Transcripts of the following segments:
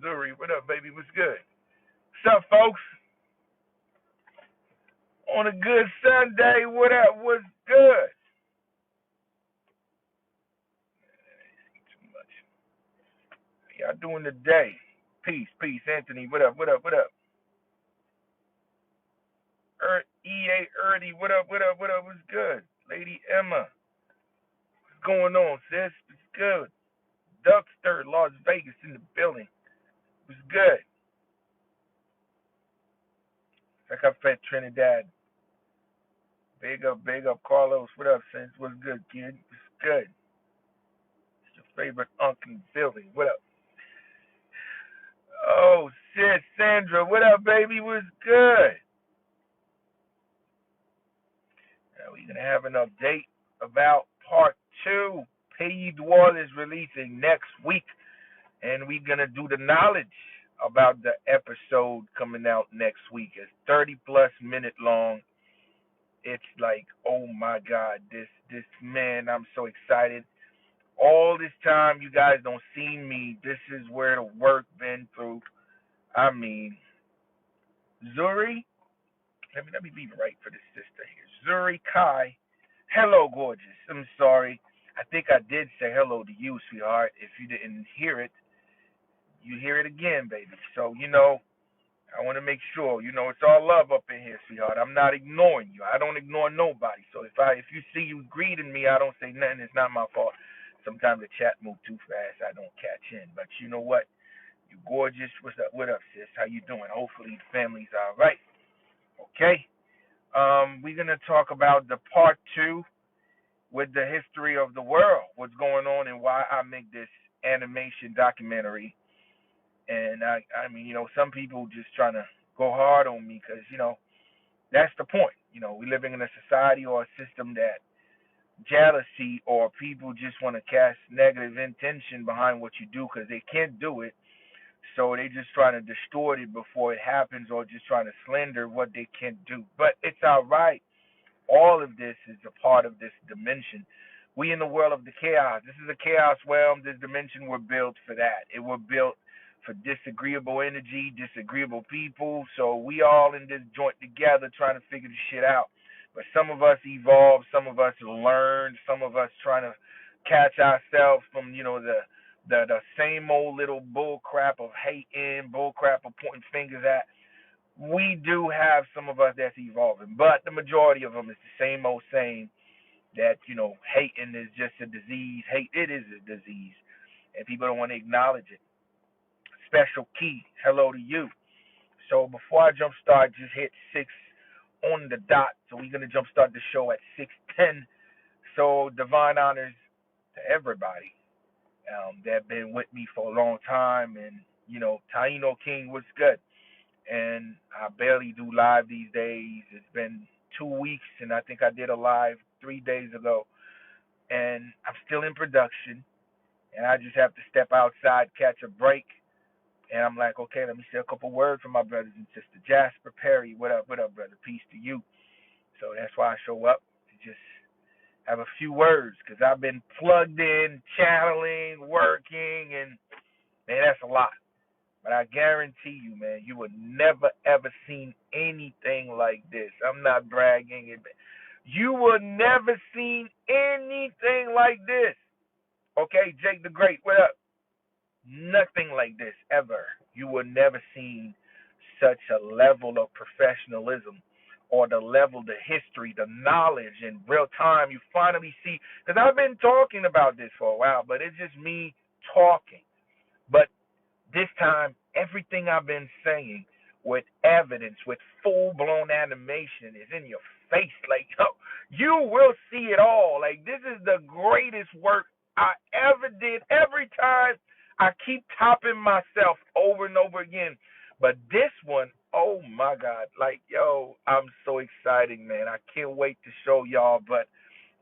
Zuri, what up, baby? What's good? What's up, folks? On a good Sunday, what up? What's good? Too much. How y'all doing today? Peace, peace. Anthony, what up? What up? What up? EA Erdy, what up? What up? What up? What's good? Lady Emma, what's going on, sis? What's good? Duckster, Las Vegas in the building. What's good? Like I fed Trinidad. Big up, Carlos. What up, sis? What's good, kid? What's good? It's your favorite uncle in the building. What up? Oh, shit, Sandra. What up, baby? What's good? Now we're going to have an update about part two. Paid Wall is releasing next week, and we're going to do the knowledge about the episode coming out next week. It's 30 plus minute long. It's like, oh my God, this man, I'm so excited. All this time, you guys don't see me. This is where the work been through. I mean, Zuri, let me be right for the sister here. Zuri Kai. Hello, gorgeous. I'm sorry. I think I did say hello to you, sweetheart. If you didn't hear it, you hear it again, baby. So, I want to make sure, it's all love up in here, sweetheart. I'm not ignoring you. I don't ignore nobody. So if you see you greeting me, I don't say nothing. It's not my fault. Sometimes the chat move too fast. I don't catch in. But you know what? You gorgeous. What's up? What up, sis? How you doing? Hopefully the family's all right. Okay. We're gonna talk about the part two with the history of the world, what's going on, and why I make this animation documentary. And I mean, some people just trying to go hard on me because that's the point. We living in a society or a system that jealousy or people just want to cast negative intention behind what you do because they can't do it. So they just trying to distort it before it happens or just trying to slender what they can't do. But it's all right. All of this is a part of this dimension. We in the world of the chaos. This is a chaos realm. This dimension were built for that. It were built for disagreeable energy, disagreeable people. So we all in this joint together trying to figure this shit out. But some of us evolve, some of us learn, some of us trying to catch ourselves from, the same old little bull crap of hating, bull crap of pointing fingers at. We do have some of us that's evolving, but the majority of them is the same old saying that hating is just a disease. Hate, it is a disease, and people don't want to acknowledge it. Special key, hello to you. So before I jump start, just hit 6 on the dot. So we're gonna jump start the show at 6:10. So divine honors to everybody that been with me for a long time, and Taino King, what's good? And I barely do live these days. It's been 2 weeks, and I think I did a live 3 days ago. And I'm still in production, and I just have to step outside, catch a break. And I'm like, okay, let me say a couple words for my brothers and sisters. Jasper Perry, what up, brother? Peace to you. So that's why I show up to just have a few words, because I've been plugged in, channeling, working, and man, that's a lot. But I guarantee you, man, you would never ever seen anything like this. I'm not bragging. You would never seen anything like this. Okay, Jake the Great, what up? Nothing like this ever. You would never seen such a level of professionalism or the level, the history, the knowledge in real time. You finally see, because I've been talking about this for a while, but it's just me talking. But this time, everything I've been saying with evidence, with full blown animation, is in your face. Like, you will see it all. Like, this is the greatest work I ever did. Every time I keep topping myself over and over again. But this one, oh my God. Like, I'm so excited, man. I can't wait to show y'all, but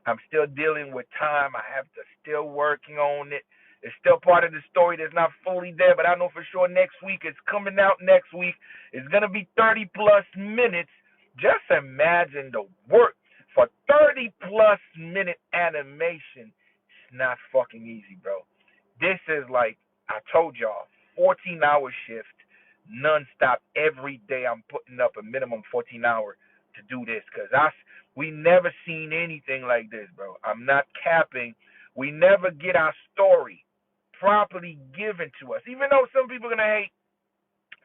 I'm still dealing with time. I have to still working on it. It's still part of the story that's not fully there, but I know for sure next week it's coming out next week. It's going to be 30 plus minutes. Just imagine the work for 30 plus minute animation. It's not fucking easy, bro. This is like I told y'all. 14-hour shift, nonstop every day. I'm putting up a minimum 14 hour to do this because we never seen anything like this, bro. I'm not capping. We never get our story properly given to us. Even though some people are gonna hate,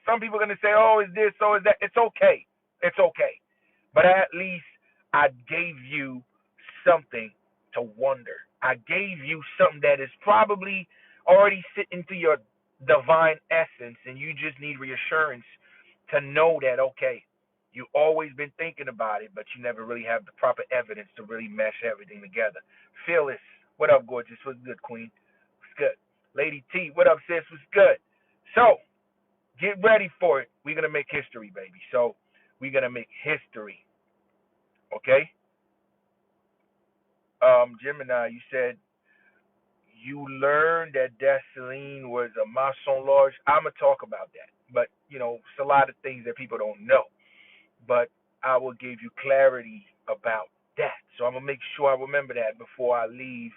some people are gonna say, "Oh, is this? Oh, is that?" It's okay. It's okay. But at least I gave you something to wonder. I gave you something that is probably already sitting to your divine essence, and you just need reassurance to know that, okay, you always been thinking about it, but you never really have the proper evidence to really mesh everything together. Phyllis, what up, gorgeous? What's good, Queen? What's good? Lady T, what up, sis? What's good? So, get ready for it. We're going to make history, baby. So, we're going to make history. Okay? Gemini, you said you learned that Dessalines was a Maison Lodge. I'm going to talk about that. But, it's a lot of things that people don't know. But I will give you clarity about that. So I'm going to make sure I remember that before I leave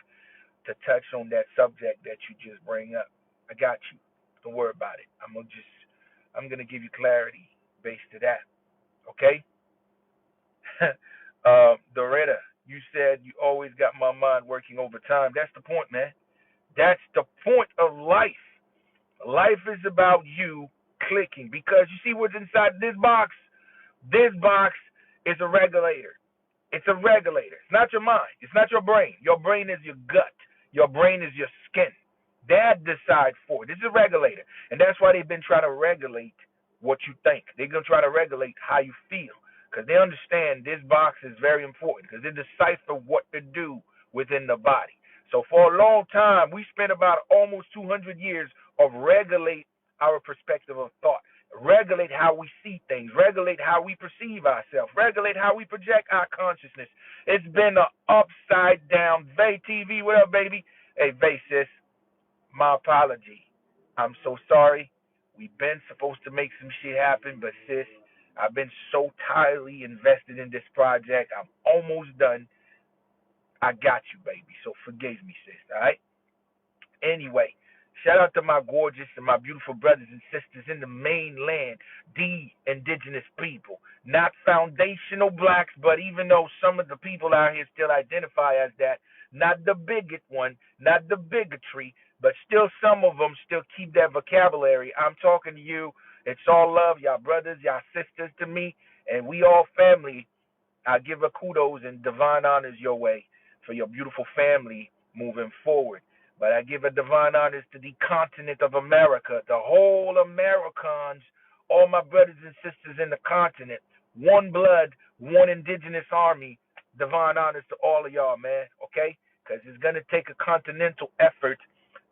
to touch on that subject that you just bring up. I got you. Don't worry about it. I'm gonna give you clarity based to that. Okay? Doretta, you said you always got my mind working overtime. That's the point, man. That's the point of life. Life is about you clicking because you see what's inside this box? This box is a regulator. It's a regulator. It's not your mind. It's not your brain. Your brain is your gut. Your brain is your skin. That decides for it. This is a regulator. And that's why they've been trying to regulate what you think. They're going to try to regulate how you feel. Because they understand this box is very important. Because they decipher what to do within the body. So for a long time, we spent about almost 200 years of regulate our perspective of thought, regulate how we see things, regulate how we perceive ourselves, regulate how we project our consciousness. It's been an upside down. Vay TV, what up, baby? Hey, Vay, sis, my apology. I'm so sorry. We've been supposed to make some shit happen, but sis, I've been so tightly invested in this project. I'm almost done. I got you, baby. So forgive me, sis. All right. Anyway, shout out to my gorgeous and my beautiful brothers and sisters in the mainland, the indigenous people. Not foundational blacks, but even though some of the people out here still identify as that, not the bigot one, not the bigotry, but still some of them still keep that vocabulary. I'm talking to you. It's all love, y'all brothers, y'all sisters to me, and we all family. I give a kudos and divine honors your way for your beautiful family moving forward. But I give a divine honors to the continent of America, the whole Americans, all my brothers and sisters in the continent, one blood, one indigenous army. Divine honors to all of y'all, man, okay? Because it's going to take a continental effort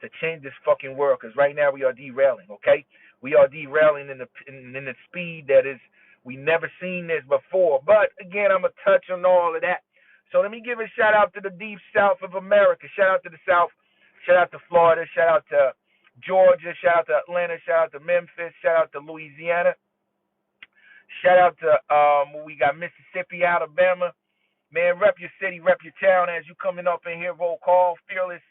to change this fucking world, because right now we are derailing, okay? We are derailing in the speed that is, we never seen this before. But again, I'm going to touch on all of that. So let me give a shout out to the deep south of America. Shout out to the south. Shout out to Florida. Shout out to Georgia. Shout out to Atlanta. Shout out to Memphis. Shout out to Louisiana. Shout out to we got Mississippi, Alabama. Man, rep your city, rep your town as you coming up in here. Roll call, Fearless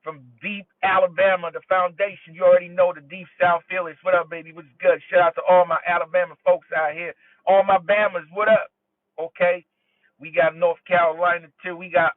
from deep Alabama, the foundation. You already know the deep South Fearless. What up, baby? What's good? Shout out to all my Alabama folks out here. All my Bamas, what up? Okay. We got North Carolina too. We got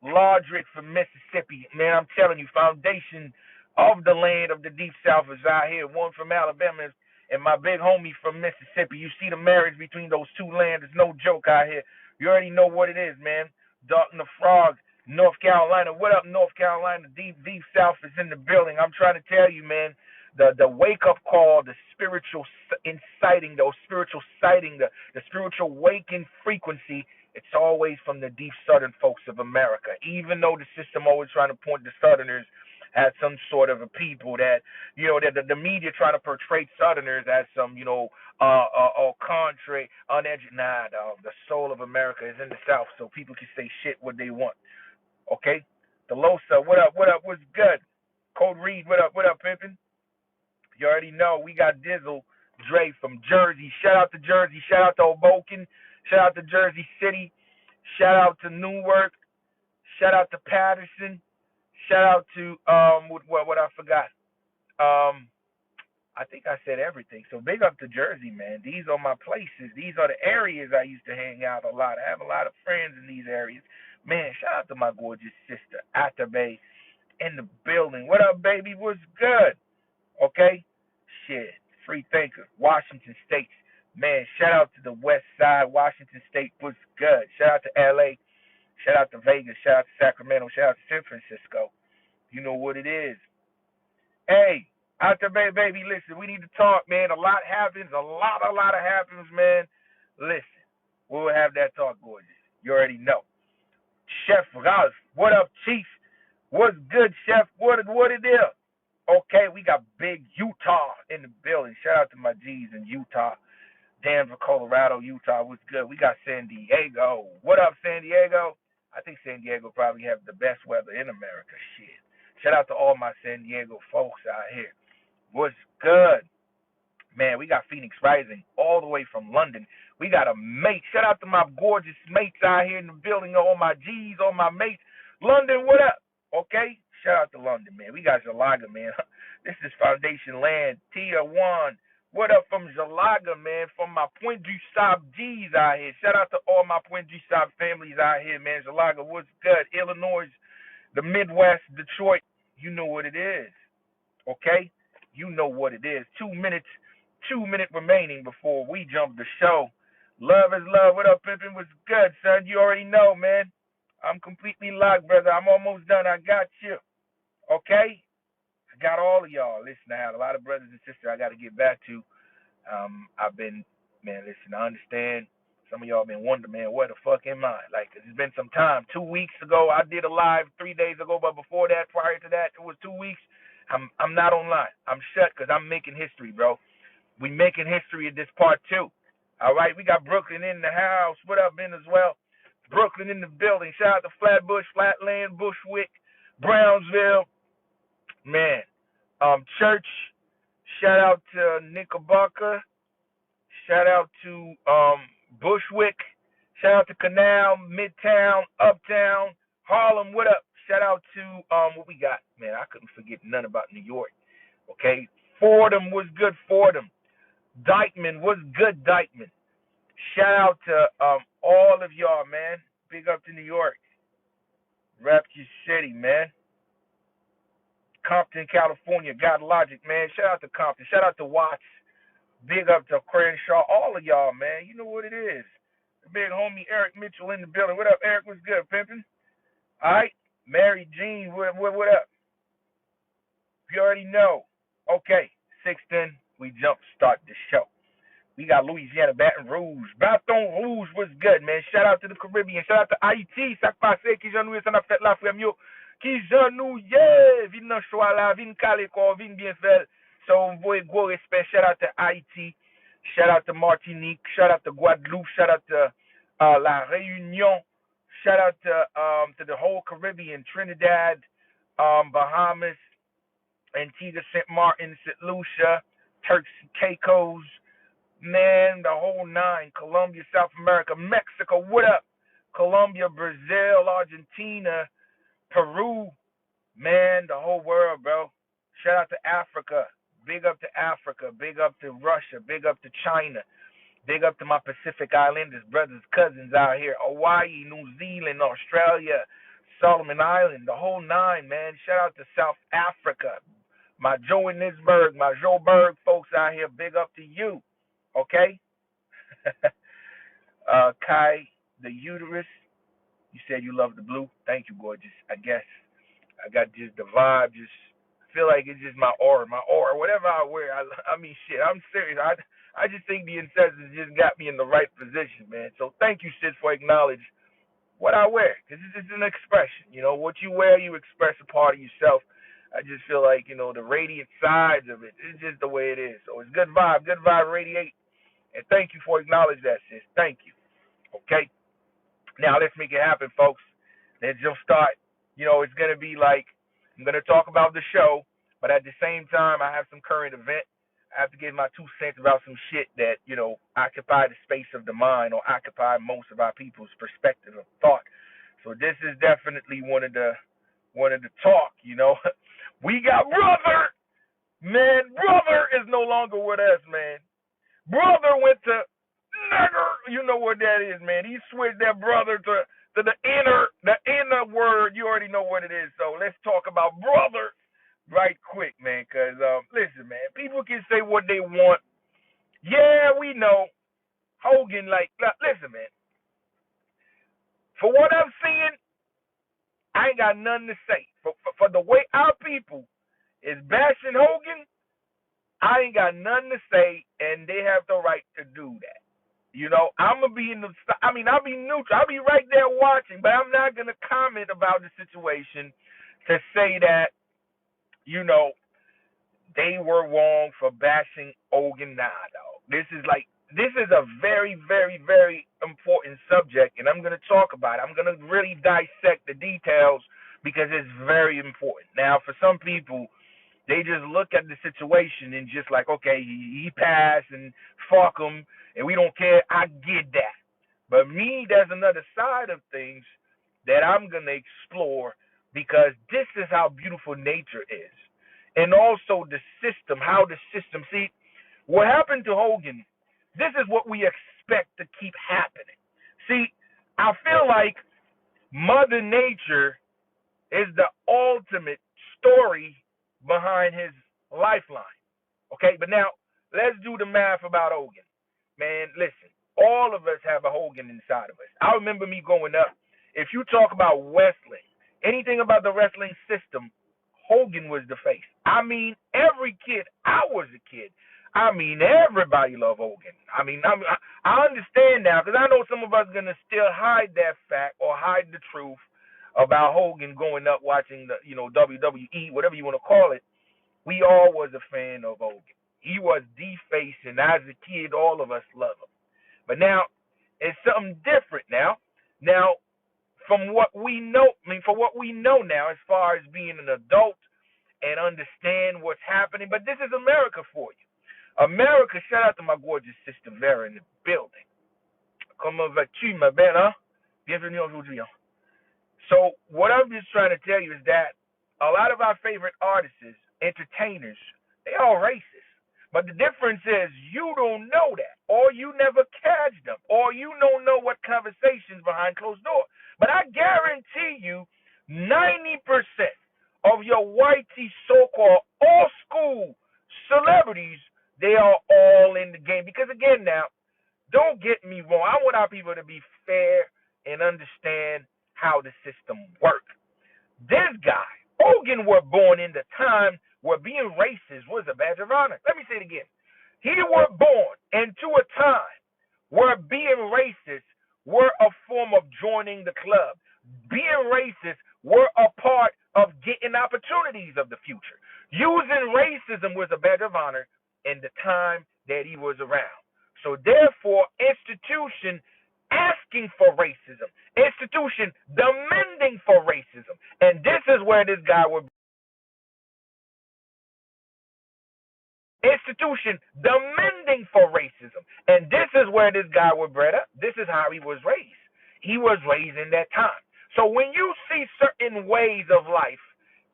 Lodrick from Mississippi. Man, I'm telling you, foundation of the land of the deep South is out here. One from Alabama and my big homie from Mississippi. You see the marriage between those two lands. It's no joke out here. You already know what it is, man. Dalton the Frog, North Carolina. What up, North Carolina? Deep South is in the building. I'm trying to tell you, man. The wake up call, the spiritual inciting, the spiritual sighting, the spiritual waking frequency. It's always from the deep southern folks of America. Even though the system always trying to point the southerners as some sort of a people that, that the media trying to portray southerners as some, or contrary, uneducated. Nah, dog. The soul of America is in the south, so people can say shit what they want. Okay? Delosa, what up? What up? What's good? Code Reed, what up? What up, pimpin'? You already know we got Dizzle Dre from Jersey. Shout out to Jersey. Shout out to Hoboken. Shout out to Jersey City. Shout out to Newark. Shout out to Patterson. Shout out to what I forgot. I think I said everything. So big up to Jersey, man. These are my places. These are the areas I used to hang out a lot. I have a lot of friends in these areas. Man, shout out to my gorgeous sister, Atabe, in the building. What up, baby? What's good? Okay? Shit. Free thinker. Washington State. Man, shout out to the West Side. Washington State. What's good? Shout out to LA. Shout out to Vegas. Shout out to Sacramento. Shout out to San Francisco. You know what it is. Hey, out there, baby, listen, we need to talk, man. A lot happens. A lot happens, man. Listen, we'll have that talk, gorgeous. You already know. Chef Ralph, what up, Chief? What's good, Chef? What it is? Okay, we got Big Utah in the building. Shout out to my G's in Utah. Denver, Colorado, Utah. What's good? We got San Diego. What up, San Diego? I think San Diego probably have the best weather in America. Shit. Shout out to all my San Diego folks out here. What's good? Man, we got Phoenix Rising all the way from London. We got a mate. Shout out to my gorgeous mates out here in the building, all my G's, all my mates. London, what up? Okay? Shout out to London, man. We got Jalaga, man. This is Foundation Land. Tia One. What up from Jalaga, man? From my Point du Sable G's out here. Shout out to all my Point du Sable families out here, man. Jalaga, what's good? Illinois, the Midwest, Detroit. You know what it is. Okay? You know what it is. 2 minutes remaining before we jump the show. Love is love. What up, Pimpin'? What's good, son? You already know, man. I'm completely locked, brother. I'm almost done. I got you. Okay? I got all of y'all. Listen, I have a lot of brothers and sisters I got to get back to. I've been, man, listen, I understand. Some of y'all been wondering, man, where the fuck am I? Like, it's been some time. 2 weeks ago, I did a live 3 days ago, but before that, prior to that, it was 2 weeks. I'm not online. I'm shut because I'm making history, bro. We making history at this part two. All right, we got Brooklyn in the house. What up, Ben, as well? Brooklyn in the building. Shout out to Flatbush, Flatland, Bushwick, Brownsville. Man, Church. Shout out to Knickerbocker. Shout out to Bushwick. Shout out to Canal, Midtown, Uptown, Harlem. What up? Shout out to what we got, man. I couldn't forget none about New York. Okay, Fordham was good. Fordham, Dykeman was good. Dykeman. Shout out to all of y'all, man. Big up to New York, Rapture City, man. Compton, California, God Logic, man. Shout out to Compton. Shout out to Watts. Big up to Crenshaw. All of y'all, man. You know what it is. The big homie Eric Mitchell in the building. What up, Eric? What's good, pimpin'? All right. Mary Jean, what up? You already know. Okay. 6:10, we jump start the show. We got Louisiana, Baton Rouge. Baton Rouge was good, man. Shout out to the Caribbean. Shout out to Haïti. Ça passe qui j'en ça n'a fait la frère mieux. Qui j'en vin nan choix là, vin calé quoi, vin bien fait. So, boy, gros respect. Shout out to Haïti. Shout out to Martinique. Shout out to Guadeloupe. Shout out to La Réunion. Shout out to the whole Caribbean, Trinidad, Bahamas, Antigua, St. Martin, St. Lucia, Turks and Caicos. Man, the whole nine. Colombia, South America, Mexico, what up? Colombia, Brazil, Argentina, Peru. Man, the whole world, bro. Shout out to Africa. Big up to Africa. Big up to Russia. Big up to China. Big up to my Pacific Islanders, brothers, cousins out here. Hawaii, New Zealand, Australia, Solomon Island, the whole nine, man. Shout out to South Africa. My Johannesburg, my Joburg folks out here, big up to you. Okay? Kai, the uterus, you said you love the blue. Thank you, gorgeous. I guess I got just the vibe, just feel like it's just my aura, whatever I wear. I mean, shit, I'm serious. I just think the ancestors just got me in the right position, man. So thank you, sis, for acknowledging what I wear, because it's just an expression. You know, what you wear, you express a part of yourself. I just feel like, you know, the radiant sides of it, it's just the way it is. So it's good vibe radiate. And thank you for acknowledging that, sis. Thank you. Okay? Now, let's make it happen, folks. Let's just start. You know, it's going to be like, I'm going to talk about the show, but at the same time, I have some current event. I have to give my 2 cents about some shit that, you know, occupy the space of the mind or occupy most of our people's perspective of thought. So this is definitely one of the talk, you know. We got brother Man, brother is no longer with us, man. Brother went to nigger. You know what that is, man. He switched that brother to the inner word. You already know what it is. So let's talk about brother right quick, man. Cause listen, man, people can say what they want. Yeah, we know Hogan. Like, listen, man. For what I'm seeing, I ain't got nothing to say. For the way our people is bashing Hogan, I ain't got nothing to say, and they have the right to do that. You know, I'm gonna be I'll be neutral. I'll be right there watching, but I'm not gonna comment about the situation to say that, you know, they were wrong for bashing Hogan. Nah, dog. This is a very, very, very important subject, and I'm gonna talk about it. I'm gonna really dissect the details because it's very important. Now, for some people, they just look at the situation and just like, okay, he passed and fuck him, and we don't care. I get that. But me, there's another side of things that I'm going to explore because this is how beautiful nature is. And also the system, how the system, see, what happened to Hogan, this is what we expect to keep happening. See, I feel like Mother Nature is the ultimate story behind his lifeline. Okay, but now let's do the math about Hogan. Man, listen, all of us have a Hogan inside of us. I remember me growing up. If you talk about wrestling, anything about the wrestling system, Hogan was the face. I mean, every kid, I was a kid. I mean, everybody loved Hogan. I understand now because I know some of us are going to still hide that fact or hide the truth about Hogan growing up watching the WWE, whatever you want to call it. We all was a fan of Hogan. He was the face, and as a kid, all of us loved him. But now it's something different now. Now, from what we know, for what we know now, as far as being an adult and understand what's happening. But this is America for you. America, shout out to my gorgeous sister Vera in the building. Comment vas-tu, ma belle, hein? Bienvenue aujourd'hui. Hein? So what I'm just trying to tell you is that a lot of our favorite artists, entertainers, they all racist. But the difference is you don't know that, or you never catch them, or you don't know what conversations behind closed doors. But I guarantee you, 90% of your whitey so-called old school celebrities, they are all in the game. Because again, now, don't get me wrong. I want our people to be fair and understand how the system works. This guy, Hogan, was born in the time where being racist was a badge of honor. Let me say it again. He was born into a time where being racist were a form of joining the club. Being racist were a part of getting opportunities of the future. Using racism was a badge of honor in the time that he was around. So therefore, institution asking for racism, institution demanding for racism. And this is where this guy would be. Institution demanding for racism. And this is where this guy was bred up. This is how he was raised. He was raised in that time. So when you see certain ways of life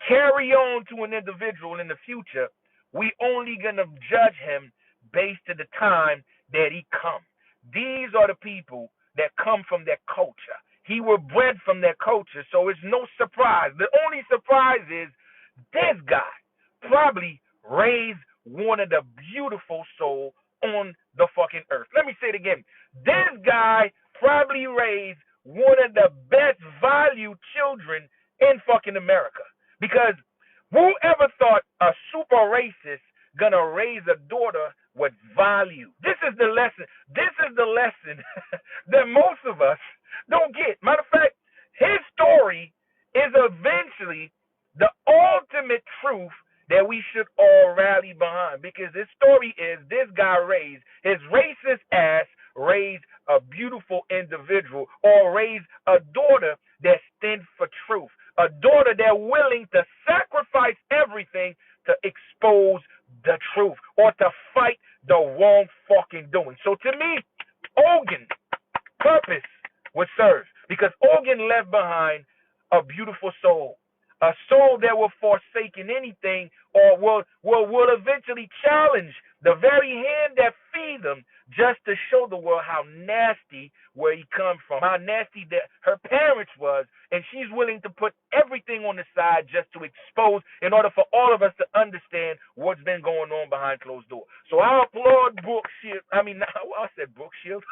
carry on to an individual in the future, we only gonna judge him based on the time that he come. These are the people that come from their culture. He was bred from their culture, so it's no surprise. The only surprise is this guy probably raised one of the beautiful souls on the fucking earth. Let me say it again. This guy probably raised one of the best valued children in fucking America. Because whoever thought a super racist gonna raise a daughter with value? This is the lesson. This is the lesson that most of us don't get. Matter of fact, his story is eventually the ultimate truth that we should all rally behind. Because this story is this guy raised, his racist ass raised a beautiful individual, or raised a daughter that stands for truth. A daughter that's willing to sacrifice everything to expose the truth or to fight the wrong fucking doing. So to me, Hogan purpose was served because Hogan left behind a beautiful soul, A soul that will forsaken anything or will eventually challenge the very hand that feed them just to show the world how nasty where he come from, how nasty that her parents was, and she's willing to put everything on the side just to expose in order for all of us to understand what's been going on behind closed doors. So I applaud Brooke Shields. I said Brooke Shields.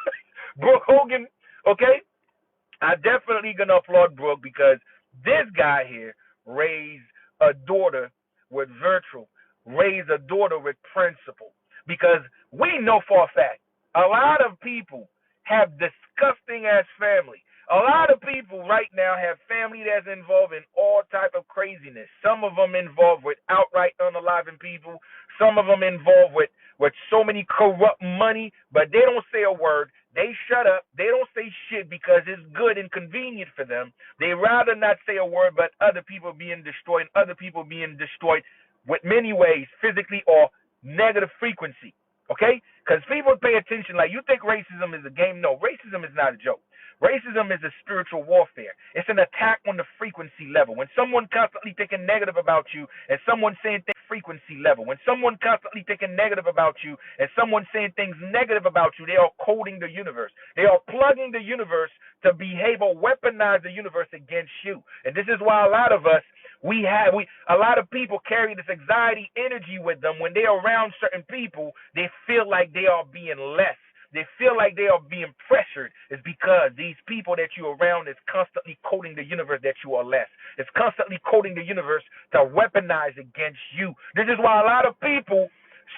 Brooke Hogan, okay? I definitely gonna applaud Brooke because this guy here raised a daughter with virtue, raised a daughter with principle. Because we know for a fact a lot of people have disgusting ass family. A lot of people right now have family that's involved in all type of craziness. Some of them involved with outright unaliving people. Some of them involved with so many corrupt money, but they don't say a word. They shut up. They don't say shit because it's good and convenient for them. They rather not say a word, but other people being destroyed, other people being destroyed with many ways, physically or negative frequency. Okay? Because people pay attention like, you think racism is a game? No, racism is not a joke. Racism is a spiritual warfare. It's an attack on the frequency level. When someone constantly thinking negative about you and someone saying things frequency level, when someone constantly thinking negative about you and someone saying things negative about you, they are coding the universe. They are plugging the universe to behave or weaponize the universe against you. And this is why a lot of us, a lot of people carry this anxiety energy with them. When they're around certain people, they feel like they are being less. They feel like they are being pressured. It's because these people that you're around is constantly coding the universe that you are less. It's constantly coding the universe to weaponize against you. This is why a lot of people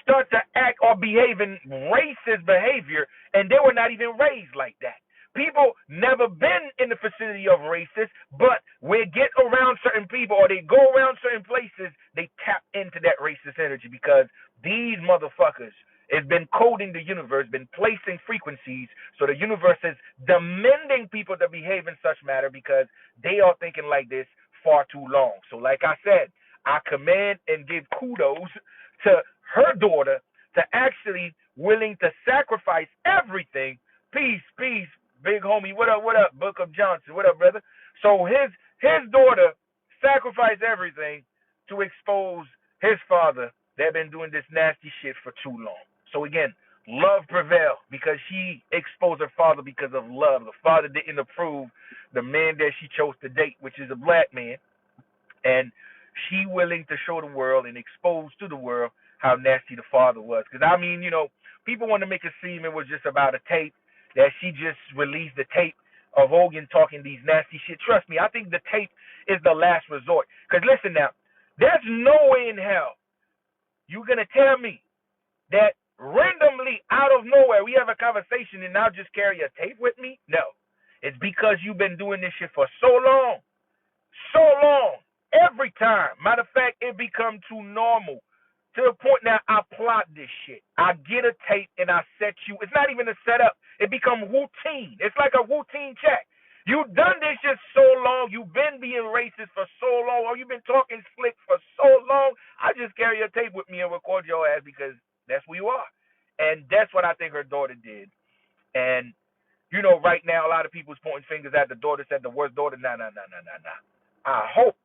start to act or behave in racist behavior, and they were not even raised like that. People never been in the vicinity of racists, but when they get around certain people or they go around certain places, they tap into that racist energy because these motherfuckers has been coding the universe, been placing frequencies, so the universe is demanding people to behave in such matter because they are thinking like this far too long. So like I said, I commend and give kudos to her daughter to actually willing to sacrifice everything. Peace, big homie. What up, Book of Johnson? What up, brother? So his daughter sacrificed everything to expose his father that been doing this nasty shit for too long. So again, love prevailed because she exposed her father because of love. The father didn't approve the man that she chose to date, which is a black man, and she willing to show the world and expose to the world how nasty the father was. Because people want to make it seem it was just about a tape, that she just released the tape of Hogan talking these nasty shit. Trust me, I think the tape is the last resort. Because listen now, there's no way in hell you're gonna tell me that randomly out of nowhere we have a conversation and I'll just carry a tape with me? No. It's because you've been doing this shit for so long. Every time. Matter of fact, it become too normal. To the point now I plot this shit. I get a tape and I set you. It's not even a setup. It become routine. It's like a routine check. You've done this shit so long. You've been being racist for so long. Or you've been talking slick for so long. I just carry a tape with me and record your ass because that's who you are. And that's what I think her daughter did. And, right now, a lot of people's pointing fingers at the daughter, said the worst daughter. Nah. I hope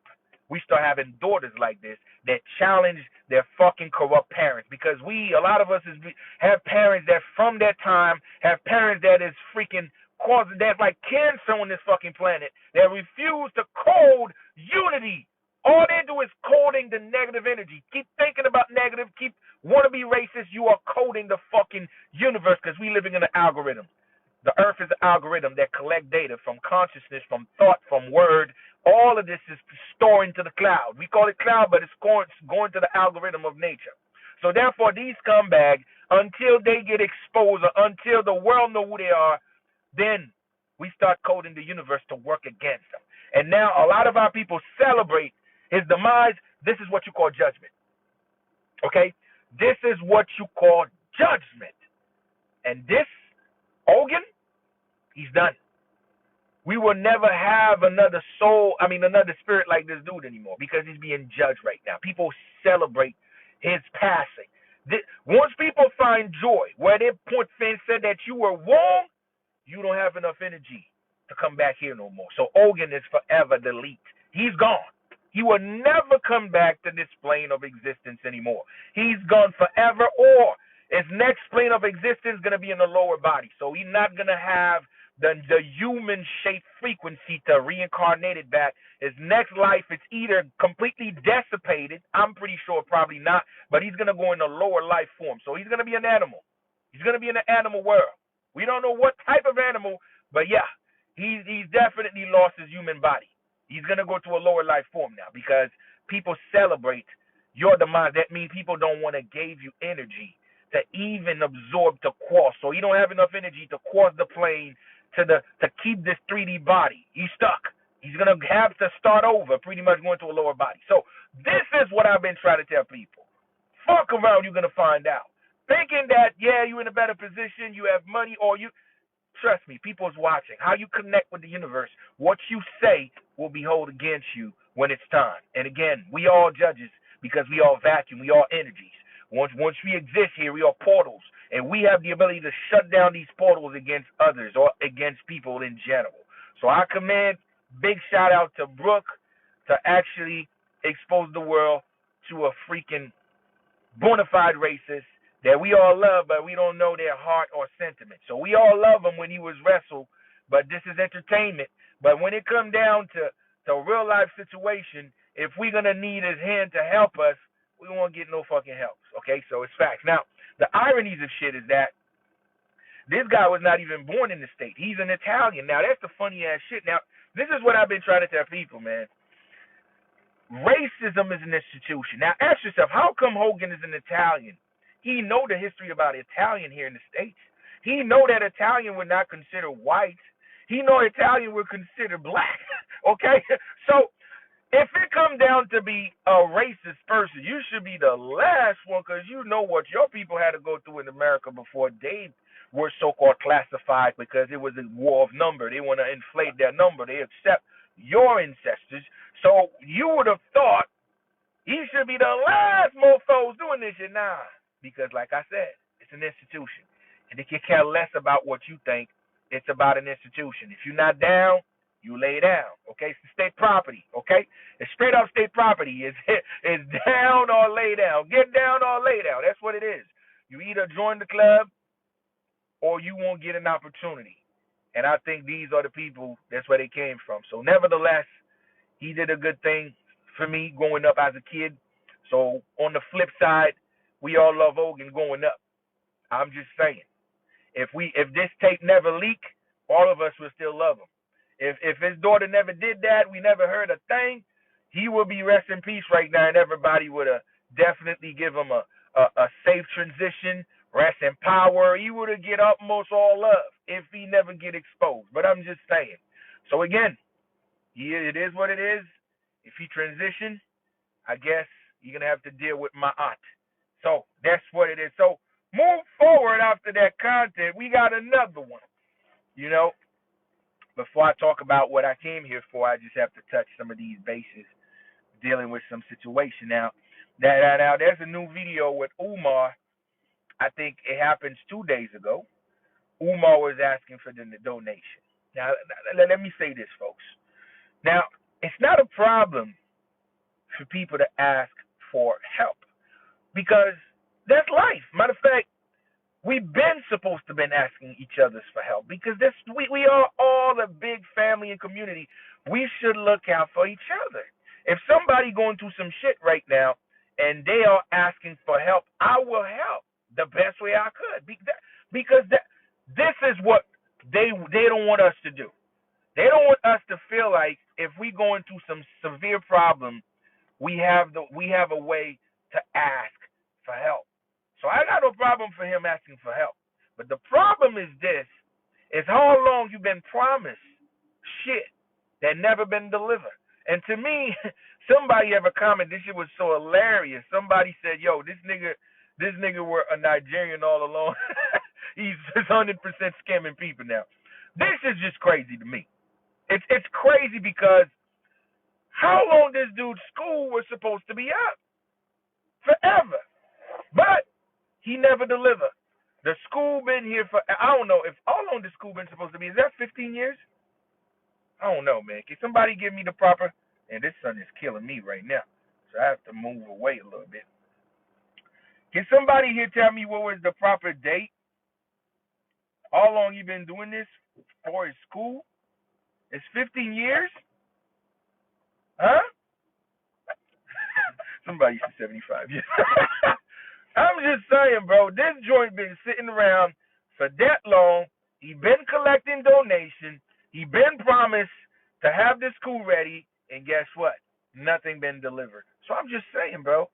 we start having daughters like this that challenge their fucking corrupt parents. Because a lot of us have parents that from that time, have parents that is freaking causing, that's like cancer on this fucking planet, that refuse to code unity. All they do is coding the negative energy. Keep thinking about negative. Keep want to be racist. You are coding the fucking universe because we living in an algorithm. The earth is an algorithm that collect data from consciousness, from thought, from word. All of this is storing to the cloud. We call it cloud, but it's going to the algorithm of nature. So therefore, these scumbags, until they get exposed or until the world know who they are, then we start coding the universe to work against them. And now a lot of our people celebrate his demise. This is what you call judgment. Okay? This is what you call judgment. And this, Hogan, he's done. We will never have another spirit like this dude anymore because he's being judged right now. People celebrate his passing. Once people find joy, where they point and said that you were wrong, you don't have enough energy to come back here no more. So Hogan is forever delete. He's gone. He will never come back to this plane of existence anymore. He's gone forever, or his next plane of existence is going to be in the lower body. So he's not going to have the human shaped frequency to reincarnate it back. His next life, it's either completely dissipated. I'm pretty sure probably not, but he's going to go in a lower life form. So he's going to be an animal. He's going to be in the animal world. We don't know what type of animal, but yeah, he's definitely lost his human body. He's going to go to a lower life form now because people celebrate your demise. That means people don't want to give you energy to even absorb the cross. So you don't have enough energy to cross the plane to keep this 3D body. He's stuck. He's going to have to start over, pretty much going to a lower body. So this is what I've been trying to tell people. Fuck around, you're going to find out. Thinking that, yeah, you're in a better position, you have money, or you... Trust me, people's watching. How you connect with the universe, what you say will be held against you when it's time. And again, we all judges because we all vacuum, we all energies. Once we exist here, we are portals, and we have the ability to shut down these portals against others or against people in general. So I commend, big shout out to Brooke to actually expose the world to a freaking bona fide racist that we all love, but we don't know their heart or sentiment. So we all love him when he was wrestled, but this is entertainment. But when it comes down to real life situation, if we're gonna need his hand to help us, we won't get no fucking help. Okay, so it's facts. Now, the ironies of shit is that this guy was not even born in the state. He's an Italian. Now that's the funny ass shit. Now, this is what I've been trying to tell people, man. Racism is an institution. Now ask yourself, how come Hogan is an Italian? He know the history about Italian here in the States. He know that Italian would not consider white. He know Italian would consider black. Okay? So if it come down to be a racist person, you should be the last one because you know what your people had to go through in America before they were so-called classified because it was a war of number. They want to inflate their number. They accept your ancestors. So you would have thought he should be the last mofos doing this shit. Nah. Because, like I said, it's an institution. And they can care less about what you think. It's about an institution. If you're not down, you lay down. Okay? It's the state property. Okay? It's straight up state property. It's down or lay down. Get down or lay down. That's what it is. You either join the club or you won't get an opportunity. And I think these are the people, that's where they came from. So, nevertheless, he did a good thing for me growing up as a kid. So, on the flip side, we all love Hogan going up. I'm just saying. If this tape never leak, all of us will still love him. If his daughter never did that, we never heard a thing, he would be rest in peace right now, and everybody would have definitely give him a safe transition, rest in power. He would have get utmost all love if he never get exposed. But I'm just saying. So again, it is what it is. If he transition, I guess you're gonna have to deal with my aunt. So that's what it is. So move forward after that content. We got another one. You know, before I talk about what I came here for, I just have to touch some of these bases dealing with some situation. Now there's a new video with Umar. I think it happens 2 days ago. Umar was asking for the donation. Now, let me say this, folks. Now, it's not a problem for people to ask for help. Because that's life. Matter of fact, we've been supposed to been asking each other for help because we are all a big family and community. We should look out for each other. If somebody going through some shit right now and they are asking for help, I will help the best way I could because this is what they don't want us to do. They don't want us to feel like if we going through some severe problem, we have a way to ask for help. So I got no problem for him asking for help. But the problem is this, is how long you been promised shit that never been delivered. And to me, somebody ever commented, this shit was so hilarious. Somebody said, yo, this nigga were a Nigerian all along. He's 100% scamming people now. This is just crazy to me. It's crazy because how long this dude's school was supposed to be up? Forever. But he never delivered. The school been here for, I don't know, how long the school been supposed to be? Is that 15 years? I don't know, man. Can somebody give me the proper And this sun is killing me right now. So I have to move away a little bit. Can somebody here tell me what was the proper date? How long you been doing this for his school? It's 15 years? Huh? Somebody said 75 years. I'm just saying, bro, this joint been sitting around for that long. He been collecting donations. He been promised to have the school ready, and guess what? Nothing been delivered. So I'm just saying, bro.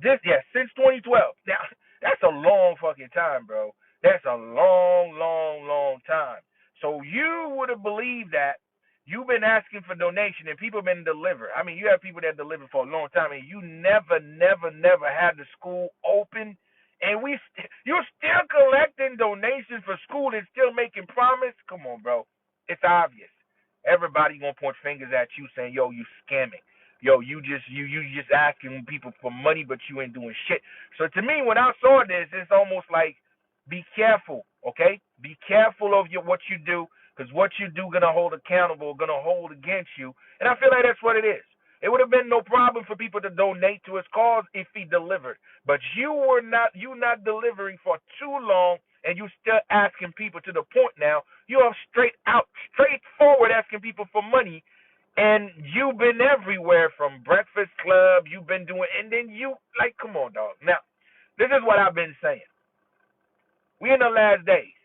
Since 2012. Now, that's a long fucking time, bro. That's a long, long, long time. So you would have believed that you've been asking for donation and people been delivered. I mean, you have people that deliver for a long time, and you never, never, never had the school open, and you're still collecting donations for school and still making promise. Come on, bro. It's obvious. Everybody gonna point fingers at you saying, "Yo, you scamming." Yo, you just asking people for money, but you ain't doing shit. So to me, when I saw this, it's almost like, be careful, okay? Be careful of what you do, because what you do gonna hold accountable, gonna hold against you, and I feel like that's what it is. It would have been no problem for people to donate to his cause if he delivered, but you not delivering for too long, and you still asking people to the point now you are straightforward asking people for money, and you've been everywhere from Breakfast Club, you've been doing, and then you, like, come on, dog. Now, this is what I've been saying. We in the last days.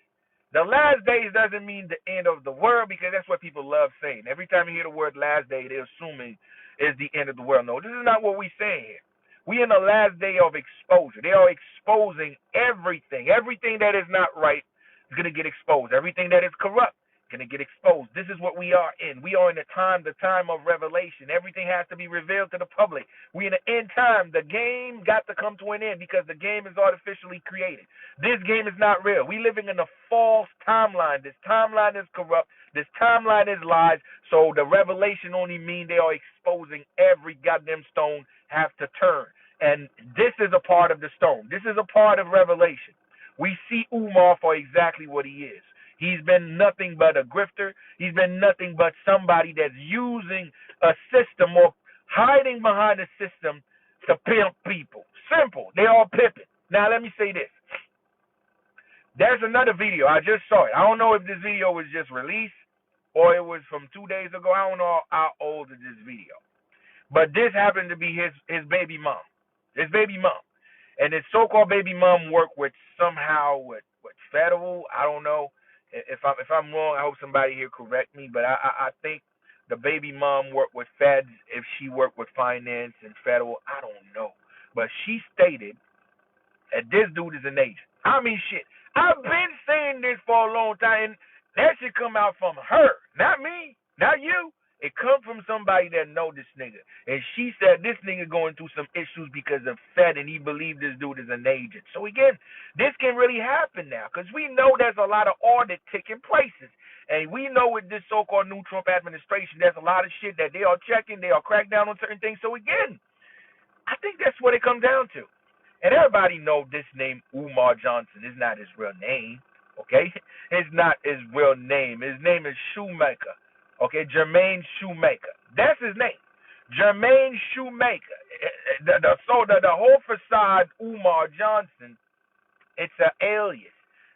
The last days doesn't mean the end of the world, because that's what people love saying. Every time you hear the word last day, they're assuming it's the end of the world. No, this is not what we're saying here. We in the last day of exposure. They are exposing everything. Everything that is not right is going to get exposed. Everything that is corrupt going to get exposed. This is what we are in. We are in the time of revelation. Everything has to be revealed to the public. We in the end time. The game got to come to an end, because the game is artificially created. This game is not real. We living in a false timeline. This timeline is corrupt. This timeline is lies. So the revelation only mean they are exposing every goddamn stone have to turn. And this is a part of the stone. This is a part of revelation. We see Umar for exactly what he is. He's been nothing but a grifter. He's been nothing but somebody that's using a system or hiding behind a system to pimp people. Simple. They all pimping. Now, let me say this. There's another video. I just saw it. I don't know if this video was just released or it was from 2 days ago. I don't know how old is this video. But this happened to be his baby mom. His baby mom. And his so-called baby mom worked with federal. I don't know. If I'm wrong, I hope somebody here correct me. But I think the baby mom worked with feds. If she worked with finance and federal, I don't know. But she stated that this dude is an agent. I mean, shit. I've been saying this for a long time. And that should come out from her, not me, not you. It come from somebody that know this nigga. And she said this nigga going through some issues because of Fed, and he believed this dude is an agent. So again, this can really happen now, because we know there's a lot of audit taking places. And we know with this so-called new Trump administration, there's a lot of shit that they are checking, they are crack down on certain things. So again, I think that's what it comes down to. And everybody know this name, Umar Johnson, is not his real name. Okay? It's not his real name. His name is Shoemaker. Okay, Jermaine Shoemaker. That's his name. Jermaine Shoemaker. The whole facade, Umar Johnson, it's an alias.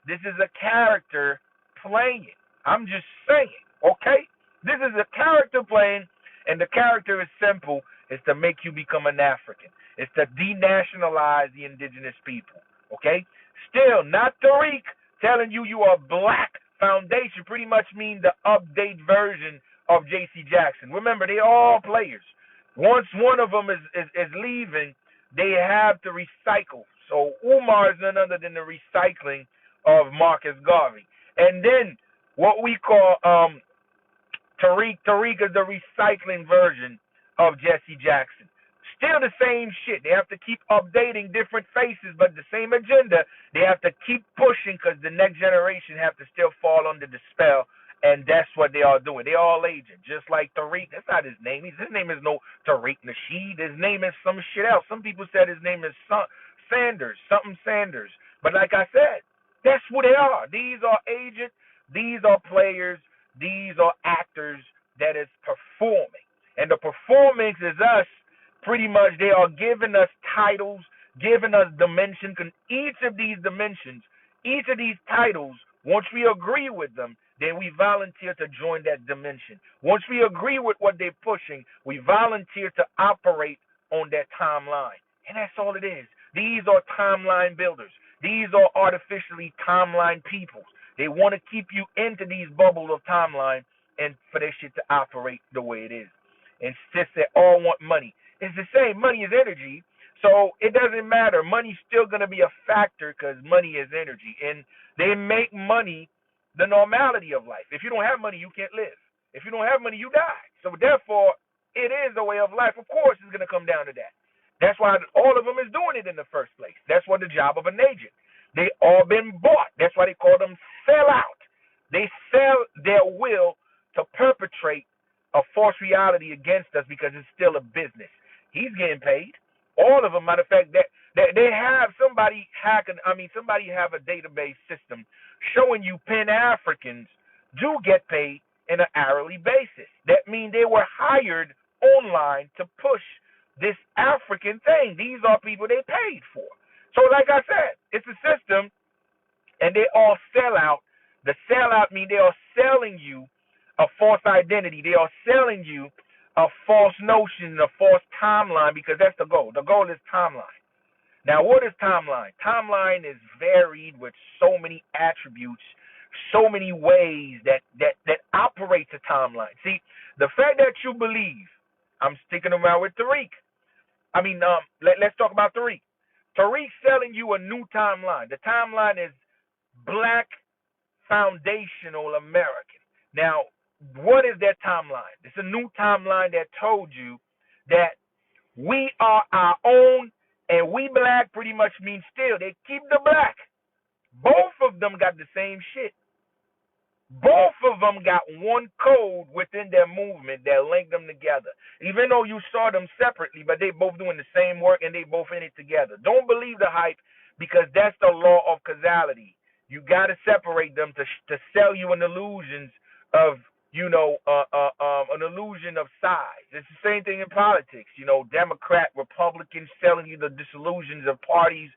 This is a character playing. I'm just saying, okay? This is a character playing, and the character is simple. It's to make you become an African. It's to denationalize the indigenous people, okay? Still, not Tariq telling you are black. Foundation pretty much mean the update version of J.C. Jackson. Remember, they all players. Once one of them is leaving, they have to recycle. So Umar is none other than the recycling of Marcus Garvey. And then what we call Tariq is the recycling version of Jesse Jackson. Still the same shit. They have to keep updating different faces, but the same agenda. They have to keep pushing, because the next generation have to still fall under the spell, and that's what they are doing. They all agent, just like Tariq. That's not his name. His name is no Tariq Nasheed. His name is some shit else. Some people said his name is Sanders, something Sanders. But like I said, that's who they are. These are agents. These are players. These are actors that is performing. And the performance is us. Pretty much, they are giving us titles, giving us dimensions. And each of these dimensions, each of these titles, once we agree with them, then we volunteer to join that dimension. Once we agree with what they're pushing, we volunteer to operate on that timeline. And that's all it is. These are timeline builders. These are artificially timeline peoples. They want to keep you into these bubbles of timeline and for their shit to operate the way it is. And since they all want money, it's the same. Money is energy, so it doesn't matter. Money's still going to be a factor because money is energy. And they make money the normality of life. If you don't have money, you can't live. If you don't have money, you die. So therefore, it is a way of life. Of course, it's going to come down to that. That's why all of them is doing it in the first place. That's what the job of an agent. They all been bought. That's why they call them sell out. They sell their will to perpetrate a false reality against us because it's still a business. He's getting paid. All of them. Matter of fact, that they have somebody hacking. Somebody have a database system showing you Pan Africans do get paid in an hourly basis. That means they were hired online to push this African thing. These are people they paid for. So, like I said, it's a system, and they all sell out. The sellout means they are selling you a false identity. They are selling you a false notion, a false timeline, because that's the goal. The goal is timeline. Now, what is timeline? Timeline is varied with so many attributes, so many ways that operates a timeline. See, the fact that you believe, I'm sticking around with Tariq. Let's talk about Tariq. Tariq selling you a new timeline. The timeline is Black Foundational American. Now, what is that timeline? It's a new timeline that told you that we are our own, and we black pretty much means still. They keep the black. Both of them got the same shit. Both of them got one code within their movement that linked them together. Even though you saw them separately, but they both doing the same work and they both in it together. Don't believe the hype because that's the law of causality. You got to separate them to sell you an illusion of an illusion of size. It's the same thing in politics. Democrat, Republicans selling you the disillusions of parties,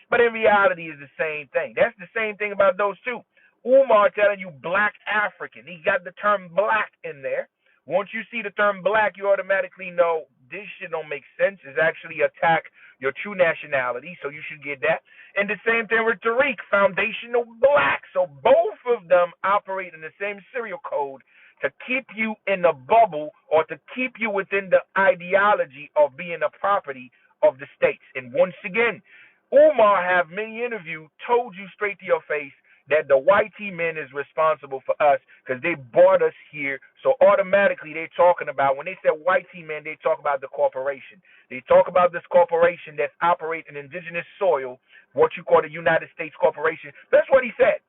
but in reality, it's the same thing. That's the same thing about those two. Umar telling you Black African. He got the term black in there. Once you see the term black, you automatically know this shit don't make sense. It's actually attack your true nationality, so you should get that. And the same thing with Tariq, foundational black. So both of them operate in the same serial code to keep you in the bubble or to keep you within the ideology of being a property of the states. And once again, Umar have many interviews told you straight to your face that the white man is responsible for us because they brought us here. So automatically they're talking about, when they say white man, they talk about the corporation. They talk about this corporation that's operating indigenous soil, what you call the United States Corporation. That's what he said.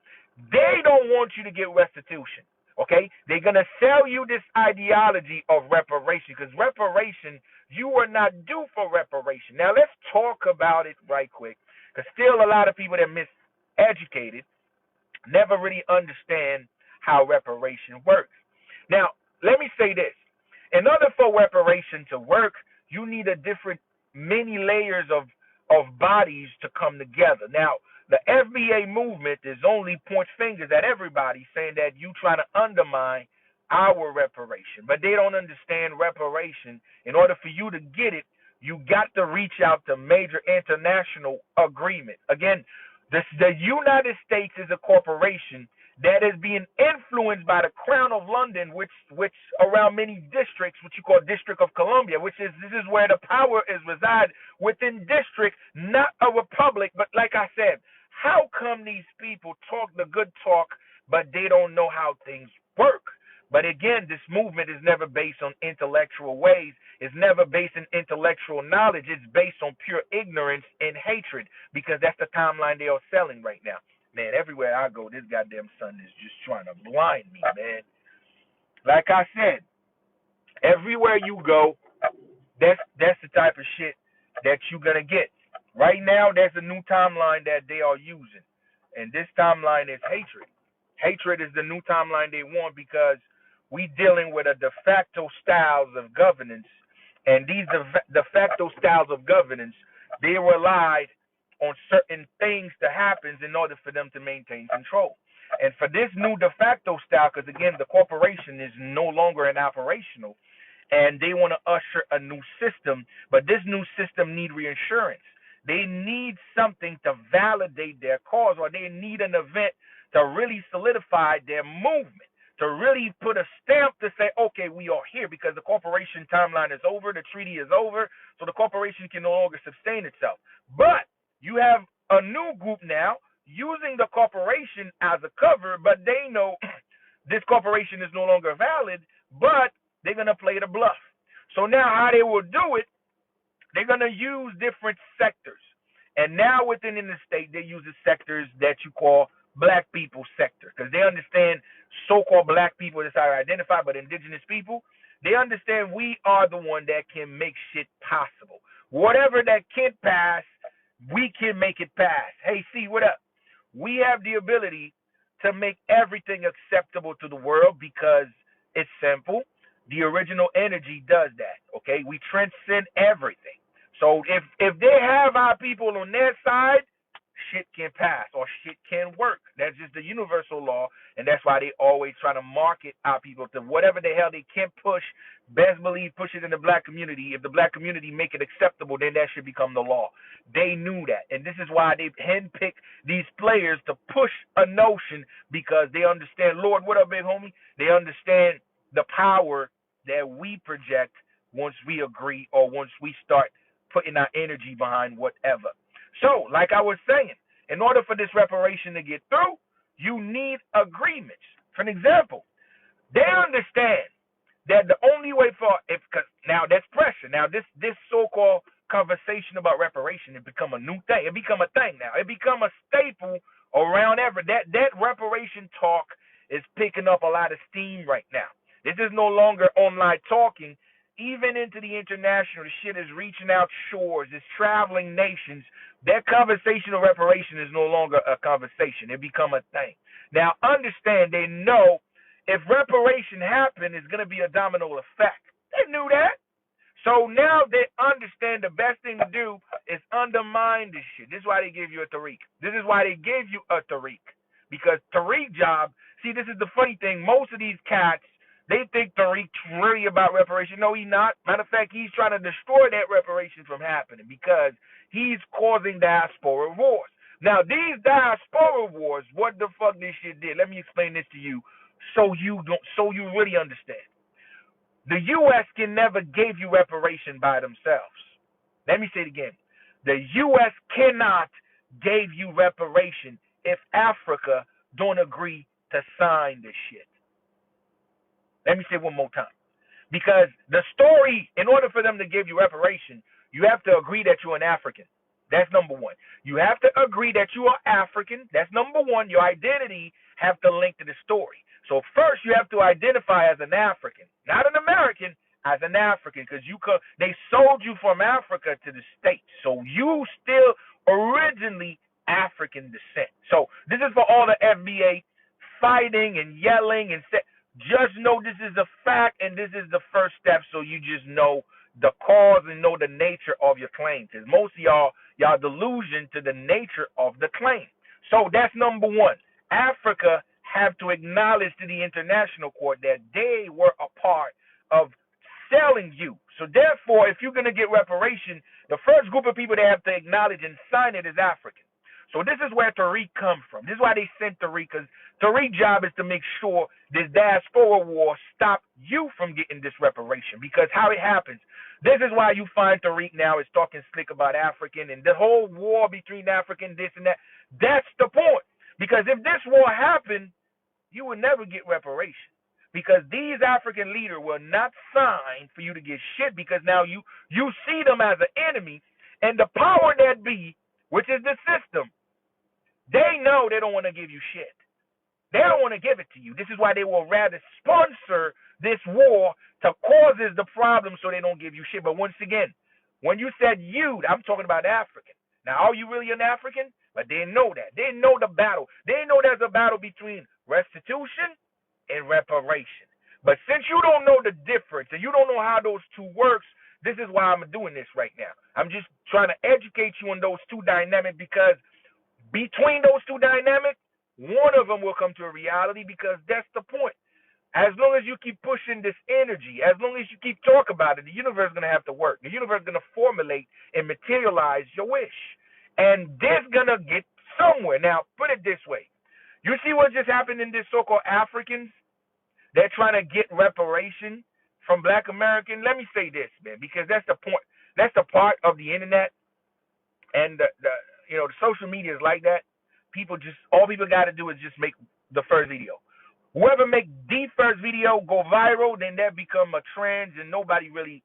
They don't want you to get restitution. Okay? They're going to sell you this ideology of reparation because reparation, you are not due for reparation. Now let's talk about it right quick because still a lot of people that miseducated never really understand how reparation works. Now, let me say this. In order for reparation to work, you need a different many layers of bodies to come together. Now, the FBA movement is only point fingers at everybody saying that you trying to undermine our reparation. But they don't understand reparation. In order for you to get it, you got to reach out to major international agreement. Again, the United States is a corporation that is being influenced by the Crown of London, which around many districts, which you call District of Columbia, this is where the power is reside within district, not a republic. But like I said, how come these people talk the good talk, but they don't know how things work? But again, this movement is never based on intellectual ways. It's never based on intellectual knowledge. It's based on pure ignorance and hatred because that's the timeline they are selling right now. Man, everywhere I go, this goddamn sun is just trying to blind me, man. Like I said, everywhere you go, that's the type of shit that you're going to get. Right now, there's a new timeline that they are using, and this timeline is hatred. Hatred is the new timeline they want because we dealing with a de facto styles of governance, and these de facto styles of governance, they relied on certain things to happen in order for them to maintain control. And for this new de facto style, because again, the corporation is no longer an operational, and they want to usher a new system, but this new system need reinsurance. They need something to validate their cause, or they need an event to really solidify their movement, to really put a stamp to say, okay, we are here, because the corporation timeline is over, the treaty is over, so the corporation can no longer sustain itself. But you have a new group now using the corporation as a cover, but they know this corporation is no longer valid, but they're going to play the bluff. So now how they will do it, they're going to use different sectors. And now within the state, they use the sectors that you call black people sector, because they understand so-called black people, that's how I identify, but indigenous people, they understand we are the one that can make shit possible. Whatever that can't pass, we can make it pass. Hey, see, what up? We have the ability to make everything acceptable to the world because it's simple. The original energy does that, okay? We transcend everything. So if they have our people on their side, shit can pass or shit can work. That's just the universal law, and that's why they always try to market our people to whatever the hell they can't push. Best believe push it in the black community. If the black community make it acceptable, then that should become the law. They knew that, and this is why they handpick these players to push a notion, because they understand. Lord, what up, big homie? They understand the power that we project once we agree or once we start putting our energy behind whatever. So, like I was saying, in order for this reparation to get through, you need agreements. For an example, they understand that the only way for cause now that's pressure. Now this so-called conversation about reparation, it become a new thing. It become a thing now. It become a staple around that reparation talk is picking up a lot of steam right now. This is no longer online talking. Even into the international, the shit is reaching out shores, it's traveling nations. That conversation of reparation is no longer a conversation. It become a thing. Now, understand, they know if reparation happen, it's going to be a domino effect. They knew that. So now they understand the best thing to do is undermine this shit. This is why they give you a Tariq. This is why they gave you a Tariq. Because Tariq job, see, this is the funny thing. Most of these cats, they think Tariq's really about reparation. No, he's not. Matter of fact, he's trying to destroy that reparation from happening because he's causing diaspora wars. Now, these diaspora wars, what the fuck this shit did? Let me explain this to you so you really understand. The U.S. can never give you reparation by themselves. Let me say it again. The U.S. cannot give you reparation if Africa don't agree to sign this shit. Let me say it one more time. Because the story, in order for them to give you reparation, you have to agree that you're an African. That's number one. You have to agree that you are African. That's number one. Your identity have to link to the story. So first you have to identify as an African, not an American, as an African, because they sold you from Africa to the States. So you still originally African descent. So this is for all the FBA fighting and yelling and saying, just know this is a fact, and this is the first step, so you just know the cause and know the nature of your claim. Because most of y'all delusion to the nature of the claim. So that's number one. Africa have to acknowledge to the international court that they were a part of selling you. So therefore, if you're going to get reparation, the first group of people they have to acknowledge and sign it is African. So this is where Tariq comes from. This is why they sent Tariq, because Tariq's job is to make sure this diaspora war stop you from getting this reparation. Because how it happens, this is why you find Tariq now is talking slick about African and the whole war between African, this and that. That's the point. Because if this war happened, you would never get reparation. Because these African leaders will not sign for you to get shit, because now you see them as an enemy, and the power that be, which is the system, they know they don't want to give you shit. They don't want to give it to you. This is why they will rather sponsor this war to causes the problem so they don't give you shit. But once again, when you said you, I'm talking about African. Now, are you really an African? But they know that. They know the battle. They know there's a battle between restitution and reparation. But since you don't know the difference and you don't know how those two works, this is why I'm doing this right now. I'm just trying to educate you on those two dynamics, because between those two dynamics, one of them will come to a reality, because that's the point. As long as you keep pushing this energy, as long as you keep talking about it, the universe is going to have to work. The universe is going to formulate and materialize your wish. And this going to get somewhere. Now, put it this way. You see what just happened in this so-called Africans? They're trying to get reparation from Black American. Let me say this, man, because that's the point. That's the part of the internet and the social media is like that. All people got to do is just make the first video. Whoever make the first video go viral, then that become a trend, and nobody really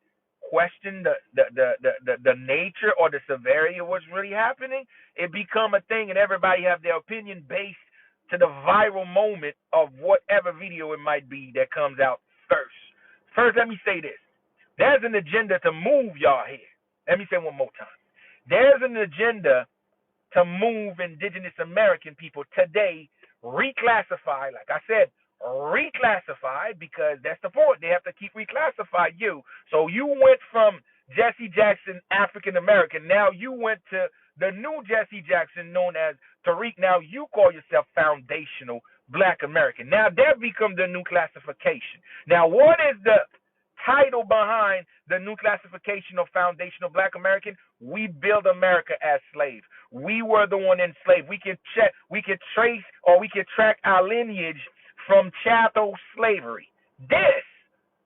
question the nature or the severity of what's really happening. It become a thing, and everybody have their opinion based to the viral moment of whatever video it might be that comes out first. First, let me say this. There's an agenda to move y'all here. Let me say one more time. There's an agenda to move indigenous American people today, reclassify, like I said, reclassify, because that's the point. They have to keep reclassify you. So you went from Jesse Jackson, African American. Now you went to the new Jesse Jackson, known as Tariq. Now you call yourself foundational Black American. Now that becomes the new classification. Now, what is the title behind the new classification of foundational Black American? We build America as slaves. We were the one enslaved. We can check, we can trace, or we can track our lineage from chattel slavery. This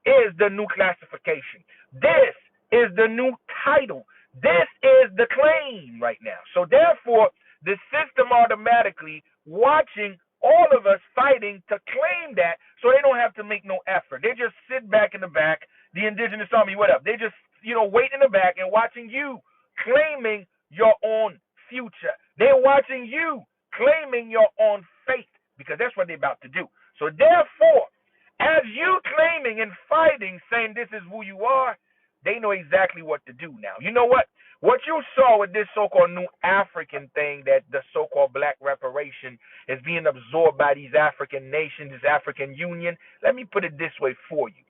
is the new classification. This is the new title. This is the claim right now. So therefore, the system automatically watching all of us fighting to claim that, so they don't have to make no effort. They just sit back in the back, the indigenous army, what up? They just, wait in the back and watching you claiming your own future. They're watching you claiming your own fate, because that's what they're about to do. So therefore, as you claiming and fighting, saying this is who you are, they know exactly what to do now. You know what? What you saw with this so-called new African thing, that the so-called black reparation is being absorbed by these African nations, this African Union, let me put it this way for you.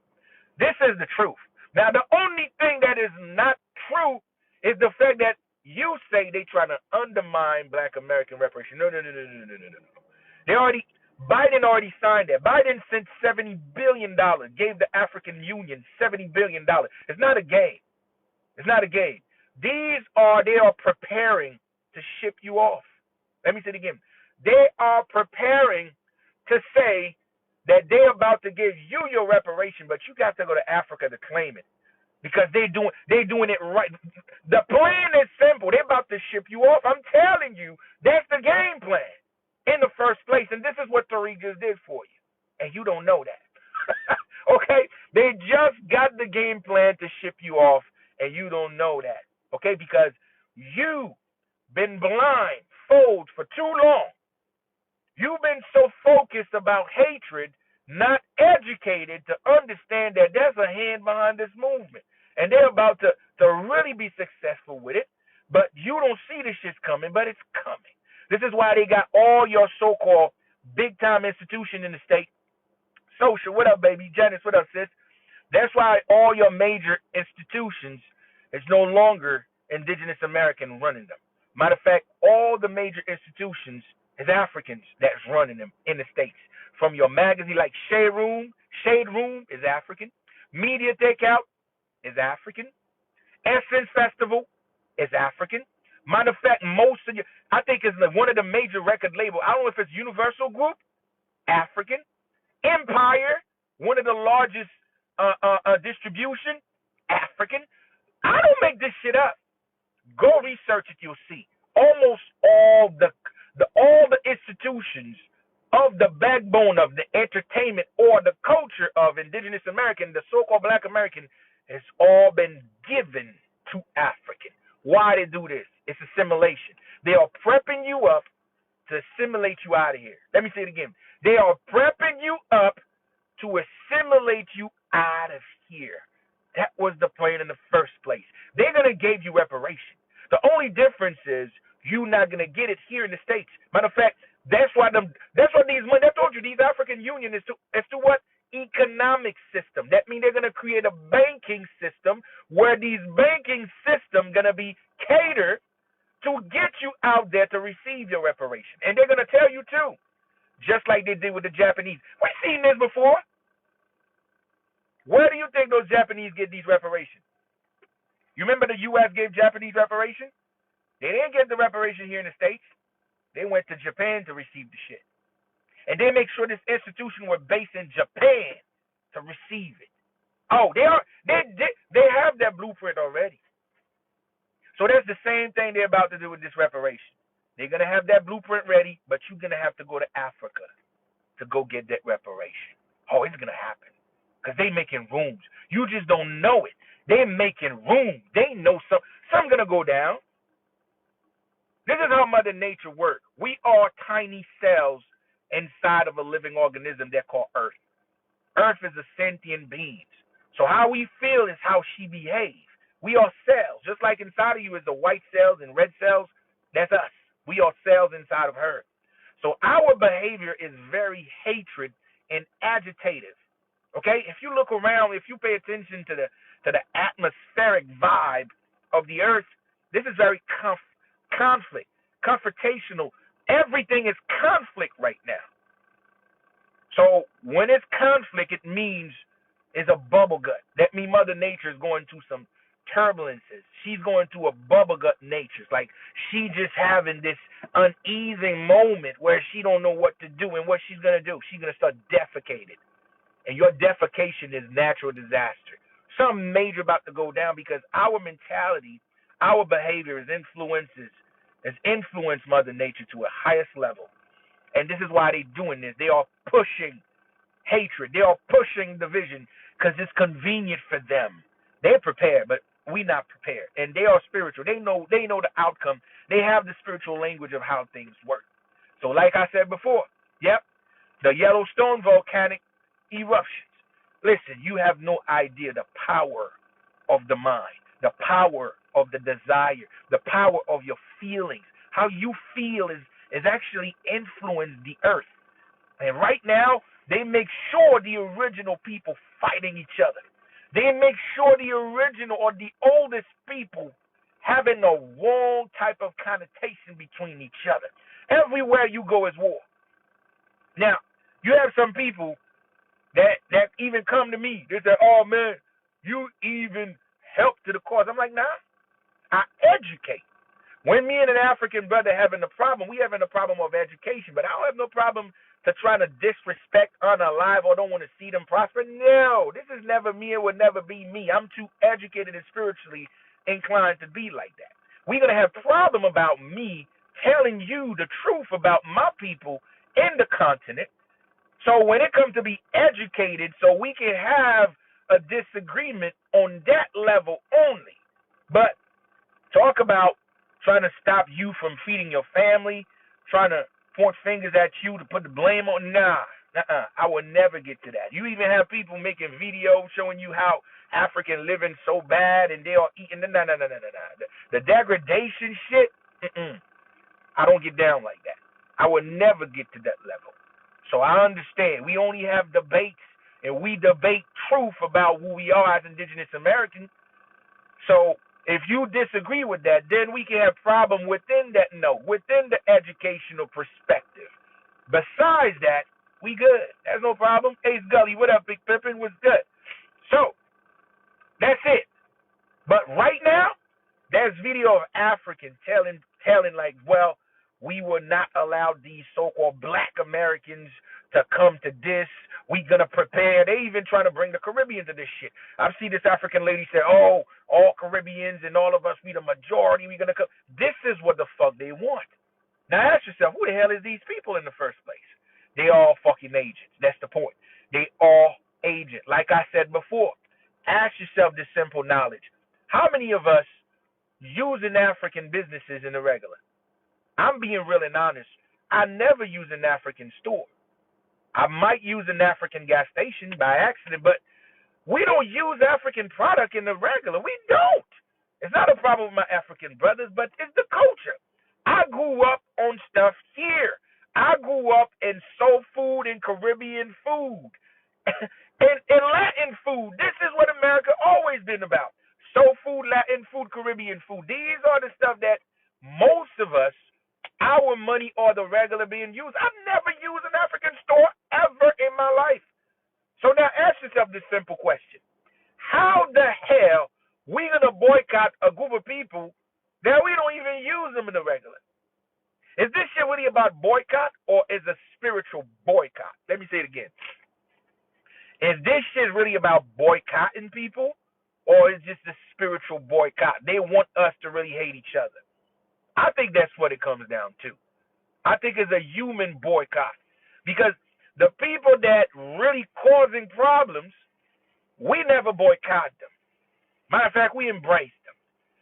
This is the truth. Now, the only thing that is not true is the fact that you say they trying to undermine Black American reparation. No. Biden already signed that. Biden sent $70 billion, gave the African Union $70 billion. It's not a game. It's not a game. They are preparing to ship you off. Let me say it again. They are preparing to say that they're about to give you your reparation, but you got to go to Africa to claim it, because they're doing it right. The plan is simple. They're about to ship you off. I'm telling you, that's the game plan in the first place, and this is what Tariq just did for you, and you don't know that. Okay? They just got the game plan to ship you off, and you don't know that. Okay, because you've been blindfolded for too long. You've been so focused about hatred, not educated to understand that there's a hand behind this movement. And they're about to really be successful with it. But you don't see this shit's coming, but it's coming. This is why they got all your so-called big-time institution in the state. Social, what up, baby? Janice, what up, sis? That's why all your major institutions, it's no longer indigenous American running them. Matter of fact, all the major institutions is Africans that's running them in the States. From your magazine like Shade Room is African. Media Takeout is African. Essence Festival is African. Matter of fact, I think it's one of the major record labels. I don't know if it's Universal Group, African. Empire, one of the largest distribution, African. I don't make this shit up. Go research it, you'll see. Almost all the institutions of the backbone of the entertainment or the culture of indigenous American, the so-called Black American, has all been given to African. Why they do this? It's assimilation. They are prepping you up to assimilate you out of here. Let me say it again. They are prepping you up to assimilate you out of here. That was the plan in the first place. They're going to give you reparation. The only difference is you're not going to get it here in the States. Matter of fact, that's why these money, I told you, these African Union is to what? economic system. That means they're going to create a banking system where these banking system going to be catered to get you out there to receive your reparation. And they're going to tell you too, just like they did with the Japanese. We've seen this before. Where do you think those Japanese get these reparations? You remember the U.S. gave Japanese reparations? They didn't get the reparation here in the States. They went to Japan to receive the shit. And they make sure this institution was based in Japan to receive it. Oh, they have that blueprint already. So that's the same thing they're about to do with this reparation. They're gonna have that blueprint ready, but you're gonna have to go to Africa to go get that reparation. Oh, it's gonna happen. Because they making rooms. You just don't know it. They're making room. They know something's gonna go down. This is how Mother Nature works. We are tiny cells inside of a living organism they're called Earth. Earth is a sentient being. So how we feel is how she behaves. We are cells. Just like inside of you is the white cells and red cells, that's us. We are cells inside of her. So our behavior is very hatred and agitative. Okay? If you look around, if you pay attention to the atmospheric vibe of the earth, this is very conflict, confrontational. Everything is conflict right now. So when it's conflict, it means it's a bubble gut. That means Mother Nature is going through some turbulences. She's going through a bubble gut nature. It's like she just having this uneasy moment where she don't know what to do. And what she's going to do, she's going to start defecating. And your defecation is natural disaster. Something major about to go down because our mentality, our behavior has influenced Mother Nature to a highest level. And this is why they're doing this. They are pushing hatred. They are pushing division because it's convenient for them. They're prepared, but we're not prepared. And they are spiritual. They know the outcome. They have the spiritual language of how things work. So like I said before, yep, the Yellowstone volcanic eruptions. Listen, you have no idea the power of the mind, the power of the desire, the power of your feelings. How you feel is actually influenced the earth. And right now, they make sure the original people fighting each other. They make sure the original or the oldest people having a wrong type of connotation between each other. Everywhere you go is war. Now, you have some people that even come to me. They say, oh, man, you even help to the cause. I'm like, nah, I educate. When me and an African brother having a problem, we having a problem of education, but I don't have no problem to try to disrespect, unalive, or don't want to see them prosper. No, this is never me. It would never be me. I'm too educated and spiritually inclined to be like that. We're going to have a problem about me telling you the truth about my people in the continent. So when it comes to be educated, so we can have a disagreement on that level only. But talk about trying to stop you from feeding your family, trying to point fingers at you to put the blame on. Nah, I will never get to that. You even have people making videos showing you how African living so bad and they are eating. No. The degradation shit, I don't get down like that. I will never get to that level. So I understand. We only have debates, and we debate truth about who we are as indigenous Americans. So if you disagree with that, then we can have problem within that note, within the educational perspective. Besides that, we good. There's no problem. Ace Gully, what up, Big Pippin? What's good? So that's it. But right now, there's video of Africans telling like, well, we will not allow these so-called black Americans to come to this. We gonna prepare. They even trying to bring the Caribbeans to this shit. I've seen this African lady say, oh, all Caribbeans and all of us, we the majority, we gonna come. This is what the fuck they want. Now ask yourself, who the hell is these people in the first place? They all fucking agents. That's the point. They all agents. Like I said before, ask yourself this simple knowledge. How many of us using African businesses in the regular? I'm being real and honest. I never use an African store. I might use an African gas station by accident, but we don't use African product in the regular. We don't. It's not a problem with my African brothers, but it's the culture. I grew up on stuff here. I grew up in soul food and Caribbean food. talking about. Soul food, Latin food, Caribbean food. These are the stuff that most of us, our money or the regular being used. I've never used an African store ever in my life. So now ask yourself this simple question. How the hell we gonna boycott a group of people that we don't even use them in the regular? Is this shit really about boycott or is a spiritual boycott? Let me say it again. Is this shit really about boycotting people or is just a spiritual boycott? They want us to really hate each other. I think that's what it comes down to. I think it's a human boycott because the people that really causing problems, we never boycott them. Matter of fact, we embrace them.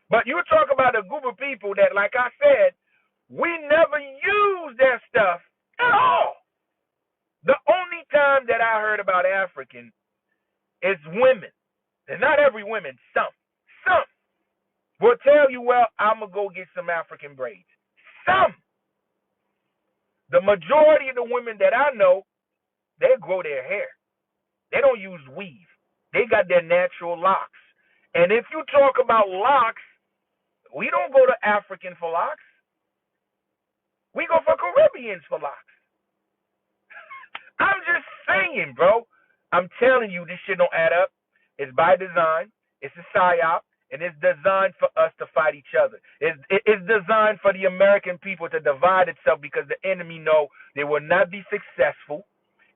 But you talk about a group of people that, like I said, we never use their stuff at all. The only time that I heard about African is women. And not every woman, some. Some will tell you, well, I'm going to go get some African braids. Some. The majority of the women that I know, they grow their hair. They don't use weave. They got their natural locks. And if you talk about locks, we don't go to African for locks. We go for Caribbeans for locks. I'm just saying, bro. I'm telling you, this shit don't add up. It's by design. It's a psyop. And it's designed for us to fight each other. It's designed for the American people to divide itself because the enemy know they will not be successful.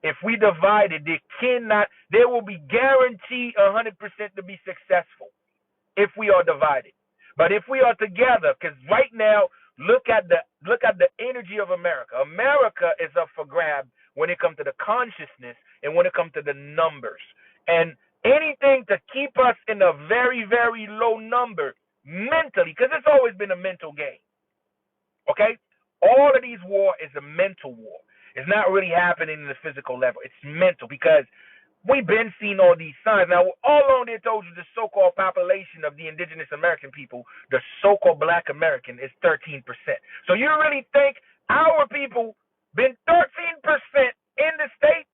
If we divide it, they will be guaranteed 100% to be successful if we are divided. But if we are together, because right now, look at the energy of America. America is up for grab when it comes to the consciousness and when it comes to the numbers. And anything to keep us in a very, very low number mentally, because it's always been a mental game. Okay? All of these war is a mental war. It's not really happening in the physical level. It's mental because we've been seeing all these signs. Now, all along they told you the so-called population of the indigenous American people, the so-called black American, is 13%. So you really think our people been 13% in the state?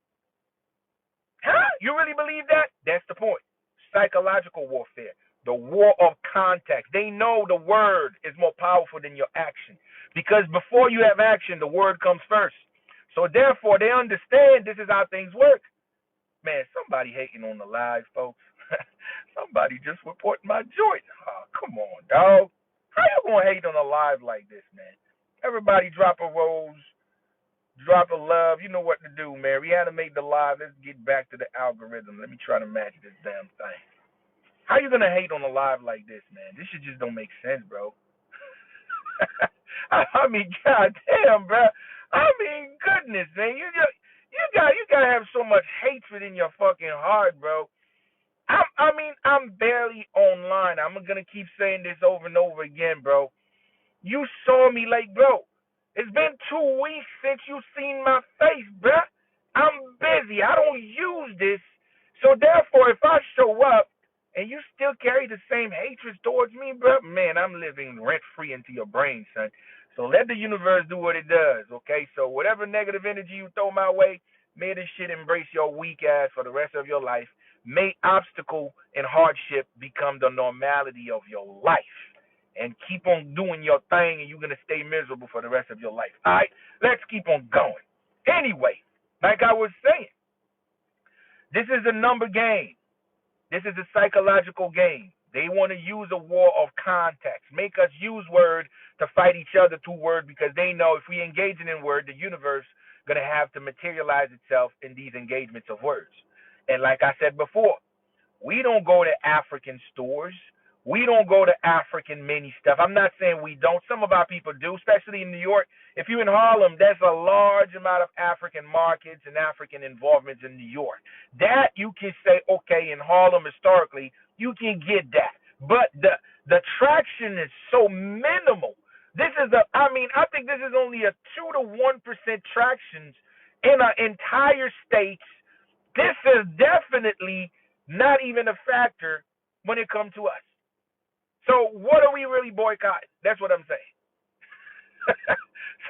Huh? You really believe that? That's the point. Psychological warfare. The war of context. They know the word is more powerful than your action. Because before you have action, the word comes first. So therefore, they understand this is how things work. Man, somebody hating on the live, folks. Somebody just reporting my joint. Oh, come on, dog. How you gonna hate on a live like this, man? Everybody drop a rose. Drop a love. You know what to do, man. We had to make the live. Let's get back to the algorithm. Let me try to match this damn thing. How you gonna hate on a live like this, man? This shit just don't make sense, bro. I mean, goddamn, bro. I mean, goodness, man. You gotta have so much hatred in your fucking heart, bro. I'm barely online. I'm gonna keep saying this over and over again, bro. You saw me like, bro. It's been 2 weeks since you seen my face, bruh. I'm busy. I don't use this. So therefore, if I show up and you still carry the same hatred towards me, bruh, man, I'm living rent-free into your brain, son. So let the universe do what it does, okay? So whatever negative energy you throw my way, may this shit embrace your weak ass for the rest of your life. May obstacle and hardship become the normality of your life. And keep on doing your thing, and you're going to stay miserable for the rest of your life. All right? Let's keep on going. Anyway, like I was saying, this is a number game. This is a psychological game. They want to use a war of context, make us use word to fight each other through word because they know if we engage in word, the universe is going to have to materialize itself in these engagements of words. And like I said before, we don't go to African stores. We don't go to African mini stuff. I'm not saying we don't. Some of our people do, especially in New York. If you're in Harlem, there's a large amount of African markets and African involvements in New York. That you can say, okay, in Harlem historically, you can get that. But the traction is so minimal. I think this is only a 2 to 1% traction in our entire states. This is definitely not even a factor when it comes to us. So what are we really boycotting? That's what I'm saying.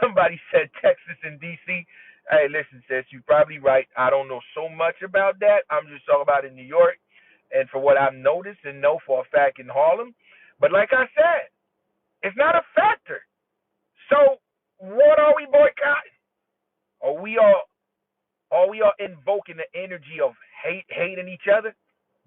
Somebody said Texas and D.C. Hey, listen, sis, you're probably right. I don't know so much about that. I'm just talking about in New York. and for what I've noticed and know for a fact in Harlem. But like I said, it's not a factor. So what are we boycotting? Are we all invoking the energy of hating each other?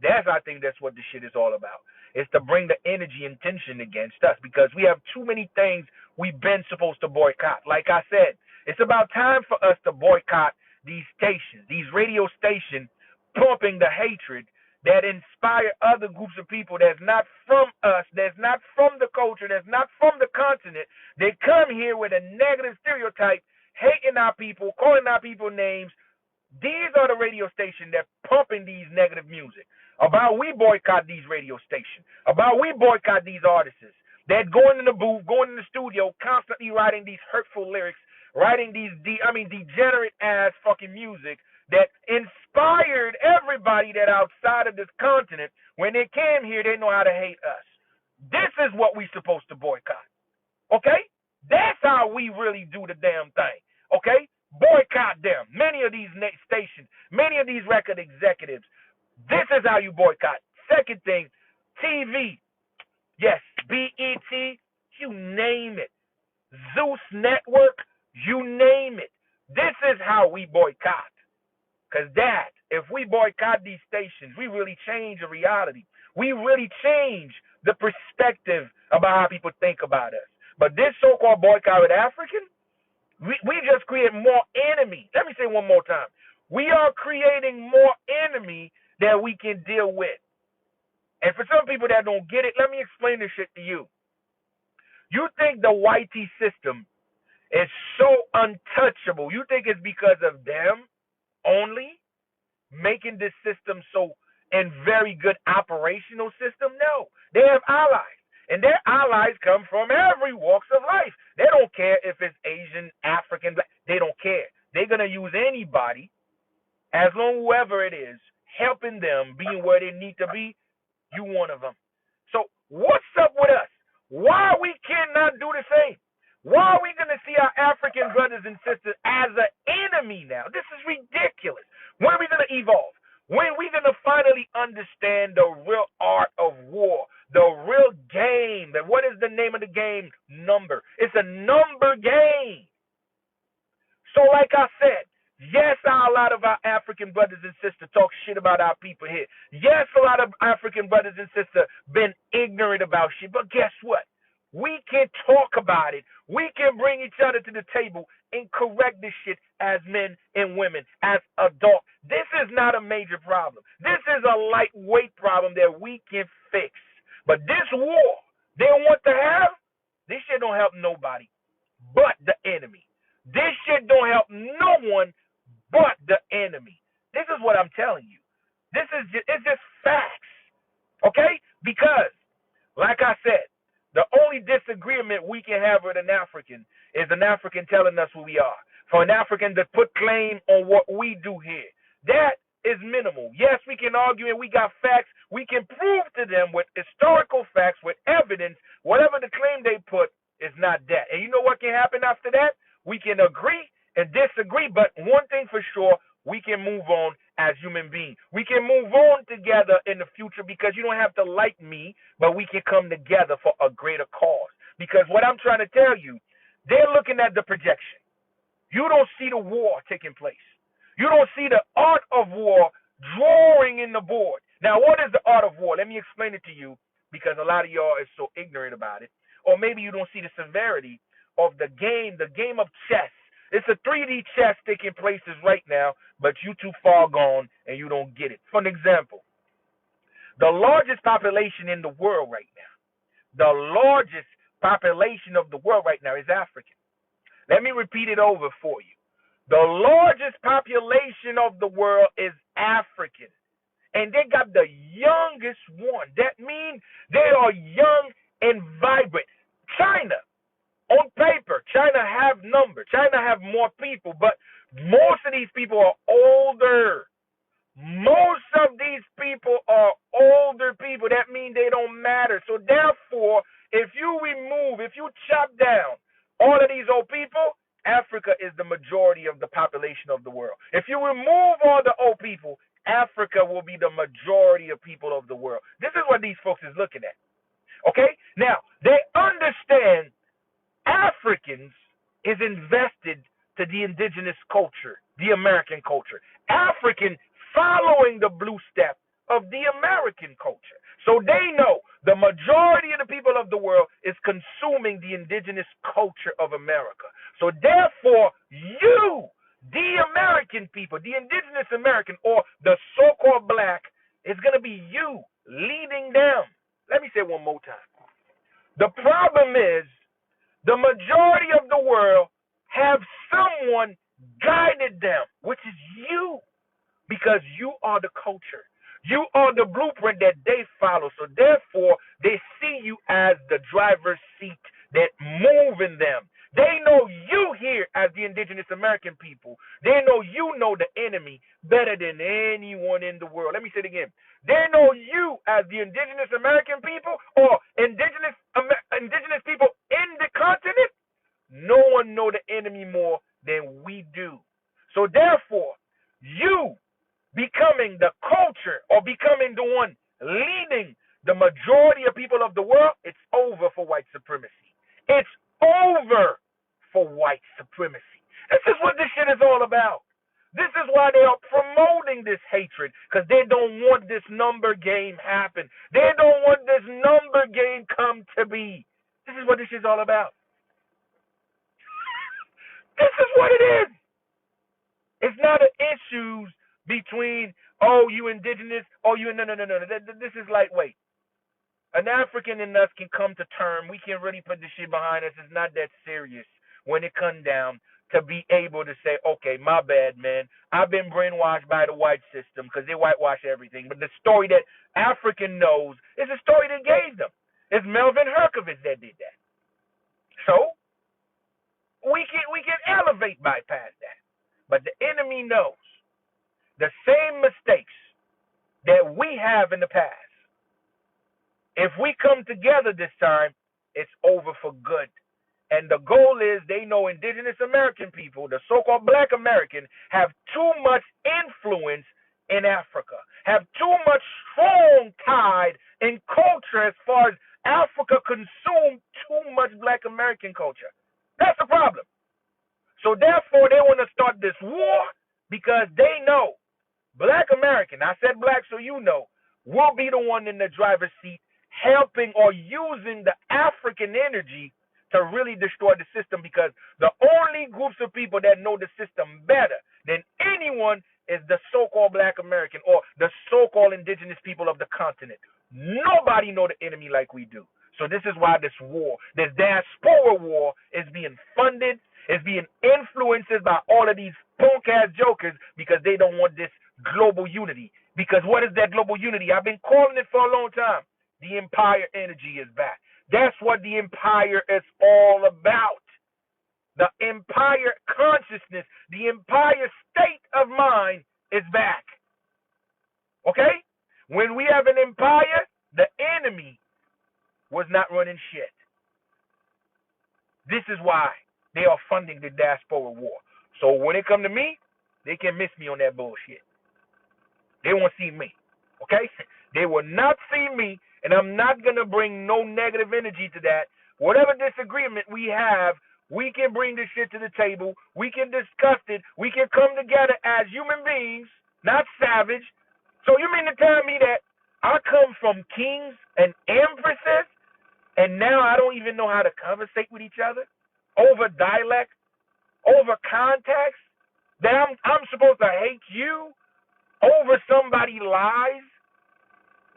I think that's what this shit is all about. It's to bring the energy and tension against us because we have too many things we've been supposed to boycott. Like I said, it's about time for us to boycott these stations, these radio stations pumping the hatred that inspire other groups of people that's not from us, that's not from the culture, that's not from the continent. They come here with a negative stereotype, hating our people, calling our people names. These are the radio stations that pumping these negative music. About we boycott these radio stations. About we boycott these artists that going in the booth, going in the studio, constantly writing these hurtful lyrics, writing these degenerate ass fucking music that inspired everybody that outside of this continent, when they came here, they know how to hate us. This is what we supposed to boycott. Okay? That's how we really do the damn thing. Okay? Boycott them. Many of these stations, many of these record executives. This is how you boycott. Second thing, TV. Yes, BET, you name it. Zeus Network, you name it. This is how we boycott. Because if we boycott these stations, we really change the reality. We really change the perspective about how people think about us. But this so-called boycott with African, we just create more enemy. Let me say one more time. We are creating more enemy that we can deal with. And for some people that don't get it, let me explain this shit to you. You think the YT system is so untouchable. You think it's because of them only making this system so and very good operational system? No. They have allies. And their allies come from every walks of life. They don't care if it's Asian, African, Black. They don't care. They're going to use anybody, as long whoever it is, helping them being where they need to be. You one of them. So what's up with us? Why we cannot do the same? Why are we going to see our African brothers and sisters as an enemy now? This is ridiculous. When are we going to evolve? When are we going to finally understand the real art of war? The real game. What is the name of the game? Number. It's a number game. So like I said, yes, a lot of our African brothers and sisters talk shit about our people here. Yes, a lot of African brothers and sisters been ignorant about shit. But guess what? We can talk about it. We can bring each other to the table and correct this shit as men and women, as adults. This is not a major problem. This is a lightweight problem that we can fix. But this war they want to have, this shit don't help nobody but the enemy. This shit don't help no one but the enemy. This is what I'm telling you. It's just facts. Okay? Because, like I said, the only disagreement we can have with an African is an African telling us who we are. For an African to put claim on what we do here. That is minimal. Yes, we can argue and we got facts. We can prove to them with historical facts, with evidence, whatever the claim they put is not that. And you know what can happen after that? We can agree and disagree, but one thing for sure, we can move on as human beings. We can move on together in the future because you don't have to like me, but we can come together for a greater cause. Because what I'm trying to tell you, they're looking at the projection. You don't see the war taking place. You don't see the art of war drawing in the board. Now, what is the art of war? Let me explain it to you because a lot of y'all is so ignorant about it. Or maybe you don't see the severity of the game of chess. It's a 3D chess taking places right now, but you too far gone and you don't get it. For an example, the largest population in the world right now, the largest population of the world right now is African. Let me repeat it over for you. The largest population of the world is African. And they got the youngest one. That means they are young and vibrant. China, on paper, China have numbers. China have more people, but most of these people are older. Most of these people are older people. That means they don't matter. So therefore, if you chop down all of these old people, Africa is the majority of the population of the world. If you remove all the old people, Africa will be the majority of people of the world. This is what these folks is looking at. Okay? Now, they understand Africans is invested to the indigenous culture, the American culture. African following the blue step of the American culture. So they know the majority of the people of the world is consuming the indigenous culture of America. So therefore, you, the American people, the indigenous American, or the so-called black, is going to be you leading them. Let me say it one more time. The problem is the majority of the world have someone guided them, which is you, because you are the culture. You are the blueprint that they follow. So therefore, they see you as the driver's seat that moving them. They know you here as the indigenous American people. They know you know the enemy better than anyone in the world. Let me say it again. They know you as the indigenous American people or indigenous people in the continent. No one know the enemy more than we do. So therefore, you becoming the culture or becoming the one leading the majority of people of the world, it's over for white supremacy. It's over for white supremacy. This is what this shit is all about. This is why they are promoting this hatred, because they don't want this number game happen. They don't want this number game come to be. This is what this is all about. This is what it is. It's not an issue between, oh, you indigenous, oh, you, no. This is lightweight. An African and us can come to term. We can really put this shit behind us. It's not that serious when it comes down to be able to say, okay, my bad, man. I've been brainwashed by the white system because they whitewash everything. But the story that African knows is a story that gave them. It's Melvin Herkovitz that did that. So we can elevate bypass that. But the enemy knows the same mistakes that we have in the past. If we come together this time, it's over for good. And the goal is they know indigenous American people, the so-called black American, have too much influence in Africa, have too much strong tide in culture as far as Africa consumed too much black American culture. That's the problem. So therefore, they want to start this war because they know black American, I said black so you know, will be the one in the driver's seat helping or using the African energy to really destroy the system, because the only groups of people that know the system better than anyone is the so-called black American or the so-called indigenous people of the continent. Nobody know the enemy like we do. So this is why this war, this diaspora war, is being funded, is being influenced by all of these punk-ass jokers because they don't want this global unity. Because what is that global unity? I've been calling it for a long time. The empire energy is back. That's what the empire is all about. The empire consciousness, the empire state of mind is back. Okay? When we have an empire, the enemy was not running shit. This is why they are funding the diaspora war. So when it come to me, they can miss me on that bullshit. They won't see me. Okay? They will not see me. And I'm not going to bring no negative energy to that. Whatever disagreement we have, we can bring this shit to the table. We can discuss it. We can come together as human beings, not savage. So you mean to tell me that I come from kings and empresses, and now I don't even know how to conversate with each other over dialect, over context? That I'm supposed to hate you over somebody's lies?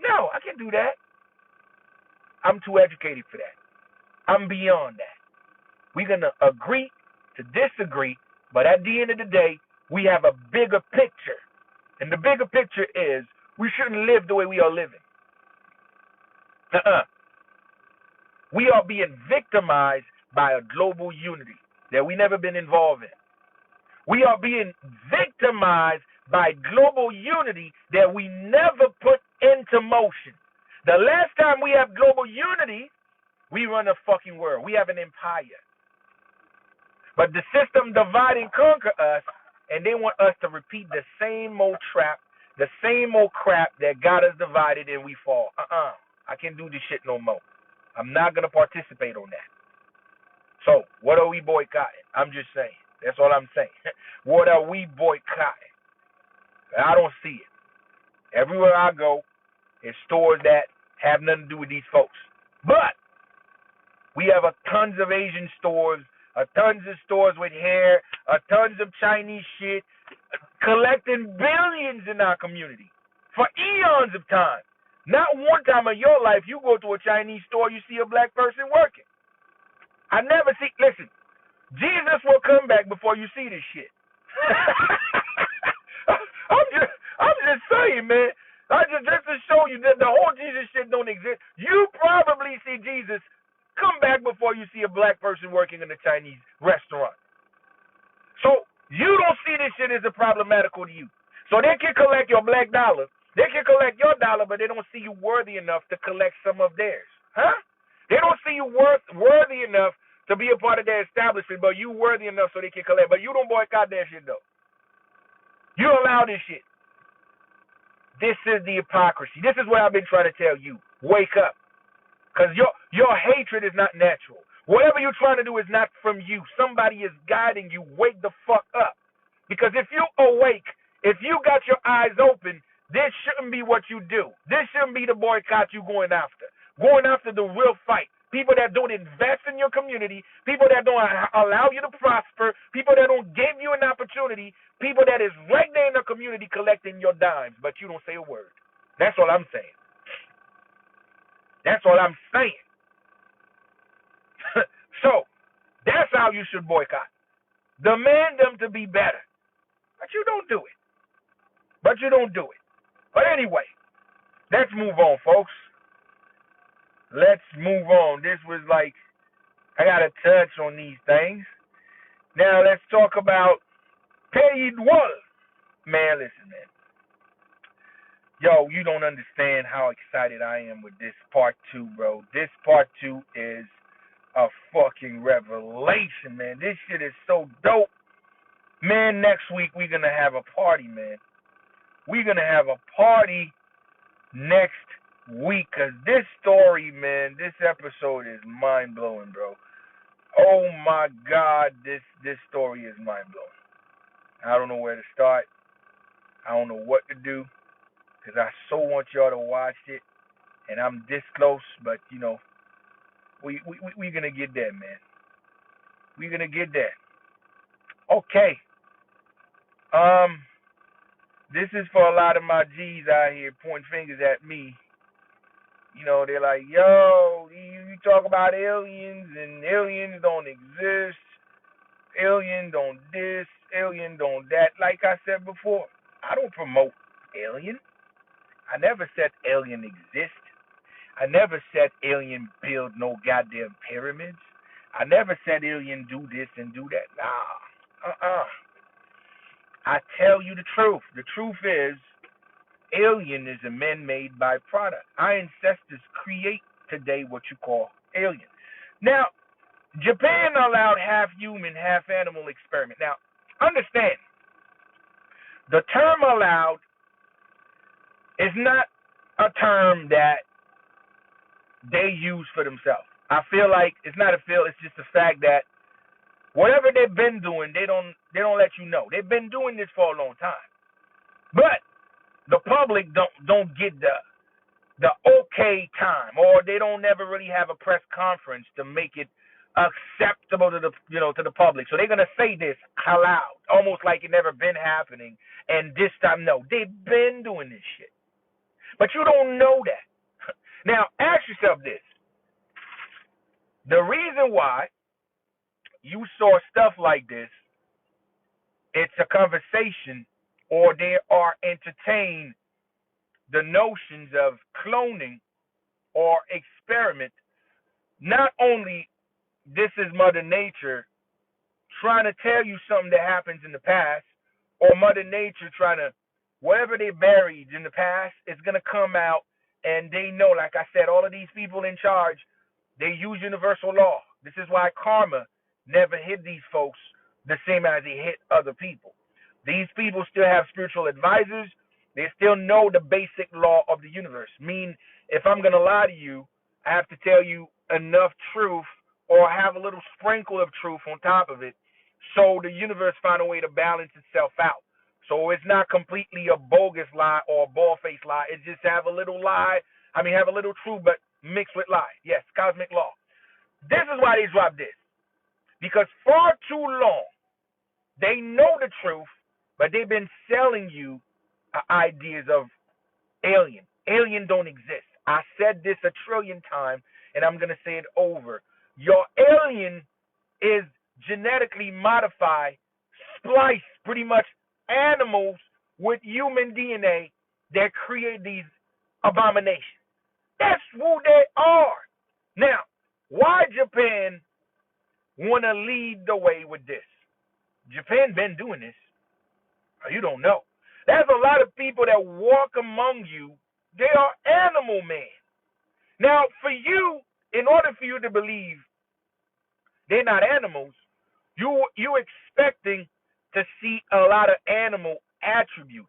No, I can't do that. I'm too educated for that. I'm beyond that. We're going to agree to disagree, but at the end of the day, we have a bigger picture. And the bigger picture is we shouldn't live the way we are living. We are being victimized by a global unity that we never been involved in. We are being victimized by global unity that we never put into motion. The last time we have global unity, we run a fucking world. We have an empire. But the system divide and conquer us, and they want us to repeat the same old trap, The same old crap that got us divided and we fall. I can't do this shit no more. I'm not gonna participate on that. So what are we boycotting? I'm just saying. That's all I'm saying. What are we boycotting? I don't see it. Everywhere I go, it's stores that have nothing to do with these folks. But we have a tons of Asian stores, a tons of stores with hair, a tons of Chinese shit, collecting billions in our community for eons of time. Not one time in your life you go to a Chinese store, you see a black person working. I never see. Listen, Jesus will come back before you see this shit. I'm just saying, man. Just to show you that the whole Jesus shit don't exist. You probably see Jesus come back before you see a black person working in a Chinese restaurant. So you don't see this shit as a problematical to you. So they can collect your black dollar. They can collect your dollar, but they don't see you worthy enough to collect some of theirs. Huh? They don't see you worthy enough to be a part of their establishment, but you worthy enough so they can collect. But you don't boycott that shit, though. You allow this shit. This is the hypocrisy. This is what I've been trying to tell you. Wake up. Because your hatred is not natural. Whatever you're trying to do is not from you. Somebody is guiding you. Wake the fuck up. Because if you awake, if you got your eyes open, this shouldn't be what you do. This shouldn't be the boycott you going after. Going after the real fight. People that don't invest in your community, people that don't allow you to prosper, people that don't give you an opportunity, people that is right there in the community collecting your dimes, but you don't say a word. That's all I'm saying. That's all I'm saying. So, that's how you should boycott. Demand them to be better. But you don't do it. But anyway, let's move on, folks. Let's move on. This was like, I got to touch on these things. Now, let's talk about Pays d'Oie. Man, listen, man. Yo, you don't understand how excited I am with this part 2, bro. This part 2 is a fucking revelation, man. This shit is so dope. Man, next week we're going to have a party, man. We're going to have a party next week, because this story, man, this episode is mind-blowing, bro. Oh, my God, this story is mind-blowing. I don't know where to start. I don't know what to do, because I so want y'all to watch it, and I'm this close, but, you know, we're going to get there, man. We're going to get there. Okay. This is for a lot of my G's out here pointing fingers at me. You know, they're like, yo, you talk about aliens, and aliens don't exist. Alien don't this, alien don't that. Like I said before, I don't promote alien. I never said alien exist. I never said alien build no goddamn pyramids. I never said alien do this and do that. Nah. I tell you the truth. The truth is, alien is a man-made byproduct. Our ancestors create today what you call alien. Now, Japan allowed half human, half animal experiment. Now, understand, the term allowed is not a term that they use for themselves. I feel like it's not a feel, it's just the fact that whatever they've been doing, they don't let you know. They've been doing this for a long time. But the public don't get the okay time, or they don't never really have a press conference to make it acceptable to the public. So they're gonna say this aloud, almost like it never been happening. And this time, no, they've been doing this shit, but you don't know that. Now, ask yourself this: the reason why you saw stuff like this, it's a conversation, or they are entertained the notions of cloning or experiment. Not only this is Mother Nature trying to tell you something that happens in the past, or Mother Nature trying to, whatever they buried in the past, it's going to come out, and they know, like I said, all of these people in charge, they use universal law. This is why karma never hit these folks the same as it hit other people. These people still have spiritual advisors. They still know the basic law of the universe. Mean, if I'm going to lie to you, I have to tell you enough truth or have a little sprinkle of truth on top of it so the universe find a way to balance itself out. So it's not completely a bogus lie or a bald-faced lie. It just have a little lie. Have a little truth, but mixed with lie. Yes, cosmic law. This is why they dropped this. Because far too long, they know the truth, but they've been selling you ideas of alien. Alien don't exist. I said this a trillion times, and I'm going to say it over. Your alien is genetically modified, spliced, pretty much animals with human DNA that create these abominations. That's who they are. Now, why Japan want to lead the way with this? Japan been doing this. You don't know. There's a lot of people that walk among you. They are animal men. Now, for you, in order for you to believe they're not animals, you expecting to see a lot of animal attributes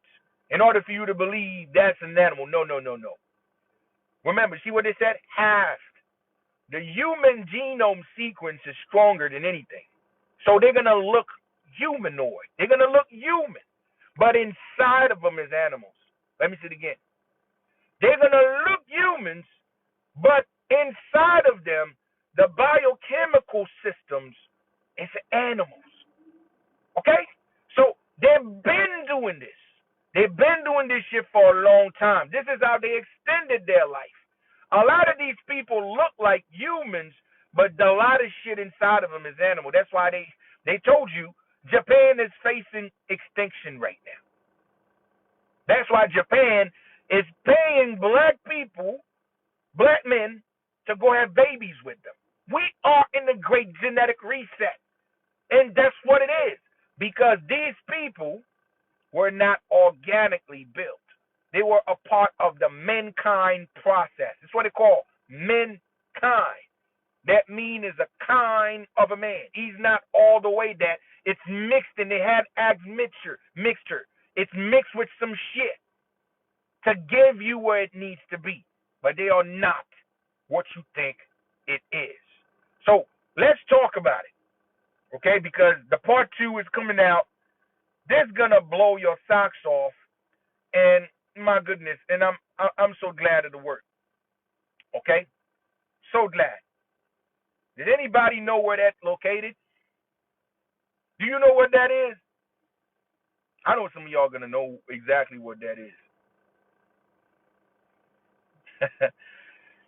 in order for you to believe that's an animal. No, no, no, no. Remember, see what they said? Half. The human genome sequence is stronger than anything. So they're going to look humanoid. They're going to look human. But inside of them is animals. Let me say it again. They're going to look humans, but inside of them, the biochemical systems is animals. Okay? So they've been doing this. They've been doing this shit for a long time. This is how they extended their life. A lot of these people look like humans, but a lot of shit inside of them is animal. That's why they told you Japan is facing extinction right now. That's why Japan is paying black people, black men, to go have babies with them. We are in the great genetic reset. And that's what it is. Because these people were not organically built. They were a part of the mankind process. That's what they call mankind. That mean is a kind of a man. He's not all the way that. It's mixed, and they had admixture. It's mixed with some shit to give you where it needs to be. But they are not what you think it is. So let's talk about it. Okay? Because the part 2 is coming out. This gonna blow your socks off. And my goodness, and I'm so glad of the work. Okay? So glad. Did anybody know where that's located? Do you know what that is? I know some of y'all gonna know exactly what that is.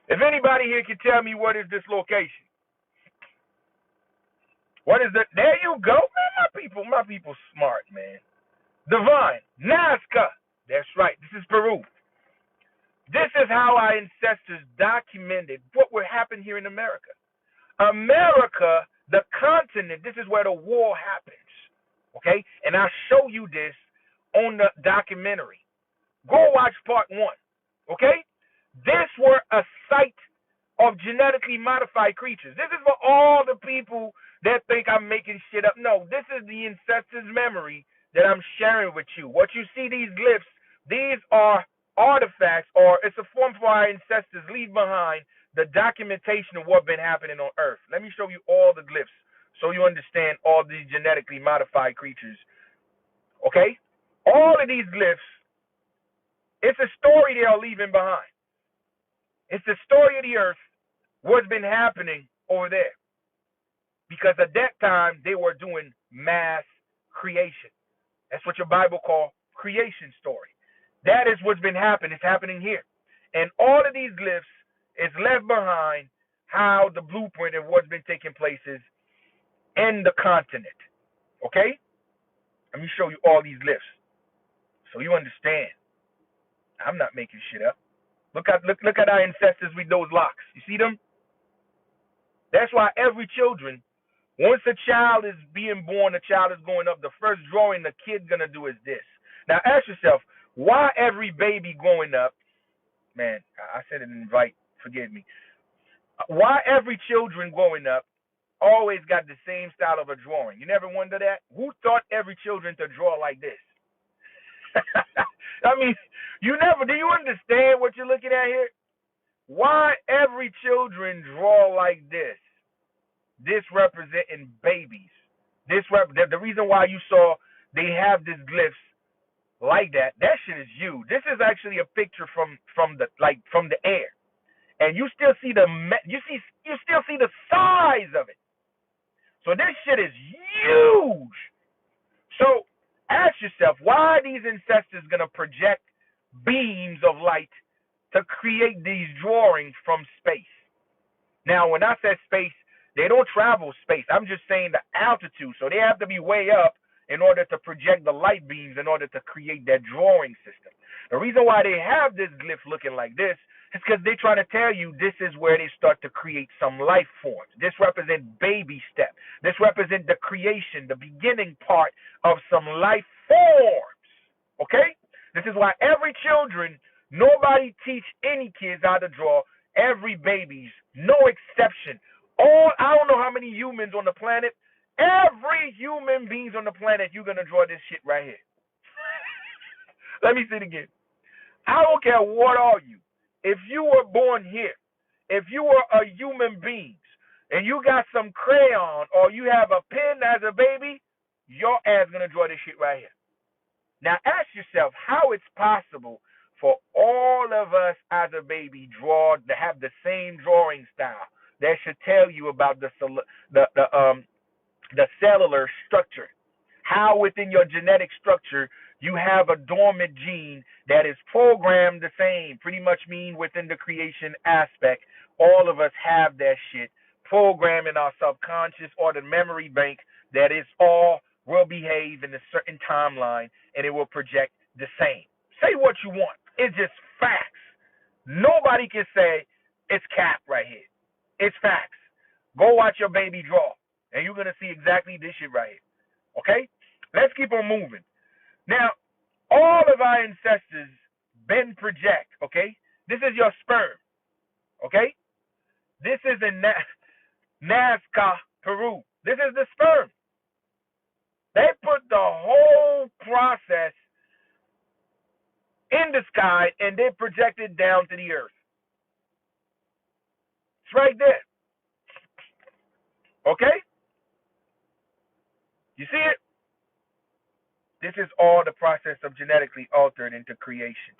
If anybody here can tell me what is this location. What is that? There you go, man. My people smart, man. Divine, Nazca. That's right. This is Peru. This is how our ancestors documented what would happen here in America. America, the continent, this is where the war happens. Okay? And I'll show you this on the documentary. Go watch part 1. Okay? This were a site of genetically modified creatures. This is for all the people that think I'm making shit up. No, this is the ancestors' memory that I'm sharing with you. What you see, these glyphs, these are artifacts, or it's a form for our ancestors leave behind the documentation of what's been happening on Earth. Let me show you all the glyphs so you understand all these genetically modified creatures. Okay? All of these glyphs, it's a story they are leaving behind. It's the story of the Earth, what's been happening over there. Because at that time, they were doing mass creation. That's what your Bible calls creation story. That is what's been happening. It's happening here. And all of these glyphs is left behind how the blueprint of what's been taking place is in the continent. Okay? Let me show you all these glyphs so you understand. I'm not making shit up. Look at our ancestors with those locks. You see them? That's why every children, once a child is being born, a child is going up, the first drawing the kid's going to do is this. Now ask yourself, why every baby growing up, man, I said it in invite, forgive me. Why every children growing up always got the same style of a drawing? You never wonder that? Who taught every children to draw like this? I mean, do you understand what you're looking at here? Why every children draw like this? This representing babies. The reason why you saw they have this glyphs like that. That shit is you. This is actually a picture from the air, and you still see you still see the size of it. So this shit is huge. So ask yourself, why are these ancestors gonna project beams of light to create these drawings from space? Now, when I said space, they don't travel space. I'm just saying the altitude. So they have to be way up in order to project the light beams in order to create that drawing system. The reason why they have this glyph looking like this is because they're trying to tell you this is where they start to create some life forms. This represents baby step. This represents the creation, the beginning part of some life forms. Okay? This is why every children, nobody teach any kids how to draw. Every babies, no exception. I don't know how many humans on the planet. Every human beings on the planet, you're gonna draw this shit right here. Let me say it again. I don't care what are you. If you were born here, if you were a human being, and you got some crayon or you have a pen as a baby, your ass gonna draw this shit right here. Now ask yourself how it's possible for all of us as a baby to have the same drawing style. That should tell you about the cellular structure. How within your genetic structure you have a dormant gene that is programmed the same. Pretty much mean within the creation aspect, all of us have that shit programmed in our subconscious or the memory bank that is all will behave in a certain timeline and it will project the same. Say what you want. It's just facts. Nobody can say it's cap right here. It's facts. Go watch your baby draw, and you're going to see exactly this shit right here. Okay? Let's keep on moving. Now, all of our ancestors been project, okay? This is your sperm, okay? This is in Nazca, Peru. This is the sperm. They put the whole process in the sky, and they project it down to the earth. It's right there. Okay? You see it? This is all the process of genetically altered into creation.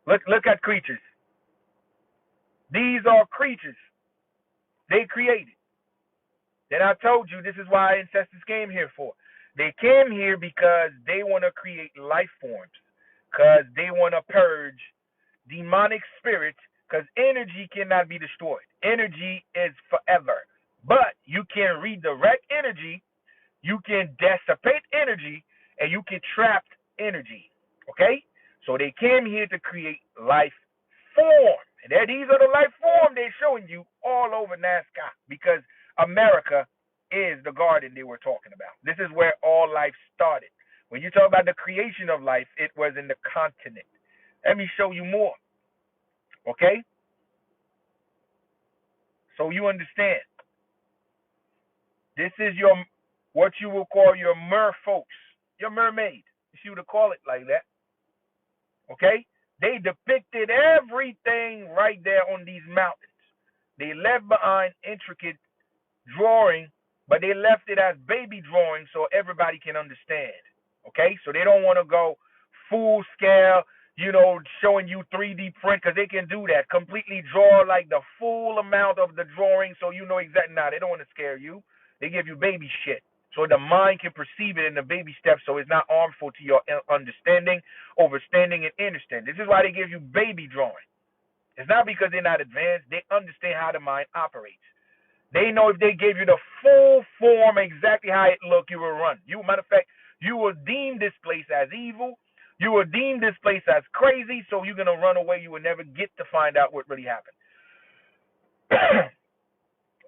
Look at creatures. These are creatures. They created. Then I told you this is why ancestors came here for. They came here because they want to create life forms. Because they want to purge demonic spirits. Because energy cannot be destroyed. Energy is forever. But you can redirect energy. You can dissipate energy. And you can trap energy. Okay? So they came here to create life form. And these are the life form they're showing you all over Nazca. Because America is the garden they were talking about. This is where all life started. When you talk about the creation of life, it was in the continent. Let me show you more. Okay? So you understand. This is what you will call your mer folks, your mermaid. If you would call it like that. Okay? They depicted everything right there on these mountains. They left behind intricate drawing, but they left it as baby drawing so everybody can understand. Okay? So they don't want to go full scale, showing you 3D print because they can do that. Completely draw like the full amount of the drawing so you know exactly. Nah, they don't want to scare you. They give you baby shit so the mind can perceive it in the baby steps so it's not harmful to your understanding, overstanding, and understanding. This is why they give you baby drawing. It's not because they're not advanced. They understand how the mind operates. They know if they gave you the full form exactly how it looked, you will run. Matter of fact, you will deem this place as evil. You will deem this place as crazy, so you're going to run away. You will never get to find out what really happened.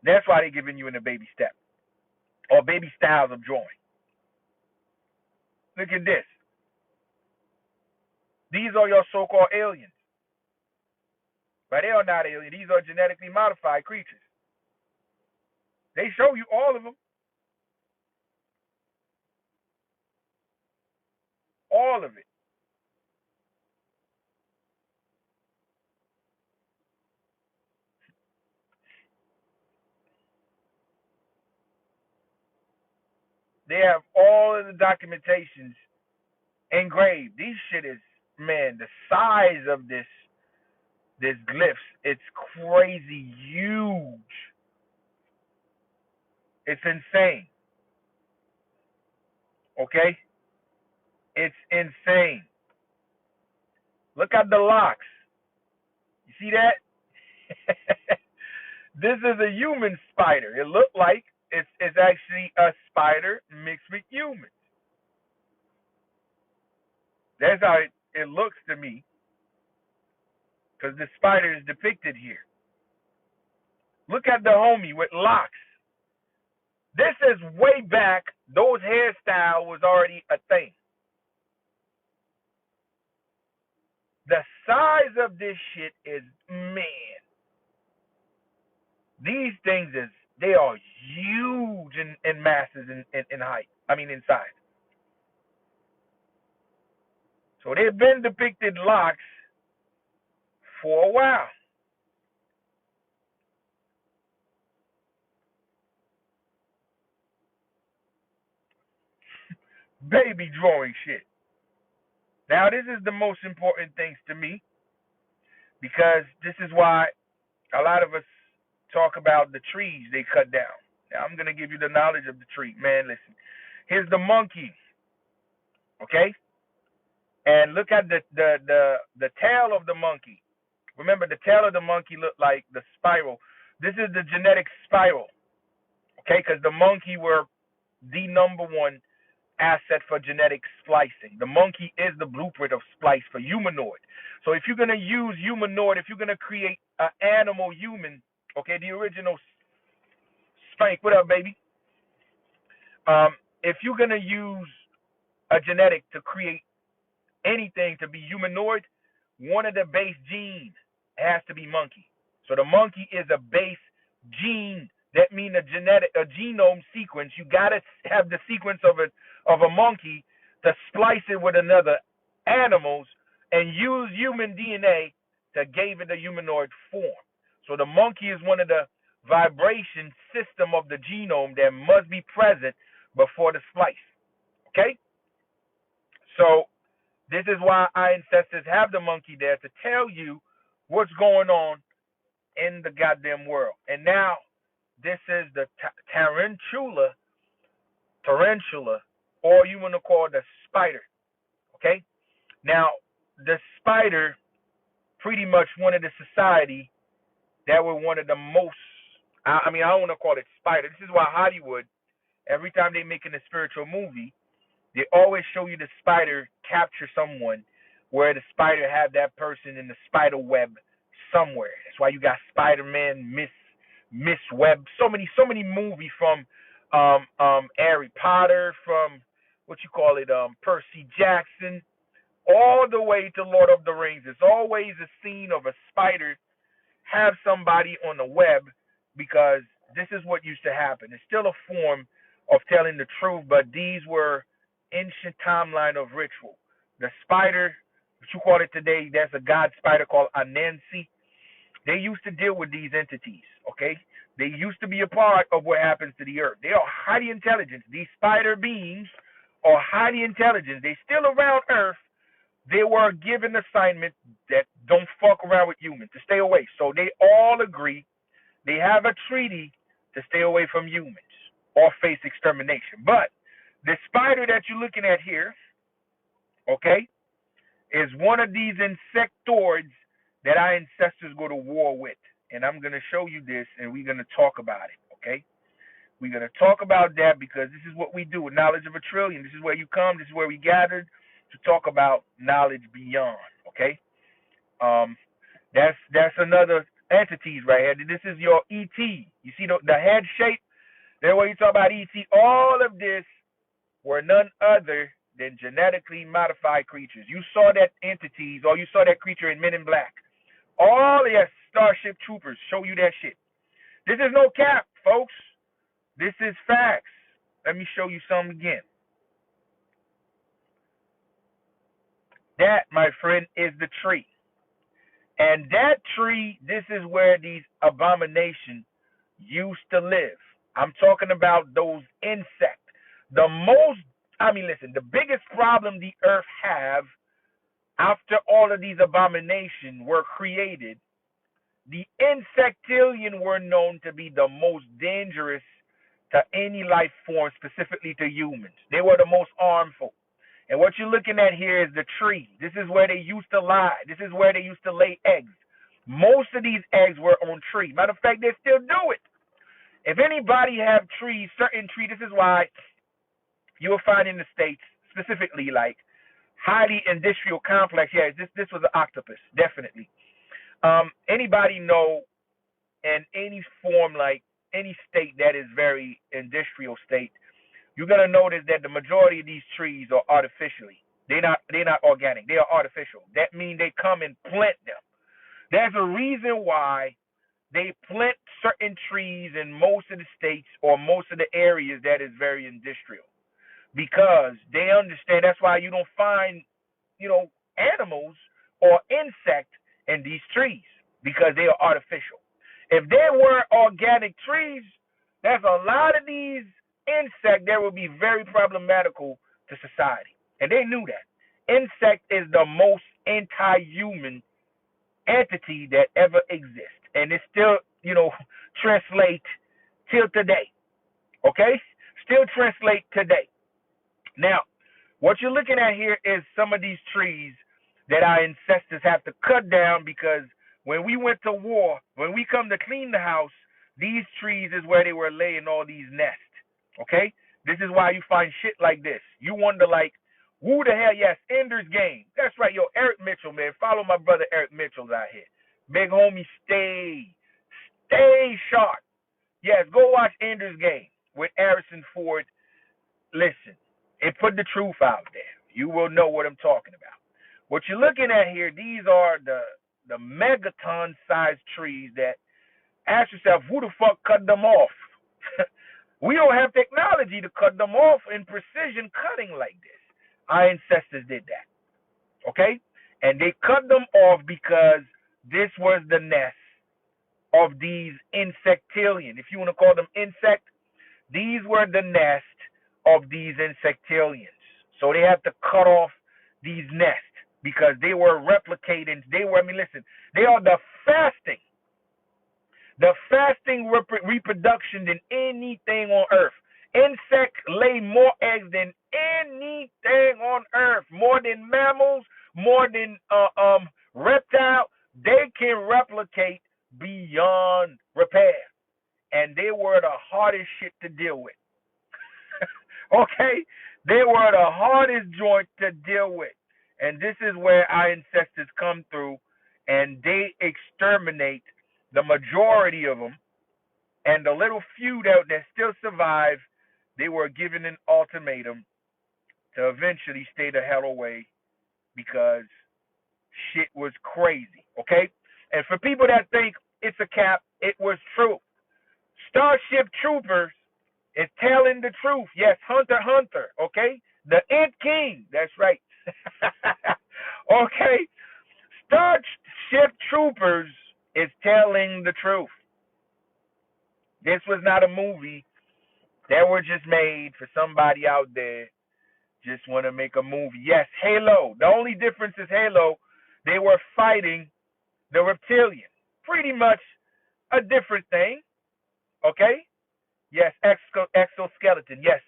That's why they're giving you in the baby step or baby styles of drawing. Look at this. These are your so-called aliens. But they are not aliens. These are genetically modified creatures. They show you all of them. All of it. They have all of the documentations engraved. These shit is, man, the size of this glyphs, it's crazy huge. It's insane. Okay? It's insane. Look at the locks. You see that? This is a human spider. It looked like it's actually a spider mixed with humans. That's how it looks to me, because the spider is depicted here. Look at the homie with locks. This is way back. Those hairstyle was already a thing. The size of this shit is, man. These things they are huge in masses in height. I mean in size. So they've been depicted locks for a while. Baby drawing shit. Now this is the most important things to me, because this is why a lot of us talk about the trees they cut down. Now I'm gonna give you the knowledge of the tree. Man, listen. Here's the monkey. Okay? And look at the tail of the monkey. Remember, the tail of the monkey looked like the spiral. This is the genetic spiral. Okay, because the monkey were the number one asset for genetic splicing. The monkey is the blueprint of splice for humanoid. So if you're going to use humanoid, if you're going to create an animal human, okay, the original Spank, what up, baby? If you're going to use a genetic to create anything to be humanoid, one of the base genes has to be monkey. So the monkey is a base gene. That means a genome sequence. You gotta have the sequence of a monkey to splice it with another animals and use human DNA to give it a humanoid form. So the monkey is one of the vibration system of the genome that must be present before the splice. Okay? So this is why our ancestors have the monkey there, to tell you what's going on in the goddamn world. And now this is the tarantula, or you want to call it the spider. Okay? Now, the spider pretty much wanted a society that were one of the most, I don't want to call it spider. This is why Hollywood, every time they making a spiritual movie, they always show you the spider capture someone, where the spider have that person in the spider web somewhere. That's why you got Spider-Man, Miss Web, so many movies from Harry Potter, from Percy Jackson, all the way to Lord of the Rings. There's always a scene of a spider have somebody on the web, because this is what used to happen. It's still a form of telling the truth, but these were ancient timeline of ritual. The spider, what you call it today, there's a god spider called Anansi. They used to deal with these entities, okay? They used to be a part of what happens to the earth. They are highly intelligent. These spider beings are highly intelligent. They still around earth. They were given assignment that don't fuck around with humans, to stay away. So they all agree. They have a treaty to stay away from humans or face extermination. But the spider that you're looking at here, okay, is one of these insectoids that our ancestors go to war with. And I'm going to show you this, and we're going to talk about it, okay? We're going to talk about that, because this is what we do with Knowledge of a Trillion. This is where you come. This is where we gathered to talk about knowledge beyond, okay? That's another entities right here. This is your ET. You see the head shape? There where you talk about ET. All of this were none other than genetically modified creatures. You saw that entities, or you saw that creature in Men in Black. All the Starship Troopers show you that shit. This is no cap, folks. This is facts. Let me show you some again. That, my friend, is the tree. And that tree, this is where these abominations used to live. I'm talking about those insects. The most, I mean, listen, the biggest problem the earth have after all of these abominations were created, the insectilian were known to be the most dangerous to any life form, specifically to humans. They were the most harmful. And what you're looking at here is the tree. This is where they used to lie. This is where they used to lay eggs. Most of these eggs were on trees. Matter of fact, they still do it. If anybody have trees, certain trees, this is why you will find in the States, specifically like highly industrial complex. Yeah, this was an octopus, definitely. Anybody know in any form, like any state that is very industrial state, you're gonna notice that the majority of these trees are artificially. They're not organic. They are artificial. That means they come and plant them. There's a reason why they plant certain trees in most of the states or most of the areas that is very industrial, because they understand. That's why you don't find, animals or insect in these trees, because they are artificial. If there were organic trees, there's a lot of these insect that would be very problematical to society. And they knew that. Insect is the most anti-human entity that ever exists. And it still, translate till today. Okay? Still translate today. Now, what you're looking at here is some of these trees that our ancestors have to cut down, because when we went to war, when we come to clean the house, these trees is where they were laying all these nests. Okay? This is why you find shit like this. You wonder, like, who the hell? Yes, Ender's Game. That's right, yo, Eric Mitchell, man. Follow my brother Eric Mitchell's out here. Big homie, stay sharp. Yes, go watch Ender's Game with Harrison Ford. Listen, and put the truth out there. You will know what I'm talking about. What you're looking at here, these are the megaton sized trees that, ask yourself, who the fuck cut them off? We don't have technology to cut them off in precision cutting like this. Our ancestors did that. Okay? And they cut them off because this was the nest of these insectilian. If you want to call them insect, these were the nest of these insectilians. So they have to cut off these nests because they were replicating. They are the fasting reproduction than anything on earth. Insects lay more eggs than anything on earth, more than mammals, more than reptile. They can replicate beyond repair, and they were the hardest shit to deal with. Okay, they were the hardest joint to deal with, and this is where our ancestors come through, and they exterminate the majority of them, and the little few that still survive, they were given an ultimatum to eventually stay the hell away, because shit was crazy. Okay, and for people that think it's a cap, it was true. Starship Troopers is telling the truth. Yes, Hunter x Hunter. Okay, the Ant King. That's right. Okay, Starship Troopers is telling the truth. This was not a movie that were just made for somebody out there just want to make a movie. Yes, Halo. The only difference is Halo, they were fighting the reptilian. Pretty much a different thing. Okay? Yes, exoskeleton. Yes,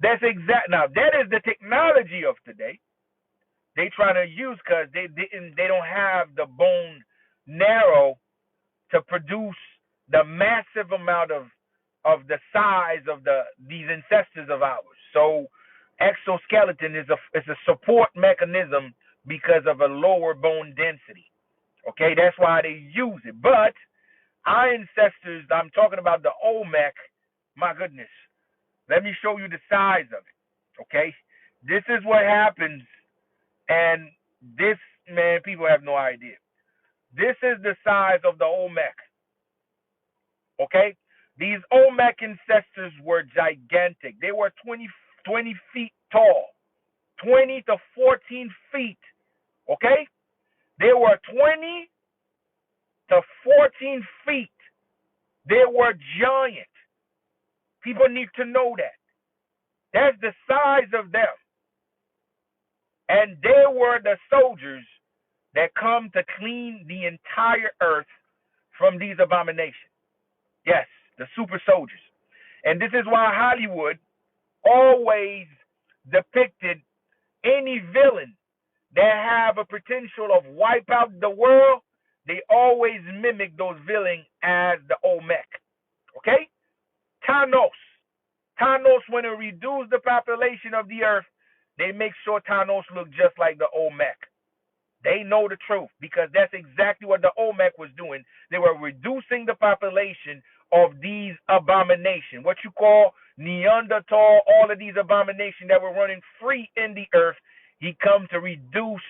that's exact. Now that is the technology of today. They trying to use, because they don't have the bone marrow to produce the massive amount of the size of these ancestors of ours. So exoskeleton is a support mechanism because of a lower bone density. Okay, that's why they use it. But our ancestors, I'm talking about the Olmec, my goodness. Let me show you the size of it. Okay? This is what happens, and this, man, people have no idea. This is the size of the Olmec. Okay? These Olmec ancestors were gigantic. They were 20 feet tall, 20 to 14 feet. Okay? They were 20 to 14 feet. They were giant. People need to know that. That's the size of them. And they were the soldiers that come to clean the entire earth from these abominations. Yes, the super soldiers. And this is why Hollywood always depicted any villain that have a potential of wipe out the world. They always mimic those villains as the Olmec. Okay? Thanos. Thanos, when it reduced the population of the earth, they make sure Thanos look just like the Olmec. They know the truth because that's exactly what the Olmec was doing. They were reducing the population of these abominations, what you call Neanderthal, all of these abominations that were running free in the earth. He come to reduce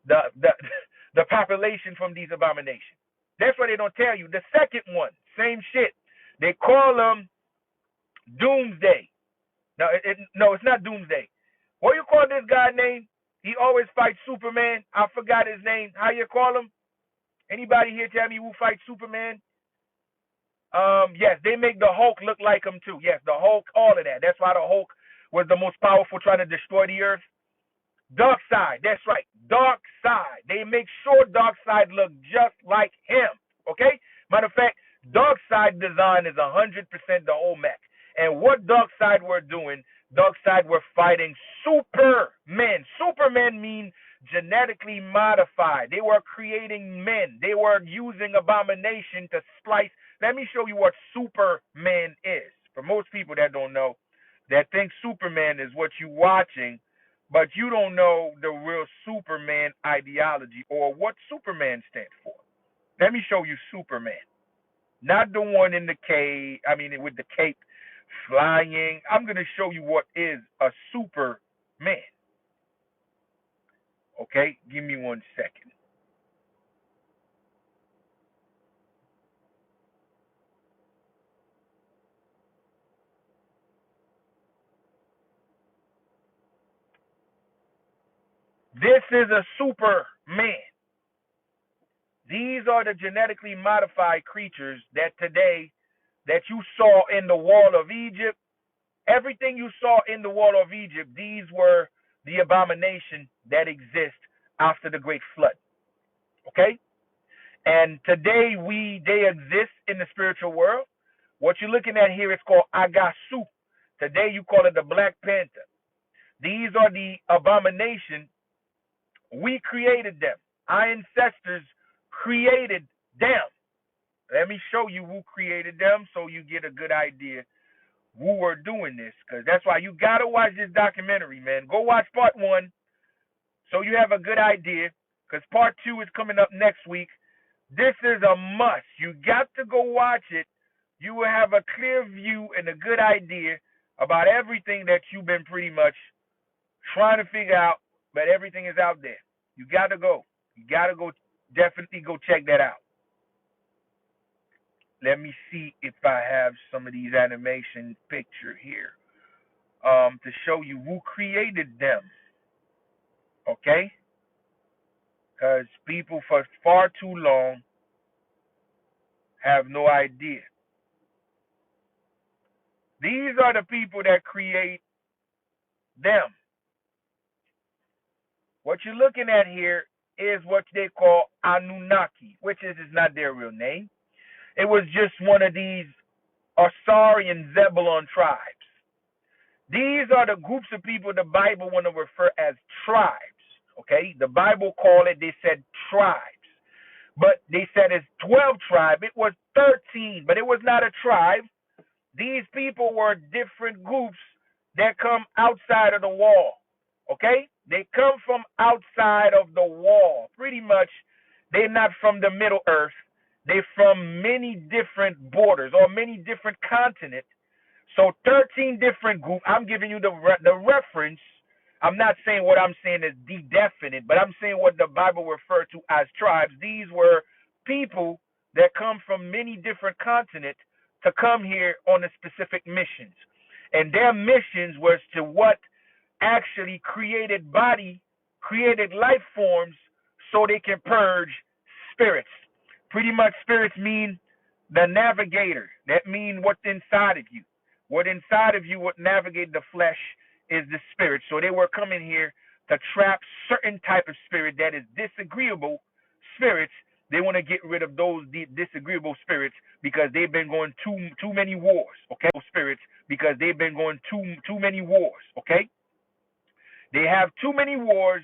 the population from these abominations. That's what they don't tell you. The second one, same shit. They call them Doomsday. No, it's not Doomsday. What you call this guy name? He always fights Superman. I forgot his name. How you call him? Anybody here tell me who fights Superman? Yes, they make the Hulk look like him too. Yes, the Hulk, all of that. That's why the Hulk was the most powerful trying to destroy the earth. Darkseid, that's right. Darkseid. They make sure Darkseid look just like him. Okay? Matter of fact, Darkseid design is 100% the Olmec. And what Darkseid were doing, Darkseid were fighting Supermen. Supermen mean genetically modified. They were creating men. They were using abomination to splice. Let me show you what Superman is. For most people that don't know, that think Superman is what you're watching, but you don't know the real Superman ideology or what Superman stands for. Let me show you Superman. Not the one in the cave, with the cape flying. I'm going to show you what is a Superman. Okay, give me 1 second. This is a Superman. These are the genetically modified creatures that today that you saw in the wall of Egypt. Everything you saw in the wall of Egypt, these were the abomination that exist after the great flood. Okay? And today they exist in the spiritual world. What you're looking at here is called Agasu. Today you call it the Black Panther. These are the abomination. We created them. Our ancestors created them. Let me show you who created them so you get a good idea who were doing this. Because that's why you got to watch this documentary, man. Go watch part 1 so you have a good idea. Because part 2 is coming up next week. This is a must. You got to go watch it. You will have a clear view and a good idea about everything that you've been pretty much trying to figure out, but everything is out there. You got to go. You got to go. Definitely go check that out. Let me see if I have some of these animation picture here to show you who created them. Okay? Because people for far too long have no idea. These are the people that create them. What you're looking at here is what they call Anunnaki, which is not their real name. It was just one of these Asari and Zebulon tribes. These are the groups of people the Bible want to refer as tribes. Okay? The Bible called it, they said tribes. But they said it's 12 tribes. It was 13, but it was not a tribe. These people were different groups that come outside of the wall. Okay? They come from outside of the wall. Pretty much, they're not from the Middle Earth. They're from many different borders or many different continents. So 13 different groups. I'm giving you the reference. I'm not saying what I'm saying is definite, but I'm saying what the Bible referred to as tribes. These were people that come from many different continents to come here on a specific missions. And their missions was to what actually created life forms so they can purge spirits. Pretty much spirits mean the navigator. That means what's inside of you. What inside of you would navigate the flesh is the spirit. So they were coming here to trap certain type of spirit that is disagreeable spirits. They want to get rid of those disagreeable spirits because they've been going too many wars. Okay, spirits because they've been going too many wars. Okay, they have too many wars,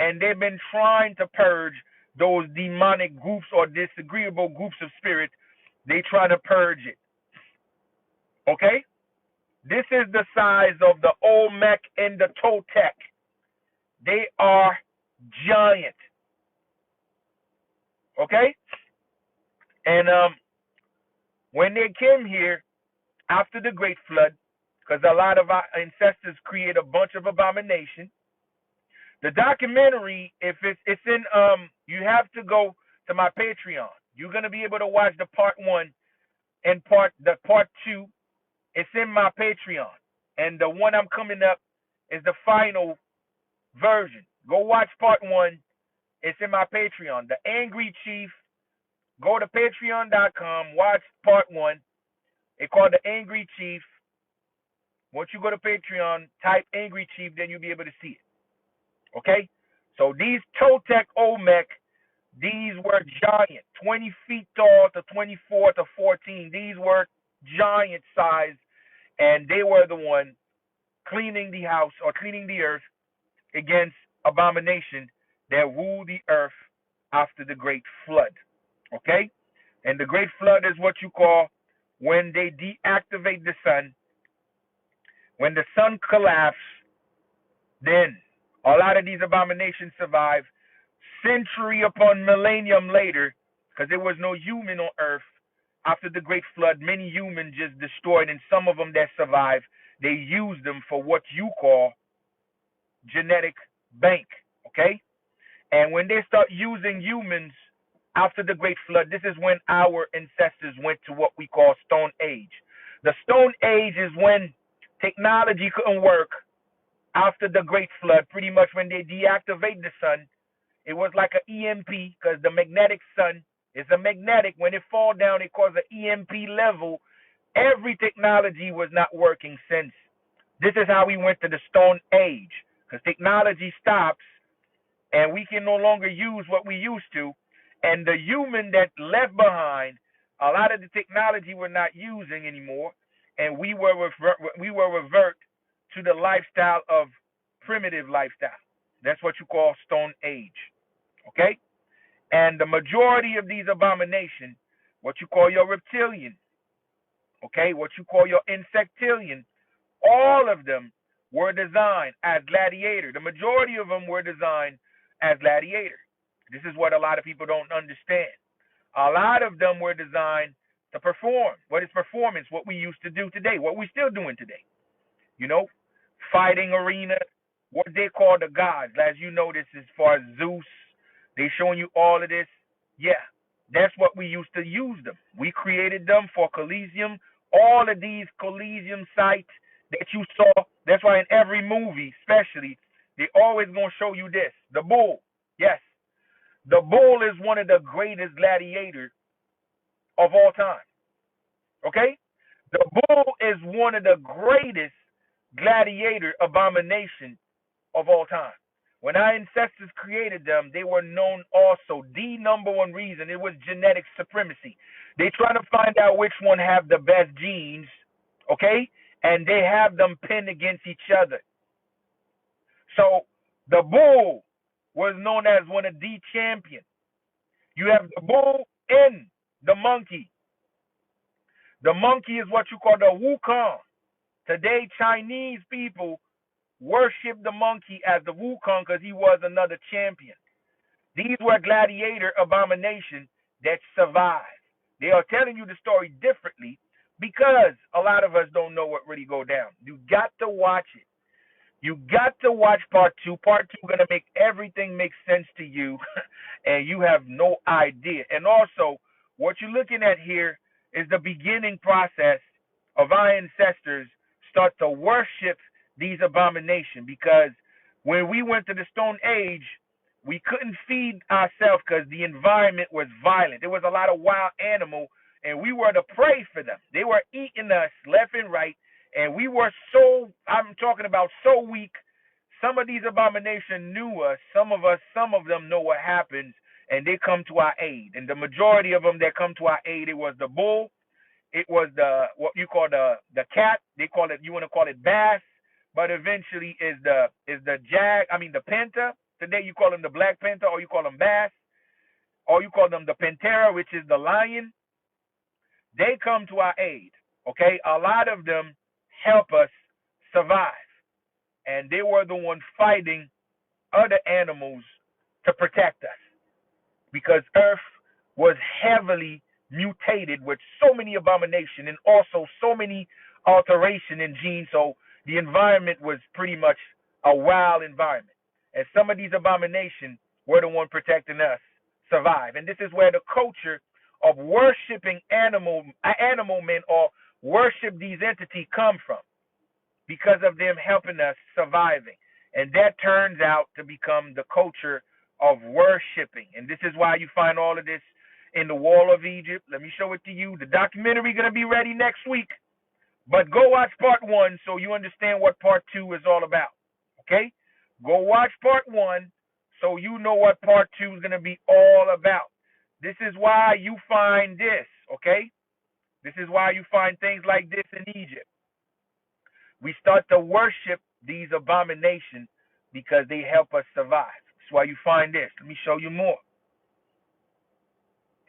and they've been trying to purge those demonic groups or disagreeable groups of spirits. They try to purge it. Okay, this is the size of the Olmec and the Toltec. They are giant. Okay, and when they came here after the Great Flood, because a lot of our ancestors create a bunch of abomination. The documentary, if it's in you have to go to my Patreon. You're gonna be able to watch the part 1 and the part 2. It's in my Patreon, and the one I'm coming up is the final version. Go watch part 1. It's in my Patreon. The Angry Chief. Go to patreon.com. Watch part 1. It's called The Angry Chief. Once you go to Patreon, type Angry Chief, then you'll be able to see it. Okay? So these Toltec Olmec, these were giant, 20 feet tall to 24 to 14. These were giant size, and they were the one cleaning the house or cleaning the earth against abomination that ruled the earth after the Great Flood. Okay? And the Great Flood is what you call when they deactivate the sun. When the sun collapsed, then a lot of these abominations survive. Century upon millennium later, because there was no human on earth after the Great Flood, many humans just destroyed, and some of them that survived, they used them for what you call genetic bank. Okay? And when they start using humans after the Great Flood, this is when our ancestors went to what we call Stone Age. The Stone Age is when technology couldn't work after the Great Flood. Pretty much when they deactivate the sun, it was like an EMP, because the magnetic sun is a magnetic. When it fall down, it causes an EMP level. Every technology was not working since. This is how we went to the Stone Age, because technology stops, and we can no longer use what we used to. And the human that left behind, a lot of the technology we're not using anymore, and we were revert to the lifestyle of primitive lifestyle. That's what you call Stone Age. Okay? And the majority of these abominations, what you call your reptilian, okay, what you call your insectilian, all of them were designed as gladiator. The majority of them were designed as gladiator. This is what a lot of people don't understand. A lot of them were designed to perform. What is performance? What we used to do today, what we're still doing today. You know, fighting arena, what they call the gods. As you notice, as far as Zeus, they showing you all of this. Yeah, that's what we used to use them. We created them for Coliseum. All of these Coliseum sites that you saw, that's why in every movie, especially, they always going to show you this. The bull. Yes. The bull is one of the greatest gladiators of all time. Okay? The bull is one of the greatest gladiator abomination of all time. When our ancestors created them, they were known also. The number one reason, it was genetic supremacy. They try to find out which one have the best genes, okay? And they have them pinned against each other. So the bull was known as one of the champions. You have the bull and the monkey. The monkey is what you call the Wukong. Today, Chinese people worship the monkey as the Wukong because he was another champion. These were gladiator abominations that survived. They are telling you the story differently because a lot of us don't know what really go down. You got to watch it. You got to watch part 2. Part 2 going to make everything make sense to you, and you have no idea. And also, what you're looking at here is the beginning process of our ancestors start to worship these abominations, because when we went to the Stone Age, we couldn't feed ourselves because the environment was violent. There was a lot of wild animal, and we were the prey for them. They were eating us left and right, And we were so, I'm talking about so weak. Some of these abominations knew us. Some of them know what happens, and they come to our aid. And the majority of them that come to our aid, it was the bull, it was the what you call the cat. They call it, you want to call it bass, but eventually is the jag. I mean the panther. Today you call them the black panther, or you call them bass, or you call them the panthera, which is the lion. They come to our aid. Okay, a lot of them help us survive, and they were the ones fighting other animals to protect us, because Earth was heavily mutated with so many abomination and also so many alteration in genes. So the environment was pretty much a wild environment. And some of these abominations were the one protecting us survive. And this is where the culture of worshiping animal men or worship these entities come from, because of them helping us surviving. And that turns out to become the culture of worshiping. And this is why you find all of this in the Wall of Egypt. Let me show it to you. The documentary going to be ready next week. But go watch part 1 so you understand what part 2 is all about. Okay? Go watch part 1 so you know what part 2 is going to be all about. This is why you find this. Okay? This is why you find things like this in Egypt. We start to worship these abominations because they help us survive. That's why you find this. Let me show you more.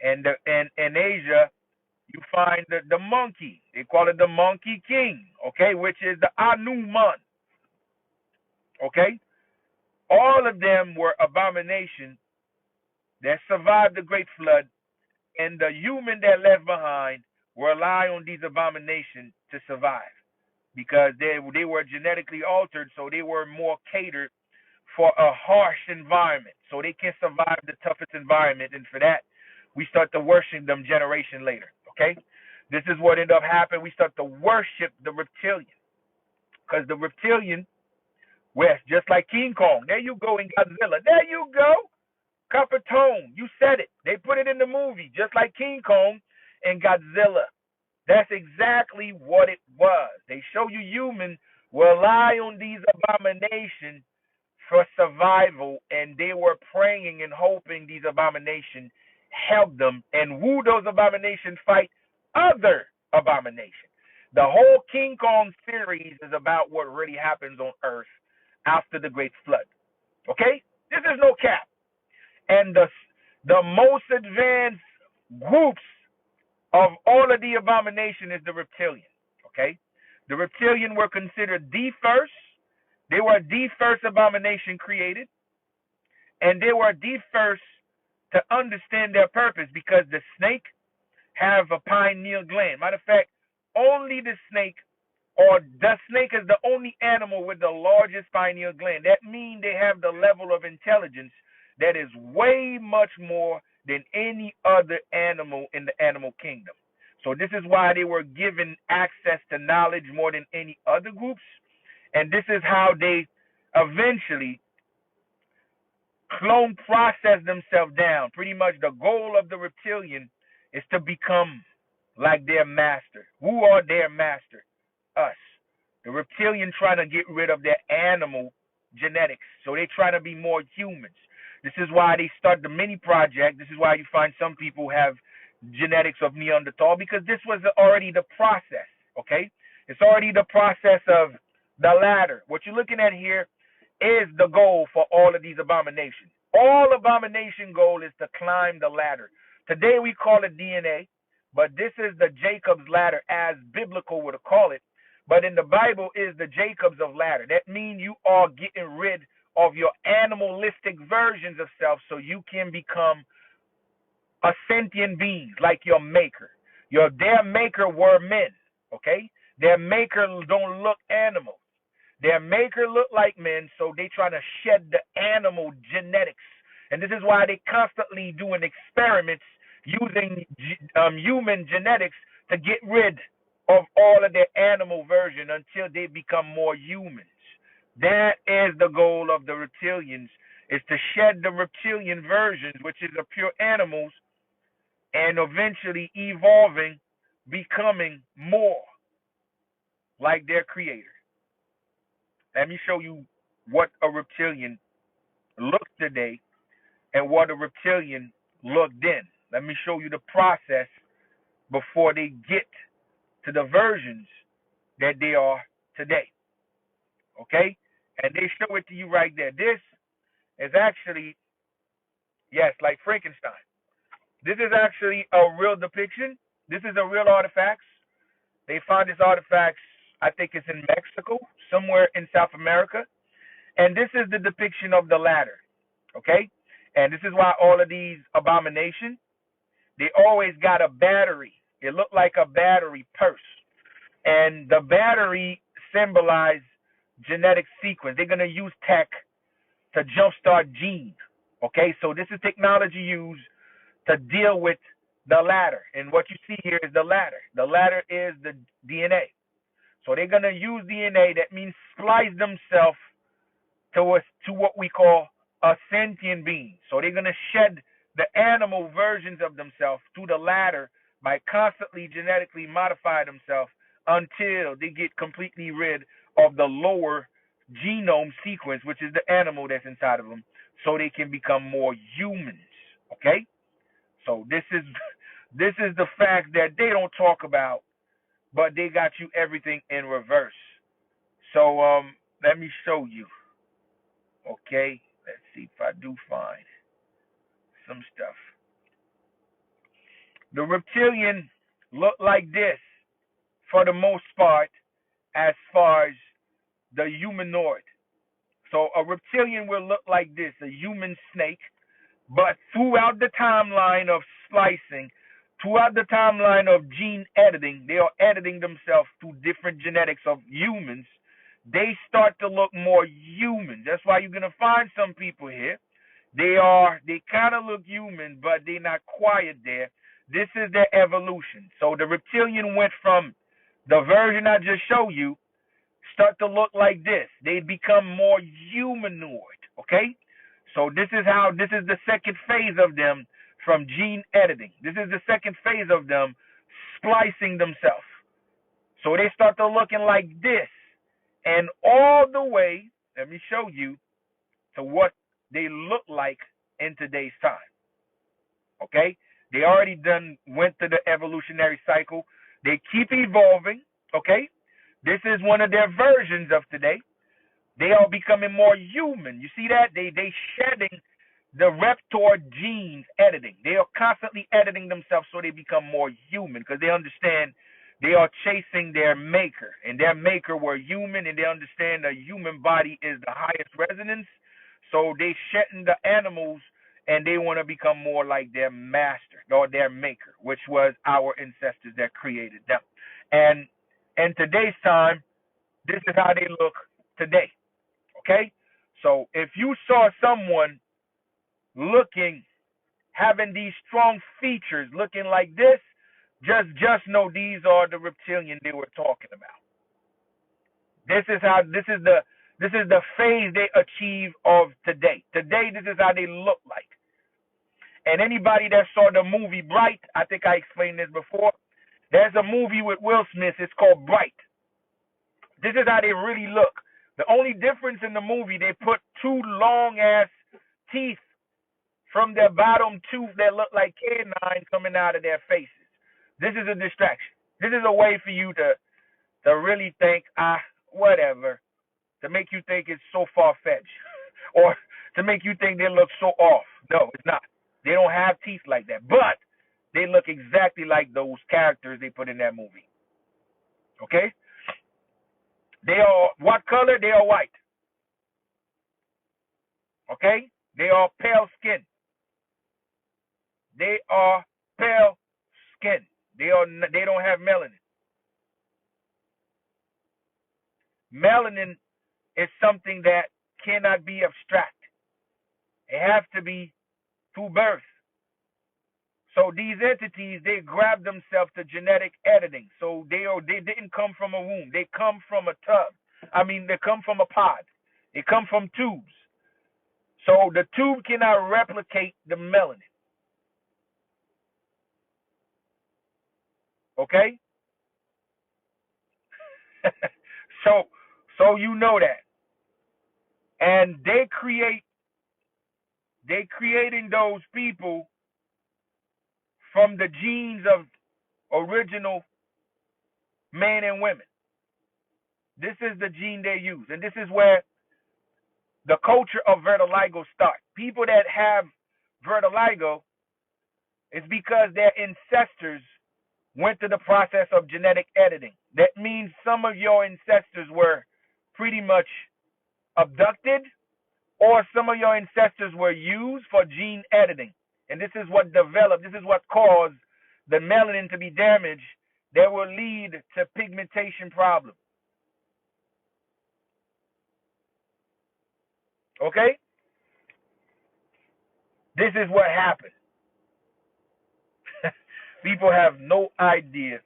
And in Asia, you find the monkey. They call it the monkey king, okay, which is the Anuman. Okay? All of them were abominations that survived the great flood, and the human that left behind rely on these abominations to survive, because they were genetically altered, so they were more catered for a harsh environment, so they can survive the toughest environment. And for that, we start to worship them generation later. Okay, this is what ended up happening. We start to worship the reptilian, because the reptilian, well, just like King Kong. There you go in Godzilla. There you go, Copper Tone. You said it. They put it in the movie, just like King Kong and Godzilla. That's exactly what it was. They show you humans rely on these abominations for survival, and they were praying and hoping these abominations help them, and woo those abominations fight other abominations. The whole King Kong series is about what really happens on Earth after the Great Flood. Okay? This is no cap. And the most advanced groups of all of the abomination is the reptilian. Okay? The reptilian were considered the first. They were the first abomination created, and they were the first to understand their purpose, because the snake have a pineal gland. Matter of fact, only the snake, or the snake is the only animal with the largest pineal gland. That means they have the level of intelligence that is way much more than any other animal in the animal kingdom. So this is why they were given access to knowledge more than any other groups. And this is how they eventually clone process themselves down. Pretty much the goal of the reptilian is to become like their master. Who are their master? Us. The reptilian trying to get rid of their animal genetics. So they try to be more humans. This is why they start the mini project. This is why you find some people have genetics of Neanderthal, because this was already the process. Okay? It's already the process of the ladder. What you're looking at here is the goal for all of these abominations. All abomination goal is to climb the ladder. Today we call it DNA, but this is the Jacob's ladder, as biblical would call it. But in the Bible is the Jacob's of ladder. That means you are getting rid of your animalistic versions of self, so you can become a sentient being like your maker. Their maker were men. Okay, their maker don't look animal. Their maker look like men, so they try to shed the animal genetics. And this is why they constantly doing experiments using human genetics to get rid of all of their animal version until they become more humans. That is the goal of the reptilians, is to shed the reptilian versions, which is the pure animals, and eventually evolving, becoming more. like their creator. Let me show you what a reptilian looks today and what a reptilian looked then. Let me show you the process before they get to the versions that they are today. Okay? And they show it to you right there. This is actually, yes, like Frankenstein. This is actually a real depiction. This is a real artifact. They found this artifact, I think it's in Mexico, somewhere in South America. And this is the depiction of the ladder. Okay? And this is why all of these abominations, they always got a battery. It looked like a battery purse. And the battery symbolized genetic sequence. They're going to use tech to jumpstart genes. Okay, so this is technology used to deal with the ladder. And what you see here is the ladder. The ladder is the DNA. So they're going to use DNA, that means splice themselves to what we call a sentient being. So they're going to shed the animal versions of themselves to the ladder by constantly genetically modify themselves until they get completely rid of the lower genome sequence, which is the animal that's inside of them, so they can become more humans. Okay? So this is the fact that they don't talk about, but they got you everything in reverse. So let me show you. Okay, let's see if I do find some stuff. The reptilian look like this for the most part, as far as the humanoid. So a reptilian will look like this, a human snake, but throughout the timeline of splicing, throughout the timeline of gene editing, they are editing themselves to different genetics of humans. They start to look more human. That's why you're gonna find some people here. They kind of look human, but they're not quite there. This is their evolution. So the reptilian went from the version I just showed you, start to look like this. They become more humanoid. Okay? So this is the second phase of them from gene editing. This is the second phase of them splicing themselves. So they start to looking like this. And all the way, let me show you to what they look like in today's time. Okay? They already went through the evolutionary cycle. They keep evolving. Okay? This is one of their versions of today. They are becoming more human. You see that? They shedding the Reptor genes editing. They are constantly editing themselves so they become more human because they understand they are chasing their maker. And their maker were human, and they understand the human body is the highest resonance. So they shedding the animals, and they want to become more like their master or their maker, which was our ancestors that created them. And in today's time, this is how they look today. Okay? So if you saw someone having these strong features, looking like this, just know these are the reptilian they were talking about. This is the phase they achieve of today. Today, this is how they look like. And anybody that saw the movie Bright, I think I explained this before. There's a movie with Will Smith. It's called Bright. This is how they really look. The only difference in the movie, they put two long ass teeth from their bottom tooth that look like canines coming out of their faces. This is a distraction. This is a way for you to really think, whatever, to make you think it's so far fetched, or to make you think they look so off. No, it's not. They don't have teeth like that, but they look exactly like those characters they put in that movie. Okay? They are what color? They are white. Okay? They are pale skin. They are pale skin. They don't have melanin. Melanin is something that cannot be abstract. It has to be through birth. So these entities, they grab themselves to genetic editing. So they didn't come from a womb. They come from a tub. They come from a pod. They come from tubes. So the tube cannot replicate the melanin. Okay? so so you know that. And they creating those people from the genes of original men and women. This is the gene they use. And this is where the culture of vertigo starts. People that have vertigo is because their ancestors went through the process of genetic editing. That means some of your ancestors were pretty much abducted, or some of your ancestors were used for gene editing. And this is what developed, this is what caused the melanin to be damaged that will lead to pigmentation problems. Okay? This is what happened. People have no idea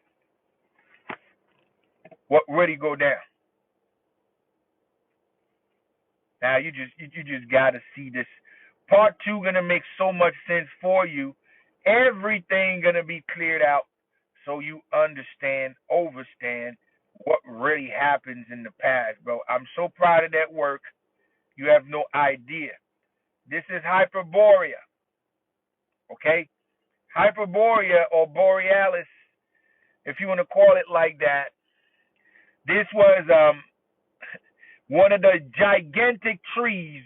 what really go down. Now you just gotta see this. Part two gonna make so much sense for you. Everything gonna be cleared out so you understand, overstand what really happens in the past, bro. I'm so proud of that work. You have no idea. This is Hyperborea. Okay? Hyperborea or Borealis, if you want to call it like that. This was one of the gigantic trees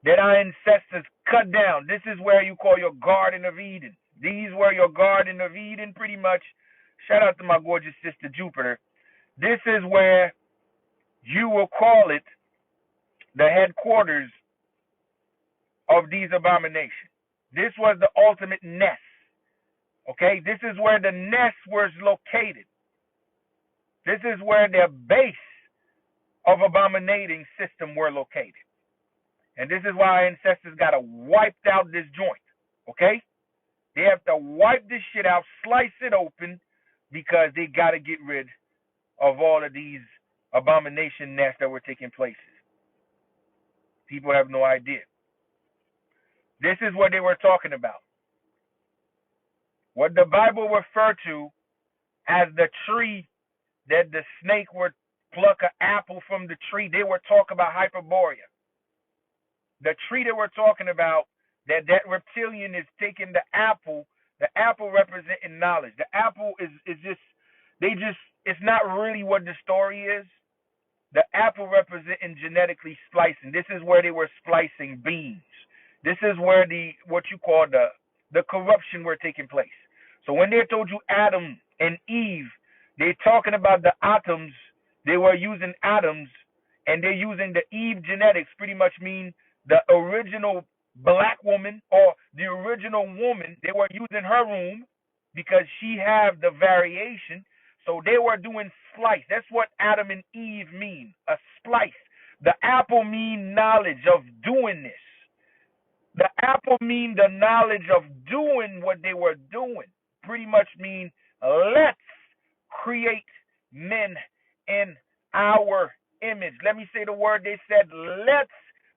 that our ancestors cut down. This is where you call your Garden of Eden. These were your Garden of Eden, pretty much. Shout out to my gorgeous sister Jupiter. This is where you will call it the headquarters of these abominations. This was the ultimate nest. Okay, this is where the nest was located. This is where their base of abominating system were located. And this is why our ancestors got to wipe out this joint. Okay? They have to wipe this shit out, slice it open, because they got to get rid of all of these abomination nests that were taking place. People have no idea. This is what they were talking about. What the Bible referred to as the tree that the snake would pluck an apple from the tree, they were talking about Hyperborea. The tree that we're talking about, that reptilian is taking the apple representing knowledge. The apple is just, it's not really what the story is. The apple representing genetically splicing. This is where they were splicing beans. This is where what you call the corruption were taking place. So when they told you Adam and Eve, they're talking about the atoms. They were using atoms, and they're using the Eve genetics, pretty much mean the original black woman or the original woman. They were using her womb because she have the variation. So they were doing splice. That's what Adam and Eve mean, a splice. The apple mean knowledge of doing this. The apple mean the knowledge of doing what they were doing. Pretty much mean, let's create men in our image. Let me say the word they said, let's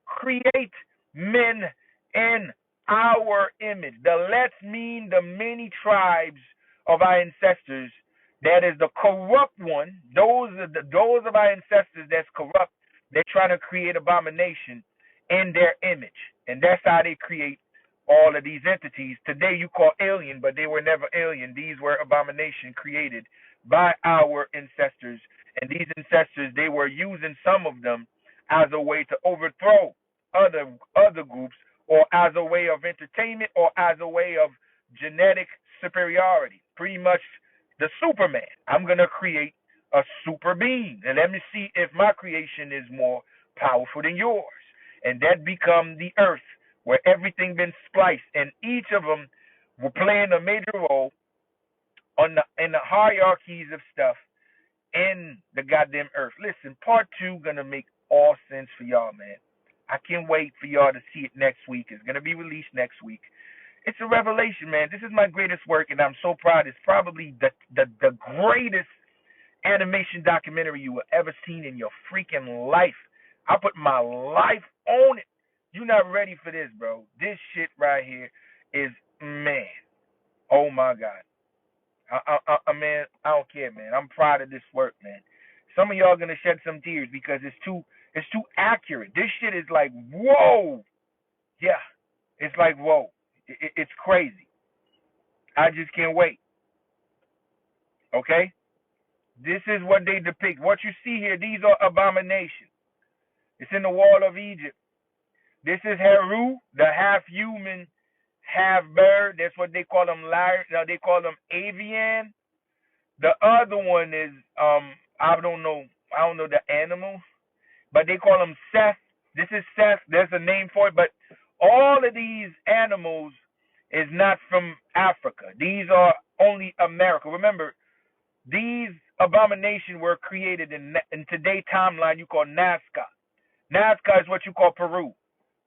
create men in our image. The let's mean the many tribes of our ancestors. That is the corrupt one. Those of our ancestors that's corrupt. They're trying to create abomination in their image. And that's how they create all of these entities. Today you call alien, but they were never alien. These were abomination created by our ancestors. And these ancestors, they were using some of them as a way to overthrow other groups, or as a way of entertainment, or as a way of genetic superiority. Pretty much the Superman. I'm going to create a super being, and let me see if my creation is more powerful than yours. And that become the earth, where everything been spliced, and each of them were playing a major role in the hierarchies of stuff in the goddamn earth. Listen, part two gonna make all sense for y'all, man. I can't wait for y'all to see it next week. It's gonna be released next week. It's a revelation, man. This is my greatest work, and I'm so proud. It's probably the greatest animation documentary you will ever seen in your freaking life. I put my life on it. You're not ready for this, bro. This shit right here is, man. Oh my God. Man, I don't care, man. I'm proud of this work, man. Some of y'all gonna shed some tears because it's too accurate. This shit is like whoa, yeah, it's like whoa, it's crazy. I just can't wait. Okay, this is what they depict. What you see here, these are abominations. It's in the wall of Egypt. This is Heru, the half human, half bird. That's what they call them. They call them avian. The other one is I don't know. I don't know the animal, but they call them Seth. This is Seth. There's a name for it, but all of these animals is not from Africa. These are only America. Remember, these abominations were created in today's timeline you call Nazca. Nazca is what you call Peru.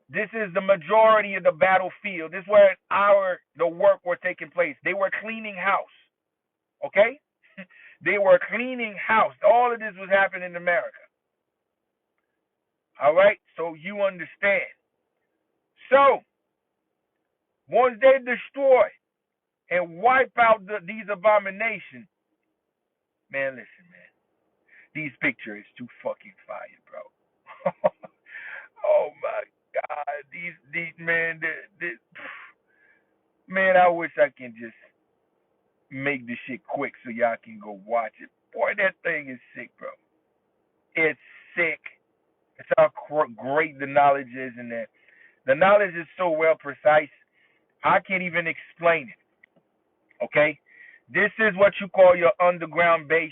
This is the majority of the battlefield. This is where the work were taking place. They were cleaning house. Okay? They were cleaning house. All of this was happening in America. All right? So you understand. So, once they destroy and wipe out these abominations, man, listen, man. These pictures too fucking fire, bro. Oh my God. These man, man, I wish I can just make this shit quick so y'all can go watch it. Boy, that thing is sick, bro. It's sick. It's how great the knowledge is in there. The knowledge is so well precise, I can't even explain it. Okay? This is what you call your underground base.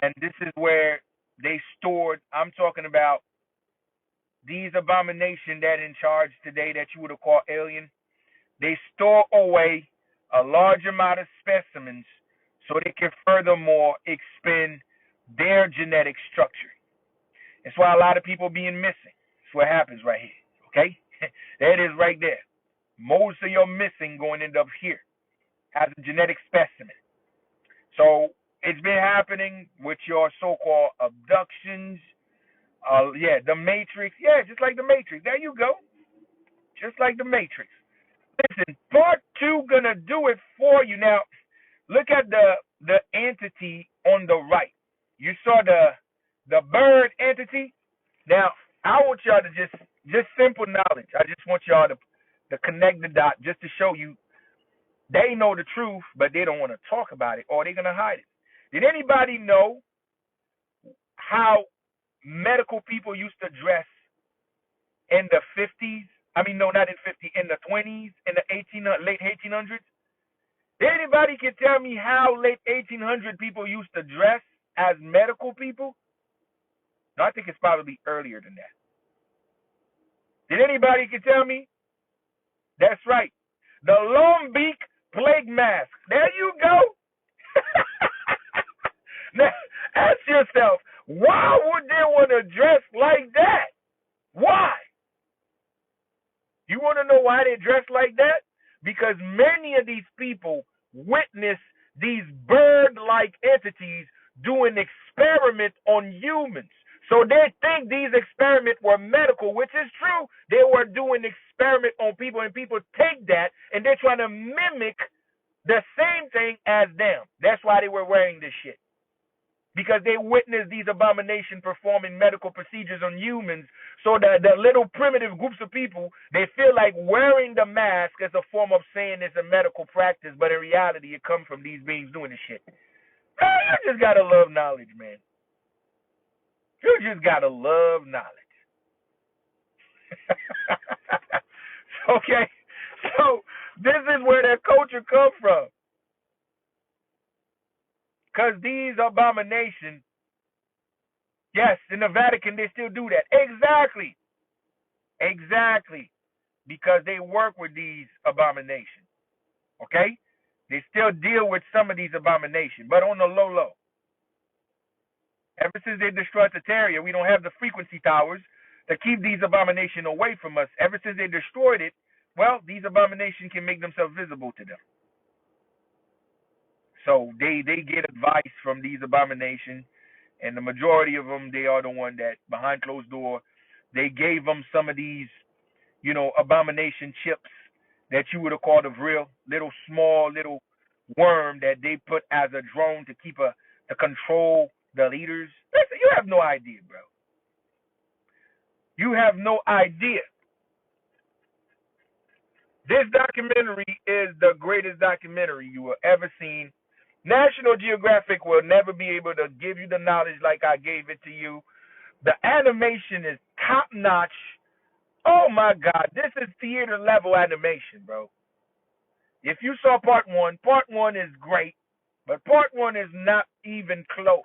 And this is where they stored, I'm talking about these abominations that in charge today that you would have called alien. They store away a large amount of specimens so they can furthermore expand their genetic structure. That's why a lot of people being missing. That's what happens right here. Okay? That is right there. Most of your missing going to end up here as a genetic specimen. So it's been happening with your so-called abductions. Yeah, the Matrix. Yeah, just like the Matrix. There you go. Just like the Matrix. Listen, part two gonna do it for you. Now, look at the entity on the right. You saw the bird entity. Now, I want y'all to just simple knowledge. I just want y'all to connect the dot just to show you they know the truth, but they don't want to talk about it or they're gonna hide it. Did anybody know how medical people used to dress in the 50s? I mean, no, not in 50, in the 20s, in the late 1800s. Anybody can tell me how late 1800 people used to dress as medical people? No, I think it's probably earlier than that. Did anybody can tell me? That's right. The Lombeek plague mask. There you go. Now, ask yourself, why would they want to dress like that? Why? You want to know why they dress like that? Because many of these people witness these bird-like entities doing experiments on humans. So they think these experiments were medical, which is true. They were doing experiment on people, and people take that and they're trying to mimic the same thing as them. That's why they were wearing this shit. Because they witnessed these abominations performing medical procedures on humans. So the little primitive groups of people, they feel like wearing the mask as a form of saying it's a medical practice, but in reality, it comes from these beings doing this shit. Man, you just gotta love knowledge, man. You just gotta love knowledge. Okay, so this is where their culture comes from. Because these abominations, yes, in the Vatican, they still do that. Exactly. Exactly. Because they work with these abominations. Okay? They still deal with some of these abominations, but on the low, low. Ever since they destroyed Terraria, we don't have the frequency towers to keep these abominations away from us. Ever since they destroyed it, well, these abominations can make themselves visible to them. So they get advice from these abominations, and the majority of them, they are the one that behind closed door, they gave them some of these, abomination chips that you would have called a real little small little worm that they put as a drone to keep to control the leaders. Listen, you have no idea, bro. You have no idea. This documentary is the greatest documentary you will ever seen. National Geographic will never be able to give you the knowledge like I gave it to you. The animation is top notch. Oh my God, this is theater level animation, bro. If you saw part one is great, but part one is not even close.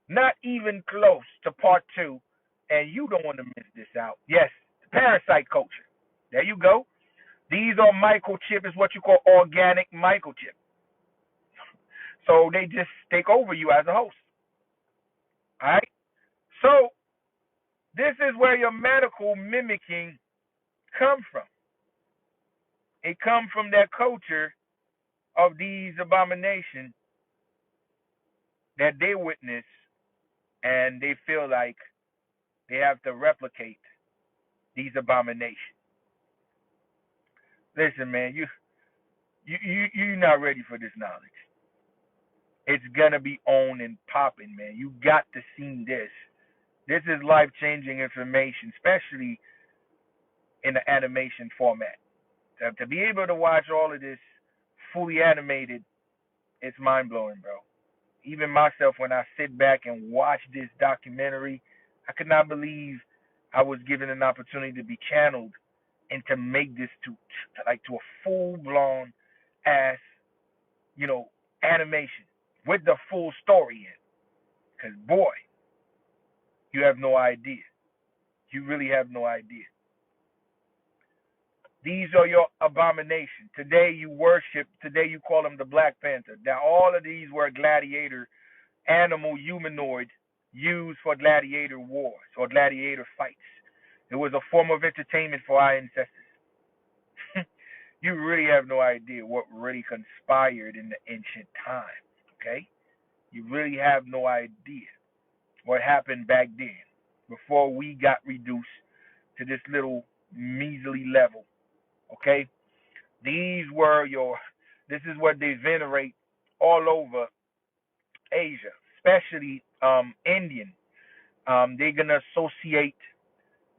Not even close to part two. And you don't want to miss this out. Yes, parasite culture. There you go. These are microchip, is what you call organic microchip. So they just take over you as a host. All right? So this is where your medical mimicking come from. It come from that culture of these abominations that they witness, and they feel like they have to replicate these abominations. Listen, man, you're not ready for this knowledge. It's gonna be on and popping, man. You got to see this. This is life changing information, especially in the animation format. To be able to watch all of this fully animated, it's mind blowing, bro. Even myself, when I sit back and watch this documentary, I could not believe I was given an opportunity to be channeled and to make this to a full blown ass, animation with the full story in. Cause boy, you have no idea. You really have no idea. These are your abominations. Today you worship. Today you call them the Black Panther. Now all of these were gladiator, animal, humanoid used for gladiator wars or gladiator fights. It was a form of entertainment for our ancestors. You really have no idea what really conspired in the ancient time. Okay? You really have no idea what happened back then before we got reduced to this little measly level. Okay? This is what they venerate all over Asia, especially Indian. They're gonna associate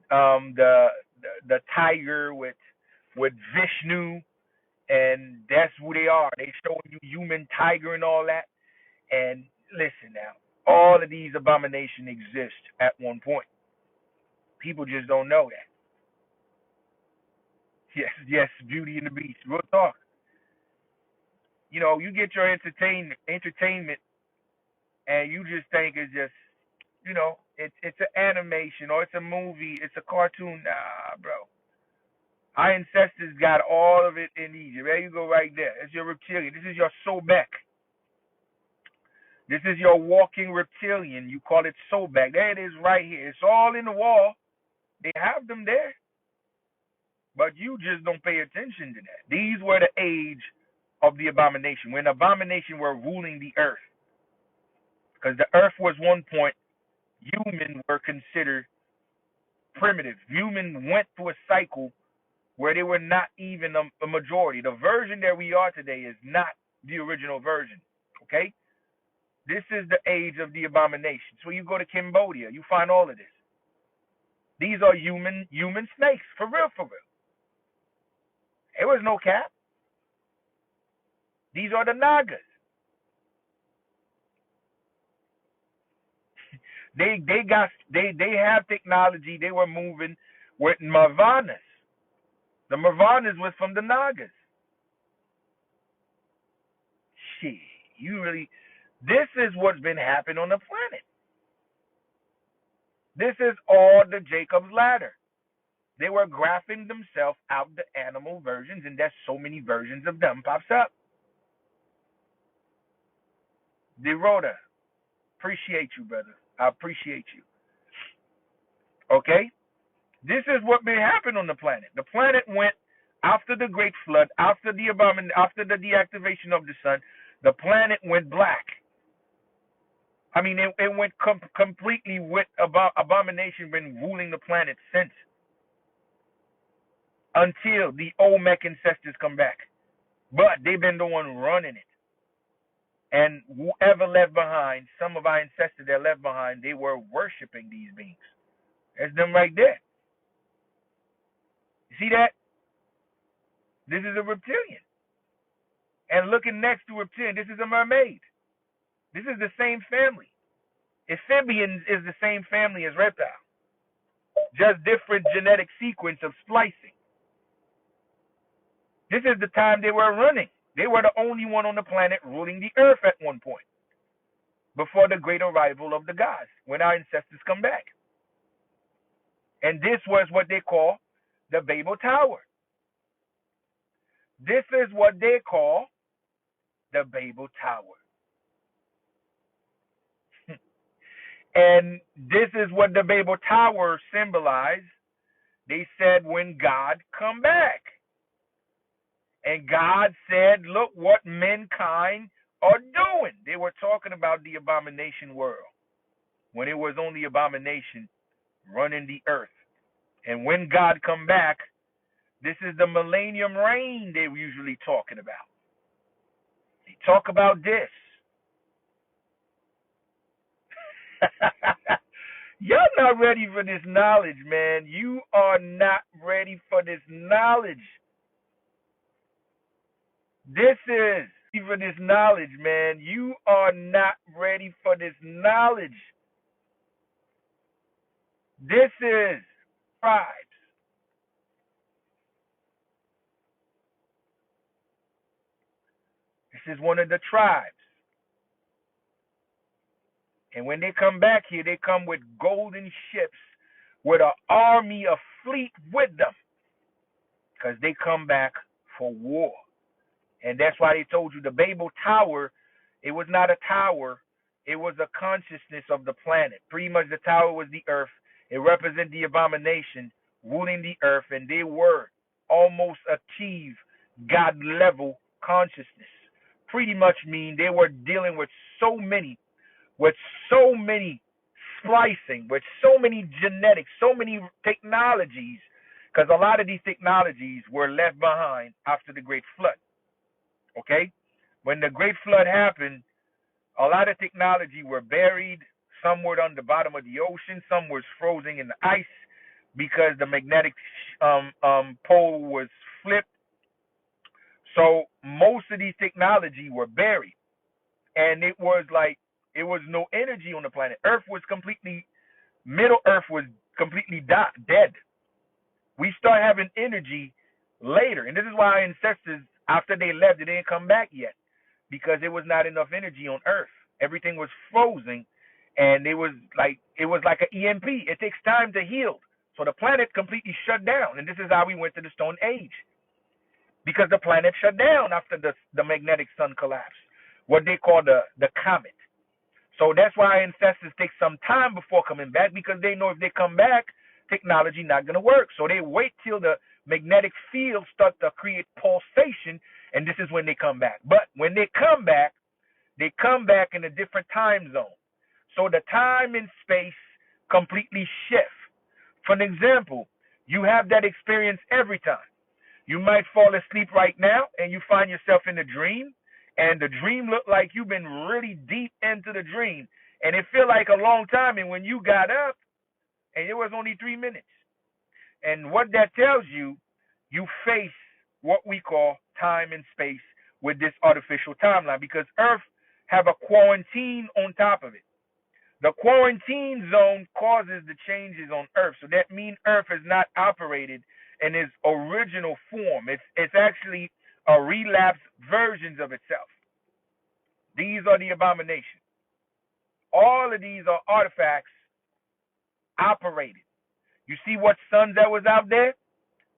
the tiger with Vishnu, and that's who they are. They showing you human tiger and all that. And listen now, all of these abominations exist at one point. People just don't know that. Yes, yes, Beauty and the Beast. Real talk. You get your entertainment, and you just think it's just, it's an animation or it's a movie, it's a cartoon. Nah, bro. Our ancestors got all of it in Egypt. There you go, right there. It's your reptilian. This is your Sobek. This is your walking reptilian. You call it Sobek. There it is, right here. It's all in the wall. They have them there, but you just don't pay attention to that. These were the age of the abomination, when abomination were ruling the earth, because the earth was one point. Humans were considered primitive. Humans went through a cycle where they were not even a majority. The version that we are today is not the original version. Okay? This is the age of the abomination. So you go to Cambodia, you find all of this. These are human snakes, for real, for real. There was no cap. These are the Nagas. They have technology. They were moving with Marvanas. The Marvanas was from the Nagas. Shit, this is what's been happening on the planet. This is all the Jacob's ladder. They were graphing themselves out the animal versions, and there's so many versions of them pops up. Derota, appreciate you, brother. I appreciate you. Okay? This is what been happening on the planet. The planet went after the great flood, after the deactivation of the sun. The planet went black. I mean, it went completely with abomination been ruling the planet since, until the Olmec ancestors come back. But they've been the one running it. And whoever left behind, some of our ancestors that left behind, they were worshiping these beings. That's them right there. You see that? This is a reptilian. And looking next to reptilian, this is a mermaid. This is the same family. Amphibians is the same family as reptile, just different genetic sequence of splicing. This is the time they were running. They were the only one on the planet ruling the earth at one point, before the great arrival of the gods, when our ancestors come back. And this was what they call the Babel Tower. This is what they call the Babel Tower. And this is what the Babel Tower symbolized. They said, when God come back. And God said, look what mankind are doing. They were talking about the abomination world, when it was only abomination running the earth. And when God come back, this is the millennium reign they were usually talking about. They talk about this. Y'all not ready for this knowledge, man. You are not ready for this knowledge. This is for this knowledge, man. You are not ready for this knowledge. This is tribes. This is one of the tribes. And when they come back here, they come with golden ships, with an army, a fleet with them, because they come back for war. And that's why they told you the Babel Tower, it was not a tower, it was a consciousness of the planet. Pretty much the tower was the earth. It represented the abomination ruling the earth, and they were almost achieve God level consciousness. Pretty much mean they were dealing with so many splicing, with so many genetics, so many technologies, because a lot of these technologies were left behind after the Great Flood. Okay? When the Great Flood happened, a lot of technology were buried. Some were on the bottom of the ocean. Some was frozen in the ice because the magnetic pole was flipped. So most of these technology were buried. And it was like, it was no energy on the planet. Earth was completely, Middle Earth was completely dead. We start having energy later. And this is why our ancestors, after they left, they didn't come back yet, because there was not enough energy on Earth. Everything was frozen, and it was like an EMP. It takes time to heal. So the planet completely shut down. And this is how we went to the Stone Age, because the planet shut down after the magnetic sun collapsed, what they call the comet. So that's why ancestors take some time before coming back, because they know if they come back, technology not going to work. So they wait till the magnetic field start to create pulsation, and this is when they come back. But when they come back in a different time zone. So the time and space completely shift. For an example, you have that experience every time. You might fall asleep right now, and you find yourself in a dream, and the dream look like you've been really deep into the dream, and it feel like a long time, and when you got up, and it was only 3 minutes. And what that tells you, you face what we call time and space with this artificial timeline, because Earth have a quarantine on top of it. The quarantine zone causes the changes on Earth, so that means Earth is not operated in its original form. It's actually a relapsed versions of itself. These are the abominations. All of these are artifacts operated. You see what suns that was out there?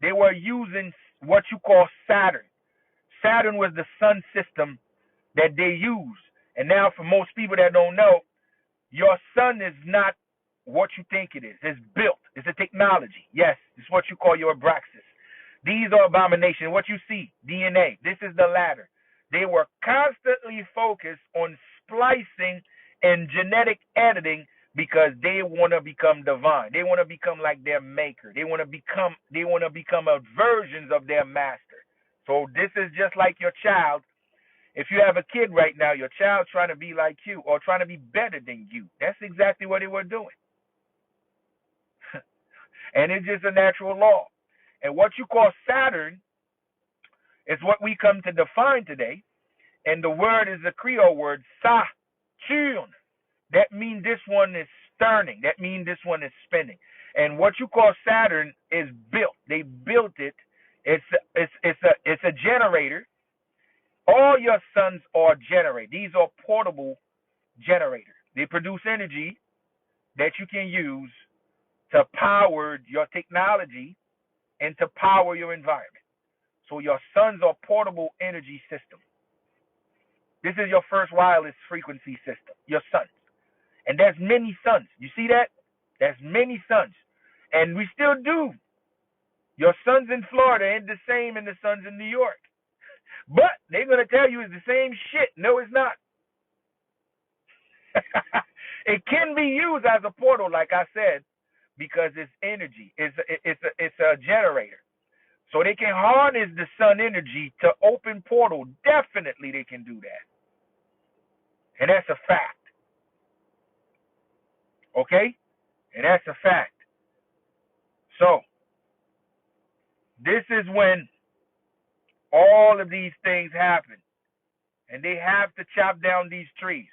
They were using what you call Saturn. Saturn was the sun system that they used. And now for most people that don't know, your sun is not what you think it is. It's built. It's a technology. Yes, it's what you call your Abraxas. These are abominations. What you see, DNA. This is the ladder. They were constantly focused on splicing and genetic editing, because they want to become divine. They want to become like their maker. They want to become a versions of their master. So this is just like your child. If you have a kid right now, your child's trying to be like you or trying to be better than you. That's exactly what they were doing. And it's just a natural law. And what you call Saturn is what we come to define today. And the word is a Creole word, Saturn. That means this one is turning. That means this one is spinning. And what you call Saturn is built. They built it. It's a generator. All your suns are generators. These are portable generators. They produce energy that you can use to power your technology and to power your environment. So your suns are portable energy system. This is your first wireless frequency system, your sun. And there's many suns. You see that? There's many suns. And we still do. Your suns in Florida ain't the same as the suns in New York. But they're going to tell you it's the same shit. No, it's not. It can be used as a portal, like I said, because it's energy. It's a generator. So they can harness the sun energy to open portal. Definitely they can do that. And that's a fact. Okay? And that's a fact. So, this is when all of these things happen. And they have to chop down these trees.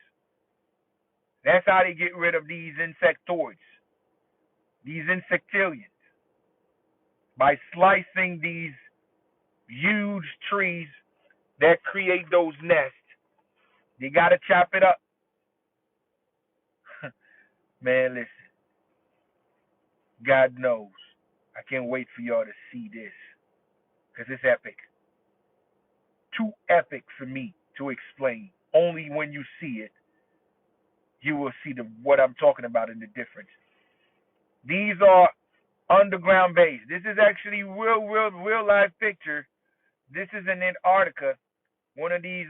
That's how they get rid of these insectoids, these insectilians, by slicing these huge trees that create those nests. They got to chop it up. Man, listen. God knows. I can't wait for y'all to see this. Because it's epic. Too epic for me to explain. Only when you see it, you will see what I'm talking about in the difference. These are underground base. This is actually real life picture. This is in Antarctica. One of these,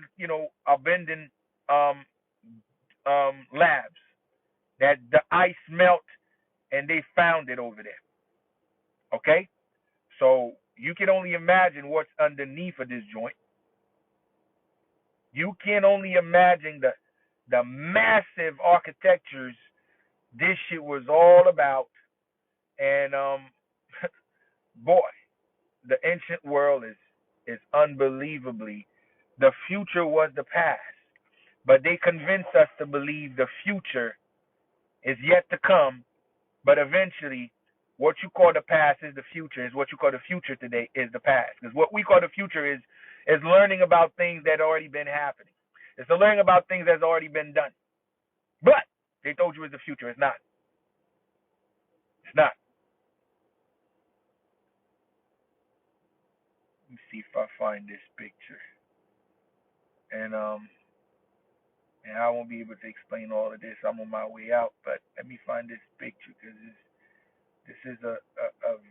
abandoned labs that the ice melt and they found it over there. Okay? So you can only imagine what's underneath of this joint. You can only imagine the massive architectures this shit was all about. And boy, the ancient world is unbelievably, the future was the past. But they convinced us to believe the future is yet to come, but eventually what you call the past is the future, is what you call the future today is the past. Because what we call the future is learning about things that already been happening. It's learning about things that's already been done. But they told you it's the future. It's not. It's not. Let me see if I find this picture. And I won't be able to explain all of this. I'm on my way out, but let me find this picture because this is a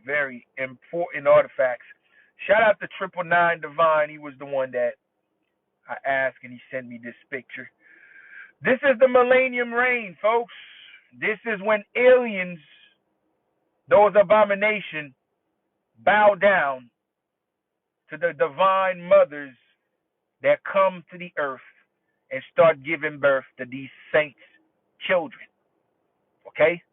very important artifact. Shout out to 999 Divine. He was the one that I asked, and he sent me this picture. This is the Millennium Reign, folks. This is when aliens, those abominations, bow down to the divine mothers that come to the earth and start giving birth to these saints' children. Okay?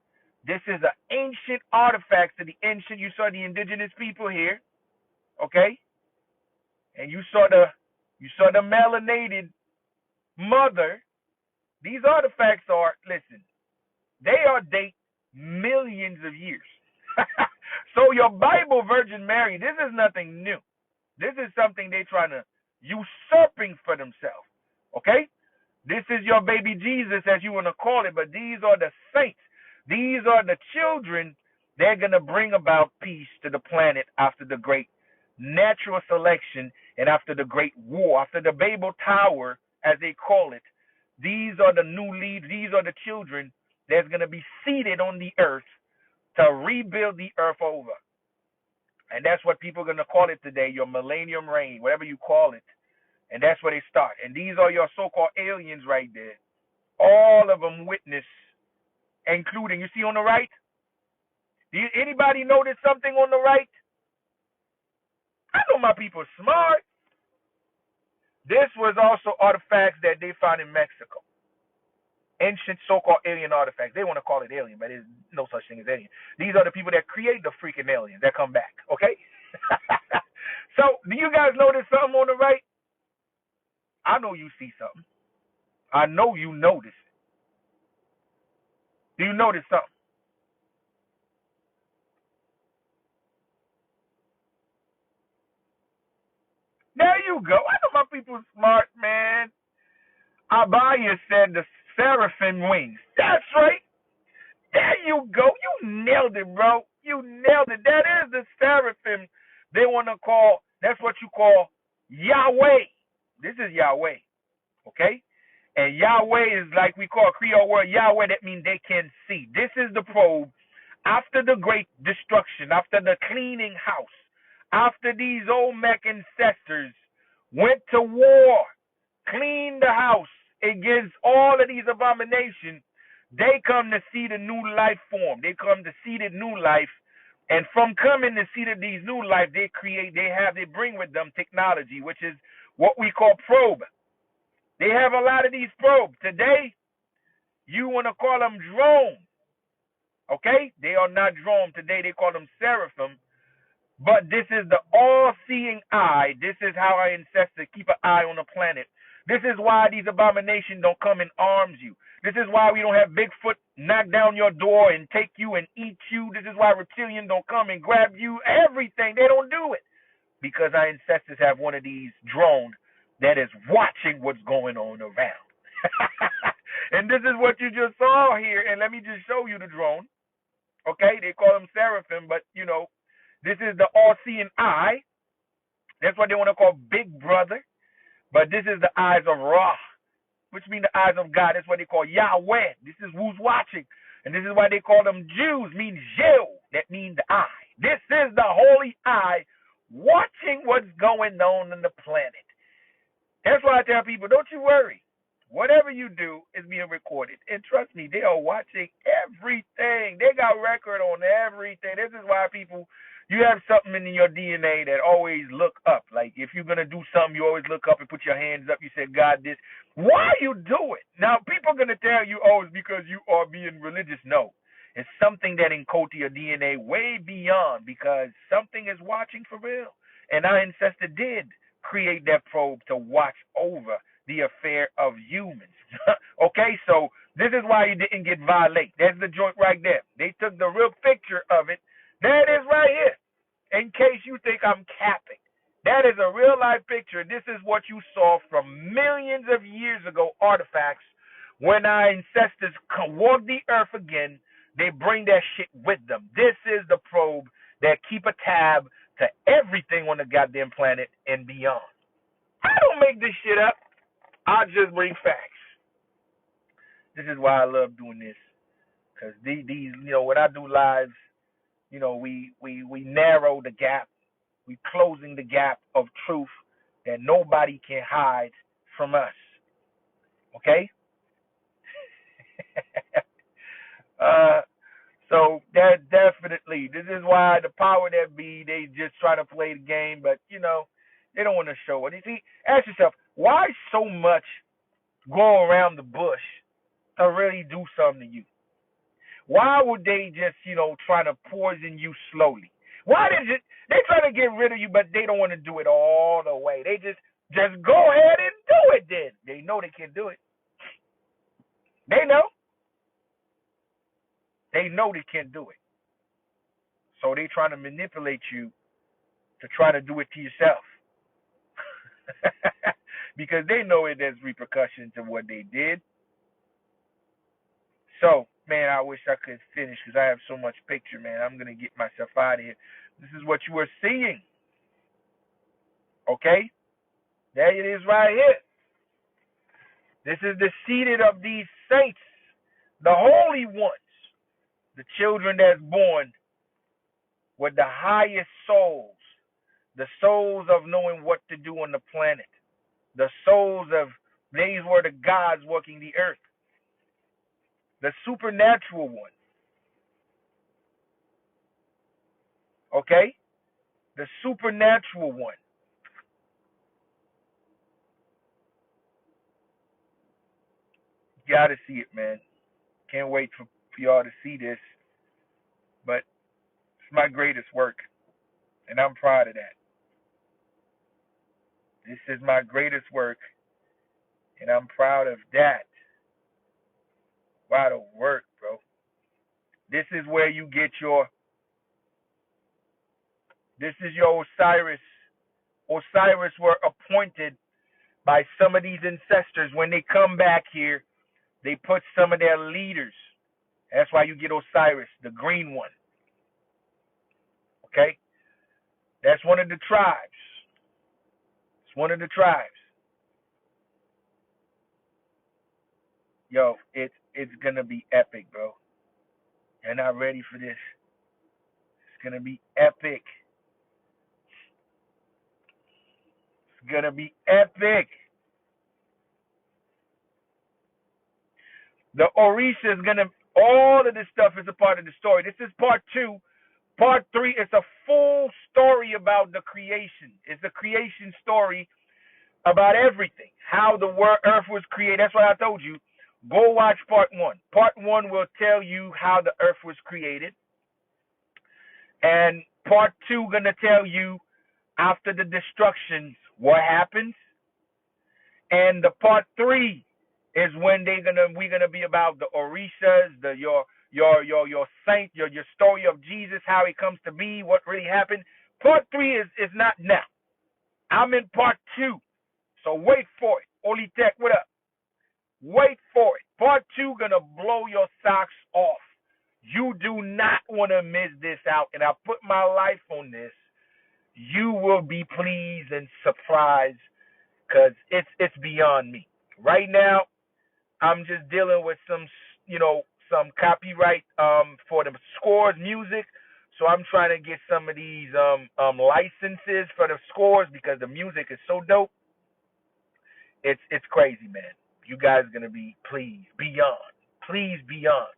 This is an ancient artifact to the ancient. You saw the indigenous people here. Okay? And you saw the melanated mother. These artifacts are, listen, they are date millions of years. So your Bible Virgin Mary, this is nothing new. This is something they're trying to usurping for themselves. Okay? This is your baby Jesus, as you want to call it, but these are the saints. These are the children. They're going to bring about peace to the planet after the great natural selection and after the great war, after the Babel Tower, as they call it. These are the new leads. These are the children that's going to be seated on the earth to rebuild the earth over. And that's what people are going to call it today, your millennium reign, whatever you call it. And that's where they start. And these are your so-called aliens right there. All of them witness, including, you see on the right? Anybody notice something on the right? I know my people are smart. This was also artifacts that they found in Mexico. Ancient so-called alien artifacts. They want to call it alien, but there's no such thing as alien. These are the people that create the freaking aliens that come back. Okay. So, do you guys notice something on the right? I know you see something. I know you notice. Do you notice something? There you go. I know my people smart, man. Abaya said the seraphim wings. That's right. There you go. You nailed it, bro. You nailed it. That is the seraphim they want to call, that's what you call Yahweh. This is Yahweh, okay? And Yahweh is like we call Creole word Yahweh, that means they can see. This is the probe after the great destruction, after the cleaning house, after these old Mech ancestors went to war, cleaned the house against all of these abominations. They come to see the new life form. They come to see the new life. And from coming to see these new life, they bring with them technology, which is what we call probe. They have a lot of these probes. Today, you want to call them drones. Okay? They are not drones. Today, they call them seraphim. But this is the all-seeing eye. This is how our ancestors keep an eye on the planet. This is why these abominations don't come and arms you. This is why we don't have Bigfoot knock down your door and take you and eat you. This is why reptilians don't come and grab you. Everything. They don't do it. Because our ancestors have one of these drones that is watching what's going on around. And this is what you just saw here. And let me just show you the drone. Okay? They call them seraphim, but, this is the all-seeing eye. That's what they want to call Big Brother. But this is the eyes of Ra, which mean the eyes of God. That's what they call Yahweh. This is who's watching. And this is why they call them Jews, means Jew. That means the eye. This is the holy eye watching what's going on the planet. That's why I tell people, don't you worry. Whatever you do is being recorded. And trust me, they are watching everything. They got record on everything. This is why people, you have something in your DNA that always look up. Like if you're going to do something, you always look up and put your hands up. You say, God, this. Why you do it? Now, people are going to tell you, oh, it's because you are being religious. No. It's something that encodes your DNA way beyond because something is watching for real. And our ancestor did create that probe to watch over the affair of humans. Okay, so this is why you didn't get violate. There's the joint right there. They took the real picture of it. There it is right here. In case you think I'm capping. That is a real life picture. This is what you saw from millions of years ago artifacts. When our ancestors walk the earth again, they bring that shit with them. This is the probe that keep a tab to everything on the goddamn planet and beyond. I don't make this shit up. I just bring facts. This is why I love doing this, because these, when I do lives, we narrow the gap, we closing the gap of truth that nobody can hide from us. Okay. So that definitely, this is why the power that be, they just try to play the game, but they don't want to show it. You see, ask yourself, why so much go around the bush to really do something to you? Why would they just, try to poison you slowly? Why did it? They try to get rid of you, but they don't want to do it all the way. They just go ahead and do it. Then they know they can do it. They know. They know they can't do it. So they trying to manipulate you to try to do it to yourself. Because they know it has repercussions of what they did. So, man, I wish I could finish because I have so much picture, man. I'm going to get myself out of here. This is what you are seeing. Okay? There it is right here. This is the seated of these saints, the holy ones, the children that's born with the highest souls, the souls of knowing what to do on the planet, the souls of, these were the gods working the earth, the supernatural one. Okay? The supernatural one. got to see it, man. Can't wait for y'all to see this. But it's my greatest work, and I'm proud of that. This is my greatest work, and I'm proud of that. Wow, the work, bro. This is where you get your. This is your Osiris. Osiris were appointed by some of these ancestors. When they come back here, they put some of their leaders. That's why you get Osiris, the green one. Okay? That's one of the tribes. It's one of the tribes. Yo, it's gonna be epic, bro. You're not ready for this. It's gonna be epic. It's gonna be epic. The Orisha is gonna. All of this stuff is a part of the story. This is part 2. Part 3 is a full story about the creation. It's a creation story about everything. How the earth was created. That's why I told you. Go watch part 1. Part 1 will tell you how the earth was created. And part 2 gonna tell you after the destructions what happens. And the part 3 is when we're gonna be about the Orishas, your saint, your story of Jesus, how he comes to be, what really happened. Part 3 is not now. I'm in part 2. So wait for it. Oli Tech, what up? Wait for it. Part 2 gonna blow your socks off. You do not want to miss this out. And I put my life on this. You will be pleased and surprised because it's beyond me. Right now, I'm just dealing with some copyright for the scores music. So I'm trying to get some of these licenses for the scores because the music is so dope. It's crazy, man. You guys are gonna be pleased beyond.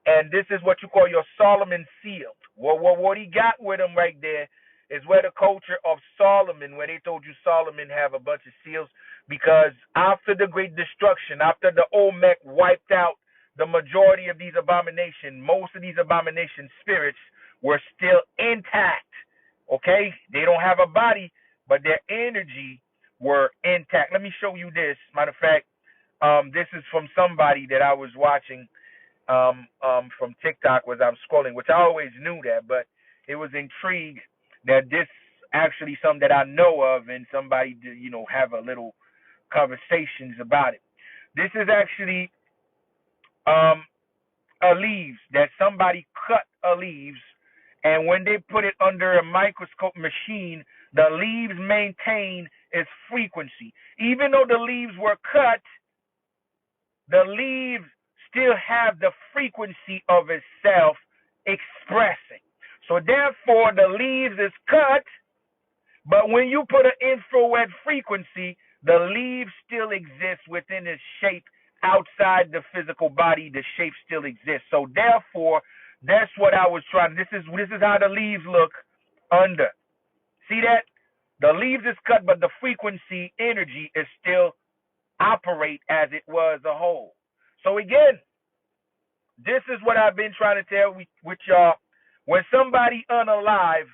And this is what you call your Solomon seal. What he got with him right there is where the culture of Solomon, where they told you Solomon have a bunch of seals, because after the great destruction, after the Olmec wiped out the majority of these abominations, most of these abomination spirits were still intact. Okay? They don't have a body, but their energy were intact. Let me show you this. Matter of fact, this is from somebody that I was watching from TikTok as I'm scrolling, which I always knew that, but it was intrigued that this actually something that I know of and somebody to, have a little conversations about it. This is actually a leaves that somebody cut a leaves, and when they put it under a microscope machine, the leaves maintain its frequency. Even though the leaves were cut, the leaves still have the frequency of itself expressing. So therefore, the leaves is cut, but when you put an infrared frequency, the leaves still exists within its shape. Outside the physical body, the shape still exists. So therefore, that's what I was trying. This is how the leaves look under. See that? The leaves is cut, but the frequency energy is still operate as it was a whole. So again, this is what I've been trying to tell with y'all. When somebody unalive,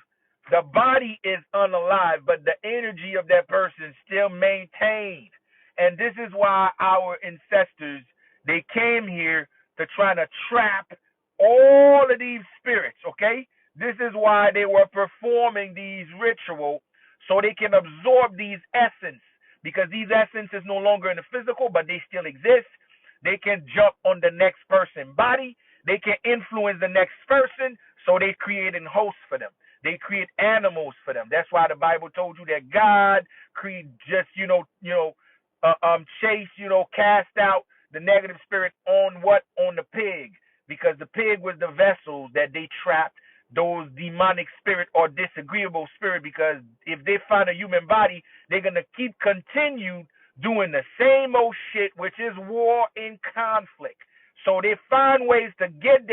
the body is unalive, but the energy of that person still maintained. And this is why our ancestors, they came here to try to trap all of these spirits, okay? This is why they were performing these rituals, so they can absorb these essence, because these essence is no longer in the physical, but they still exist. They can jump on the next person's body. They can influence the next person, so they creating hosts for them. They create animals for them. That's why the Bible told you that God just cast out the negative spirit on what? On the pig, because the pig was the vessel that they trapped those demonic spirit or disagreeable spirit, because if they find a human body, they're going to continue doing the same old shit, which is war and conflict. So they find ways to get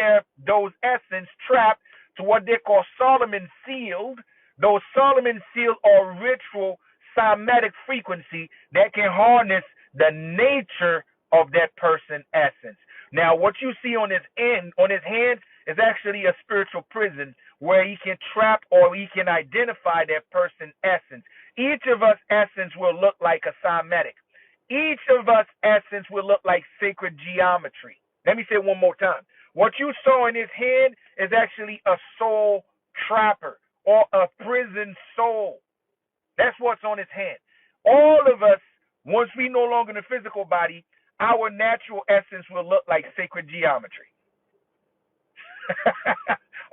those essence trapped to what they call Solomon sealed. Those Solomon sealed are ritual Semitic frequency that can harness the nature of that person's essence. Now, what you see on his hands, is actually a spiritual prison where he can trap or he can identify that person's essence. Each of us essence will look like a Semitic. Each of us essence will look like sacred geometry. Let me say it one more time. What you saw in his hand is actually a soul trapper or a prison soul. That's what's on his hand. All of us, once we no longer in the physical body, our natural essence will look like sacred geometry.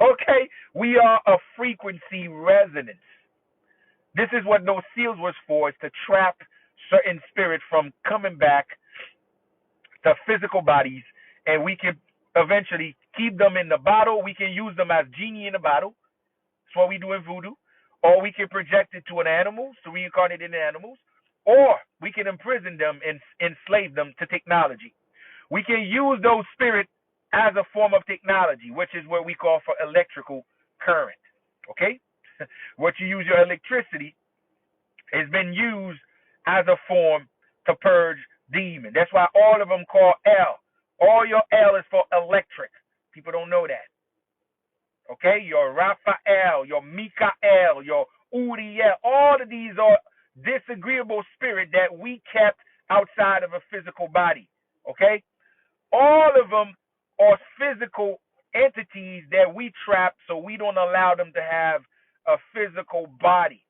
Okay? We are a frequency resonance. This is what those seals was for, is to trap certain spirits from coming back to physical bodies, and we can eventually keep them in the bottle. We can use them as genie in the bottle. That's what we do in voodoo. Or we can project it to an animal, to reincarnate in animals. Or we can imprison them and enslave them to technology. We can use those spirits as a form of technology, which is what we call for electrical current. Okay? What you use your electricity has been used as a form to purge demons. That's why all of them call L. All your L is for electric. People don't know that. Okay? Your Raphael, your Mikael, your Uriel, all of these are disagreeable spirit that we kept outside of a physical body. Okay? All of them are physical entities that we trap so we don't allow them to have a physical body.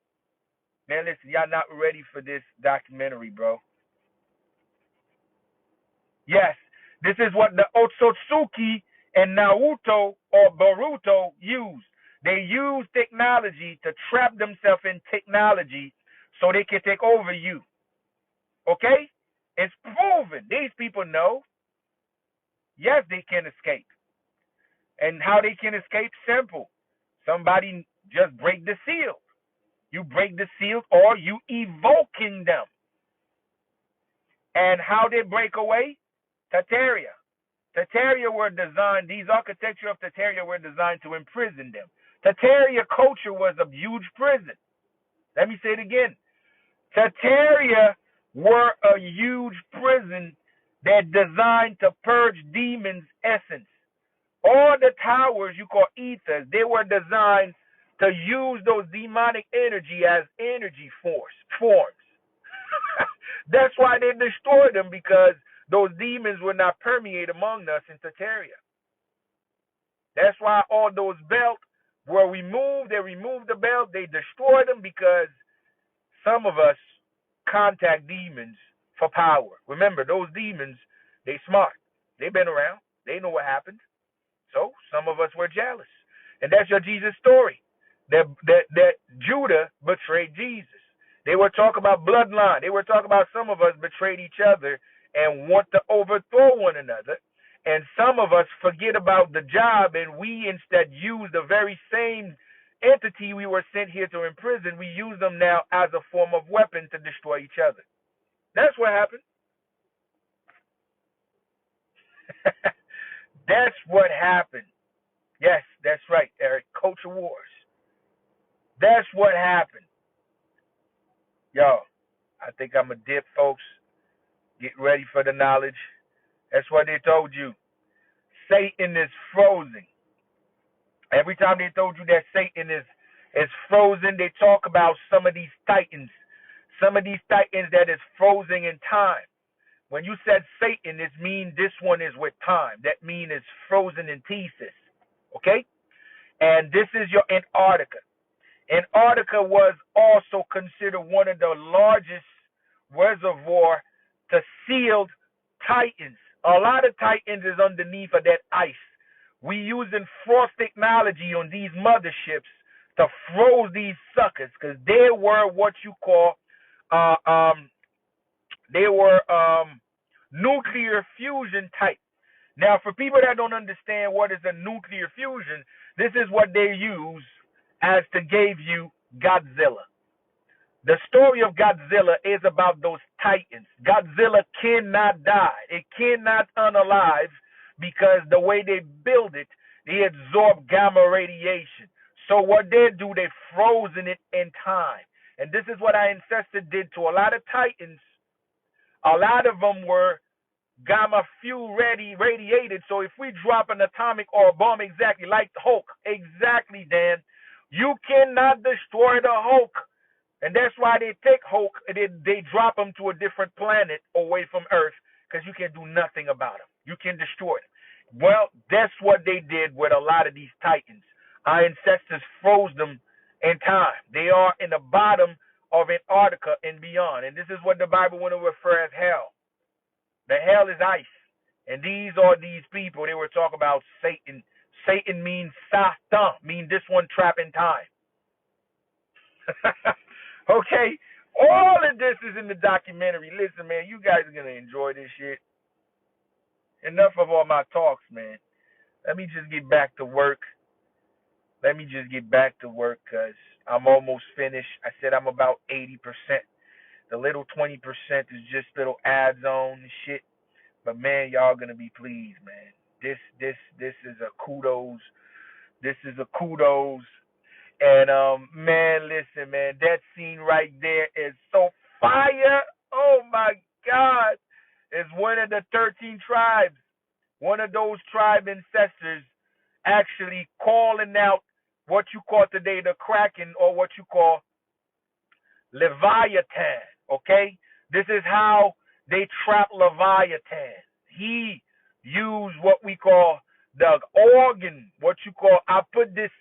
Man, listen, y'all not ready for this documentary, bro. Yes, this is what the Otsutsuki and Naruto or Boruto use. They use technology to trap themselves in technology so they can take over you. Okay? It's proven. These people know. Yes, they can escape. And how they can escape? Simple. Somebody just break the seal. You break the seal or you evoking them. And how they break away? Tartaria. Tartaria were designed, these architecture of Tartaria were designed to imprison them. Tartaria culture was a huge prison. Let me say it again. Tartaria were a huge prison that designed to purge demons' essence. All the towers you call ethers, they were designed to use those demonic energy as energy forms. That's why they destroyed them, because those demons would not permeate among us in Tartaria. That's why all those belts were removed. They removed the belt. They destroyed them because some of us contact demons for power. Remember, those demons, they smart. They've been around. They know what happened. So some of us were jealous. And that's your Jesus story. That Judah betrayed Jesus. They were talking about bloodline. They were talking about some of us betrayed each other and want to overthrow one another. And some of us forget about the job, and we instead use the very same entity we were sent here to imprison. We use them now as a form of weapon to destroy each other. That's what happened. That's what happened. Yes, that's right, Eric. Culture wars. That's what happened. Yo, I think I'm a dip, folks. Get ready for the knowledge. That's what they told you. Satan is frozen. Every time they told you that Satan is frozen, they talk about some of these titans. Some of these titans that is frozen in time. When you said Satan, it means this one is with time. That means it's frozen in pieces. Okay? And this is your Antarctica. Antarctica was also considered one of the largest reservoir to sealed titans. A lot of titans is underneath of that ice. We using frost technology on these motherships to froze these suckers, because they were what you call nuclear fusion type. Now, for people that don't understand what is a nuclear fusion, this is what they use as to give you Godzilla. The story of Godzilla is about those titans. Godzilla cannot die. It cannot unalive, because the way they build it, they absorb gamma radiation. So what they do, they frozen it in time. And this is what our ancestors did to a lot of titans. A lot of them were gamma fuel ready radiated. So if we drop an atomic or a bomb exactly like the Hulk, exactly, Dan, you cannot destroy the Hulk. And that's why they take Hulk and they drop him to a different planet away from Earth because you can do nothing about him. You can destroy him. Well, that's what they did with a lot of these Titans. Our ancestors froze them in time. They are in the bottom of Antarctica and beyond. And this is what the Bible want to refer as hell. The hell is ice. And these are these people. They were talking about Satan. Satan means Satan, means this one trap in time. Okay? All of this is in the documentary. Listen, man, you guys are going to enjoy this shit. Enough of all my talks, man. Let me just get back to work. Let me just get back to work because I'm almost finished. I said I'm about 80%. The little 20% is just little ads on and shit. But man, y'all gonna be pleased, man. This is a kudos. This is a kudos. And man, listen, man, that scene right there is so fire. Oh my God. It's one of the 13 tribes. One of those tribe ancestors actually calling out what you call today the Kraken, or what you call Leviathan. Okay? This is how they trap Leviathan. He used what we call the organ, what you call, I put this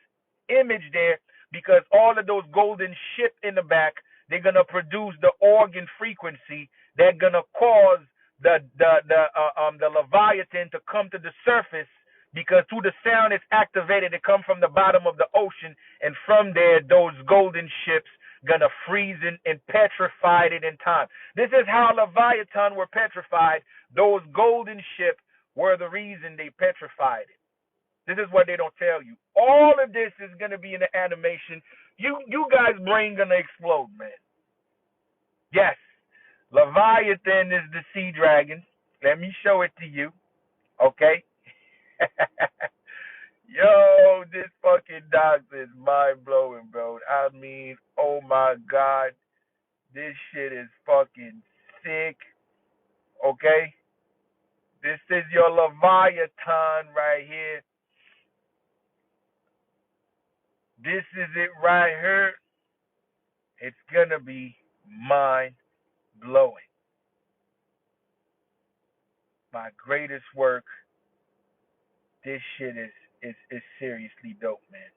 image there because all of those golden ships in the back, they're gonna produce the organ frequency that's gonna cause the Leviathan to come to the surface, because through the sound it's activated, it come from the bottom of the ocean, and from there those golden ships gonna freeze and petrified it in time. This is how Leviathan were petrified. Those golden ships were the reason they petrified it. This is what they don't tell you. All of this is gonna be in the animation. You guys' brain gonna explode, man. Yes, Leviathan is the sea dragon. Let me show it to you. Okay? Yo, this fucking doctor is mind blowing, bro. I mean, oh my God. This shit is fucking sick. Okay? This is your Leviathan right here. This is it right here. It's gonna be mind blowing. My greatest work. This shit is seriously dope, man.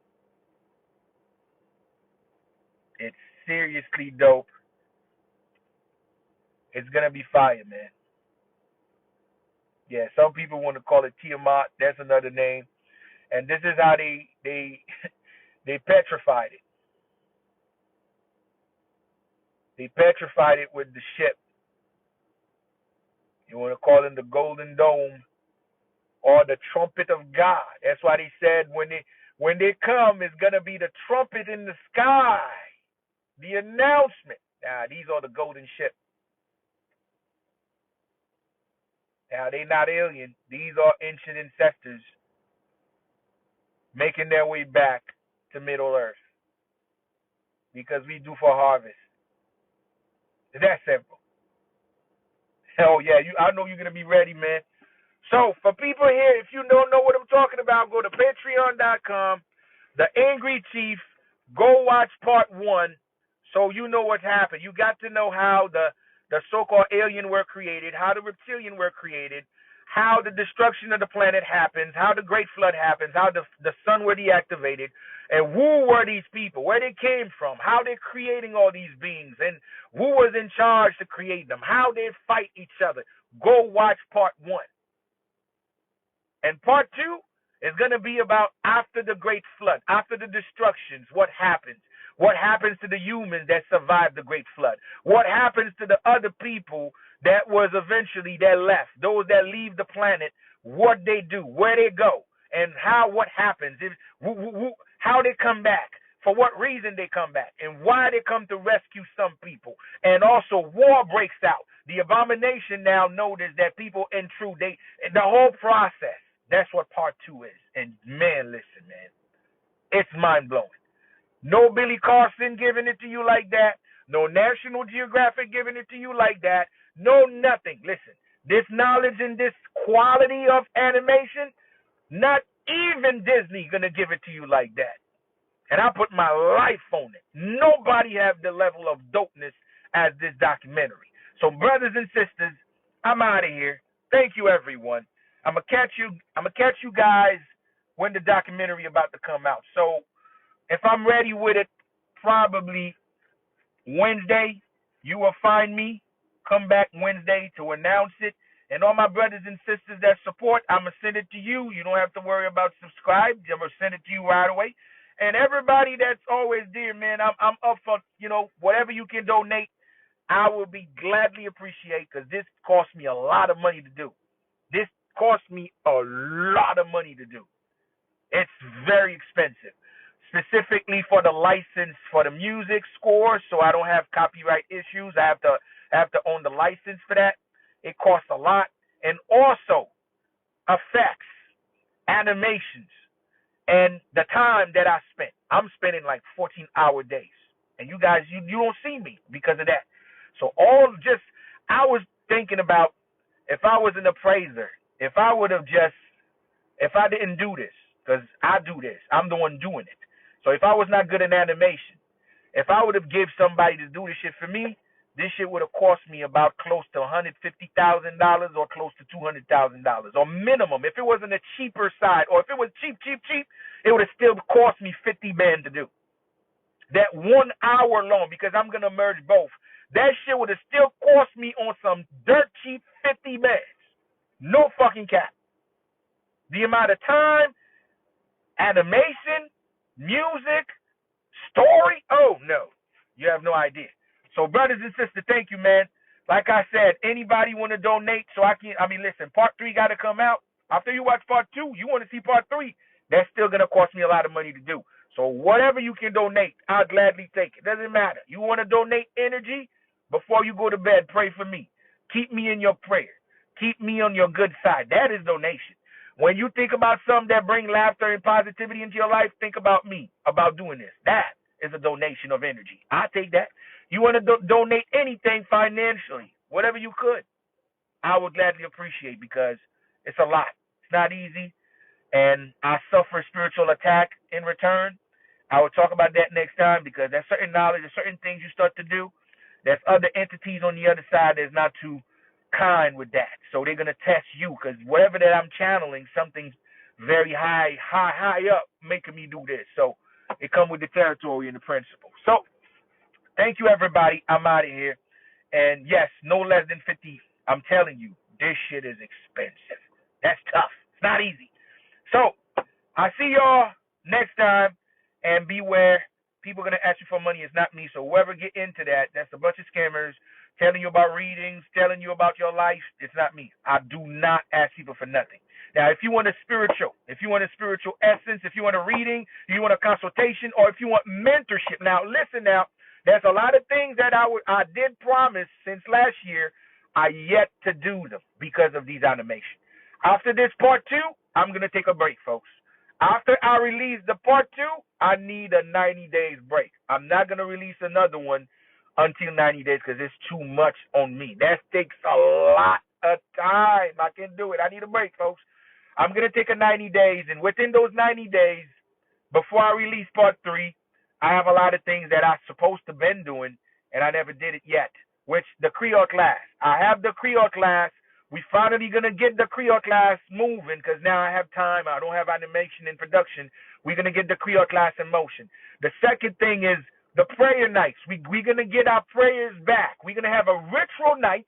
It's seriously dope. It's gonna be fire, man. Yeah, some people want to call it Tiamat. That's another name. And this is how they they petrified it. They petrified it with the ship. You want to call it the Golden Dome or the Trumpet of God. That's why they said when they come, it's gonna be the trumpet in the sky, the announcement. Now these are the golden ships. Now they not alien. These are ancient ancestors making their way back to Middle Earth because we do for harvest. It's that simple. Hell yeah, I know you're gonna be ready, man. So for people here, if you don't know what I'm talking about, go to patreon.com, The Angry Chief, go watch part 1 so you know what's happened. You got to know how the so-called alien were created, how the reptilian were created, how the destruction of the planet happens, how the Great Flood happens, how the sun were deactivated, and who were these people, where they came from, how they're creating all these beings, and who was in charge to create them, how they fight each other. Go watch part 1. And part 2 is going to be about after the Great Flood, after the destructions, what happens. What happens to the humans that survived the Great Flood? What happens to the other people that was eventually that left? Those that leave the planet, what they do, where they go, and what happens, how they come back, for what reason they come back, and why they come to rescue some people. And also war breaks out. The abomination now noticed that people intrude. The whole process. That's what part 2 is. And man, listen, man, it's mind blowing. No Billy Carson giving it to you like that. No National Geographic giving it to you like that. No nothing. Listen, This knowledge and this quality of animation, not even Disney gonna give it to you like that. And I put my life on it. Nobody have the level of dopeness as this documentary. So brothers and sisters, I'm out of here. Thank you everyone. I'm gonna catch you guys when the documentary about to come out. So if I'm ready with it, probably Wednesday, you will find me. Come back Wednesday to announce it. And all my brothers and sisters that support, I'm going to send it to you. You don't have to worry about subscribe. I'm going to send it to you right away. And everybody that's always there, man, I'm up for, whatever you can donate, I will be gladly appreciate because this cost me a lot of money to do. This cost me a lot of money to do. It's very expensive, specifically for the license for the music score, so I don't have copyright issues. I have to own the license for that. It costs a lot, and also effects, animations, and the time that I spent. I'm spending like 14-hour days, and you guys, you don't see me because of that. So I was thinking about if I was an appraiser, if I didn't do this, because I do this, I'm the one doing it. So if I was not good in animation, if I would have give somebody to do this shit for me, this shit would have cost me about close to $150,000 or close to $200,000 or minimum. If it was on the cheaper side, or if it was cheap, it would have still cost me 50 bands to do. That 1 hour long, because I'm gonna merge both. That shit would have still cost me on some dirt cheap 50 bands. No fucking cap. The amount of time, animation, music, story, oh no. You have no idea. So brothers and sisters, thank you, man. Like I said, anybody want to donate so listen, part 3 got to come out. After you watch part 2, you want to see part 3, that's still going to cost me a lot of money to do. So whatever you can donate, I'll gladly take it. Doesn't matter. You want to donate energy? Before you go to bed, pray for me. Keep me in your prayer. Keep me on your good side. That is donation. When you think about something that bring laughter and positivity into your life, think about me, about doing this. That is a donation of energy. I take that. You want to donate anything financially, whatever you could, I would gladly appreciate, because it's a lot. It's not easy, and I suffer spiritual attack in return. I will talk about that next time, because there's certain knowledge, there's certain things you start to do. There's other entities on the other side that's not too kind with that. So they're going to test you, because whatever that I'm channeling, something's very high up making me do this. So it comes with the territory and the principle. So thank you, everybody. I'm out of here. And yes, no less than 50. I'm telling you, this shit is expensive. That's tough. It's not easy. So I see y'all next time. And beware, people are going to ask you for money. It's not me. So whoever get into that, that's a bunch of scammers telling you about readings, telling you about your life. It's not me. I do not ask people for nothing. Now, if you want a spiritual essence, if you want a reading, you want a consultation, or if you want mentorship. Now, listen now. There's a lot of things that I did promise since last year. I yet to do them because of these animations. After this part 2, I'm going to take a break, folks. After I release the part 2, I need a 90 days break. I'm not going to release another one until 90 days because it's too much on me. That takes a lot of time. I can't do it. I need a break, folks. I'm going to take a 90 days, and within those 90 days, before I release part 3, I have a lot of things that I'm supposed to been doing, and I never did it yet, which the Creole class. I have the Creole class. We finally going to get the Creole class moving because now I have time. I don't have animation and production. We're going to get the Creole class in motion. The second thing is the prayer nights. We're going to get our prayers back. We're going to have a ritual night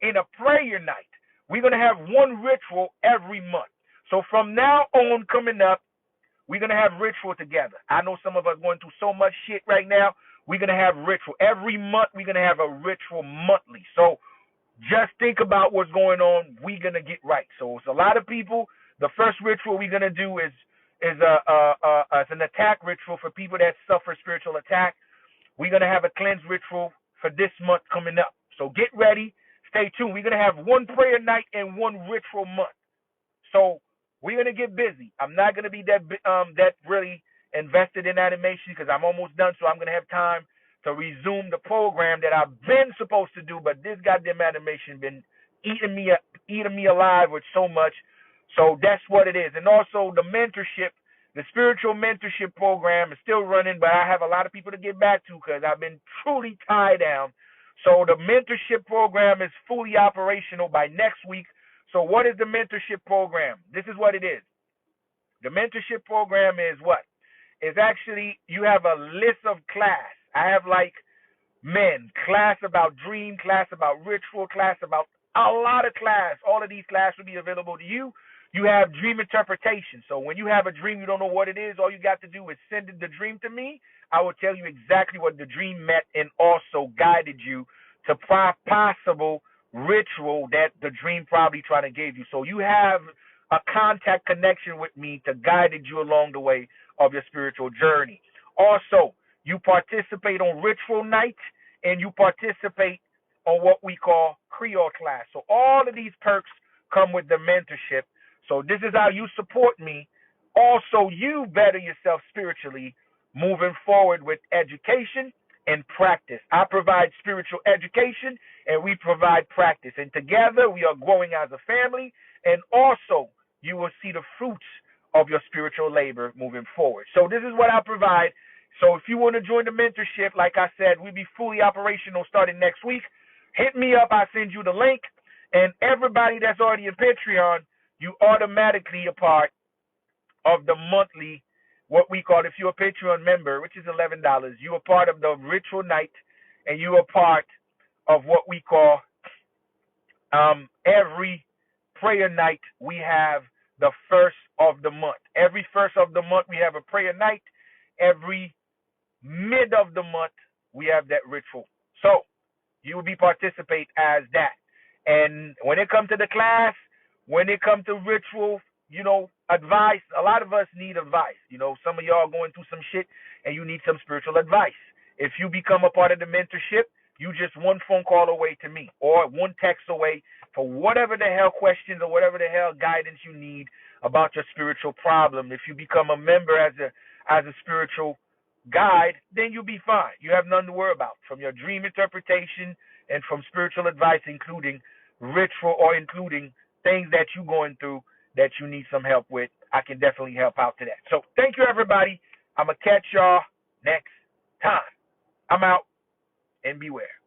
and a prayer night. We're going to have one ritual every month. So from now on coming up, we're going to have ritual together. I know some of us going through so much shit right now. We're going to have ritual. Every month, we're going to have a ritual monthly. So just think about what's going on. We're going to get right. So it's a lot of people. The first ritual we're going to do is an attack ritual for people that suffer spiritual attack. We're going to have a cleanse ritual for this month coming up. So get ready. Stay tuned. We're going to have one prayer night and one ritual month. So we're going to get busy. I'm not going to be that really invested in animation because I'm almost done, so I'm going to have time to resume the program that I've been supposed to do, but this goddamn animation been eating me alive with so much. So that's what it is. And also the mentorship, the spiritual mentorship program is still running, but I have a lot of people to get back to because I've been truly tied down. So the mentorship program is fully operational by next week. So what is the mentorship program? This is what it is. The mentorship program is what? It's actually, you have a list of class. I have like class about dream, class about ritual, class about a lot of class. All of these classes will be available to you. You have dream interpretation. So when you have a dream, you don't know what it is, all you got to do is send the dream to me. I will tell you exactly what the dream meant and also guided you to possible ritual that the dream probably trying to give you. So you have a contact connection with me to guide you along the way of your spiritual journey. Also, you participate on ritual night and you participate on what we call Creole class. So all of these perks come with the mentorship. So this is how you support me. Also, you better yourself spiritually moving forward with education and practice. I provide spiritual education and we provide practice. And together we are growing as a family. And also, you will see the fruits of your spiritual labor moving forward. So this is what I provide. So if you want to join the mentorship, like I said, we'll be fully operational starting next week. Hit me up. I'll send you the link. And everybody that's already in Patreon, you automatically a part of the monthly, what we call, if you're a Patreon member, which is $11, you are part of the ritual night, and you are part of what we call every prayer night. We have the first of the month. Every first of the month, we have a prayer night. Every mid of the month, we have that ritual. So you will be participate as that. And when it comes to the class, when it comes to ritual, advice, a lot of us need advice. Some of y'all are going through some shit and you need some spiritual advice. If you become a part of the mentorship, you just one phone call away to me or one text away for whatever the hell questions or whatever the hell guidance you need about your spiritual problem. If you become a member as a spiritual guide, then you'll be fine. You have nothing to worry about from your dream interpretation and from spiritual advice, including ritual or including things that you're going through that you need some help with. I can definitely help out to that. So thank you, everybody. I'm going to catch y'all next time. I'm out, and beware.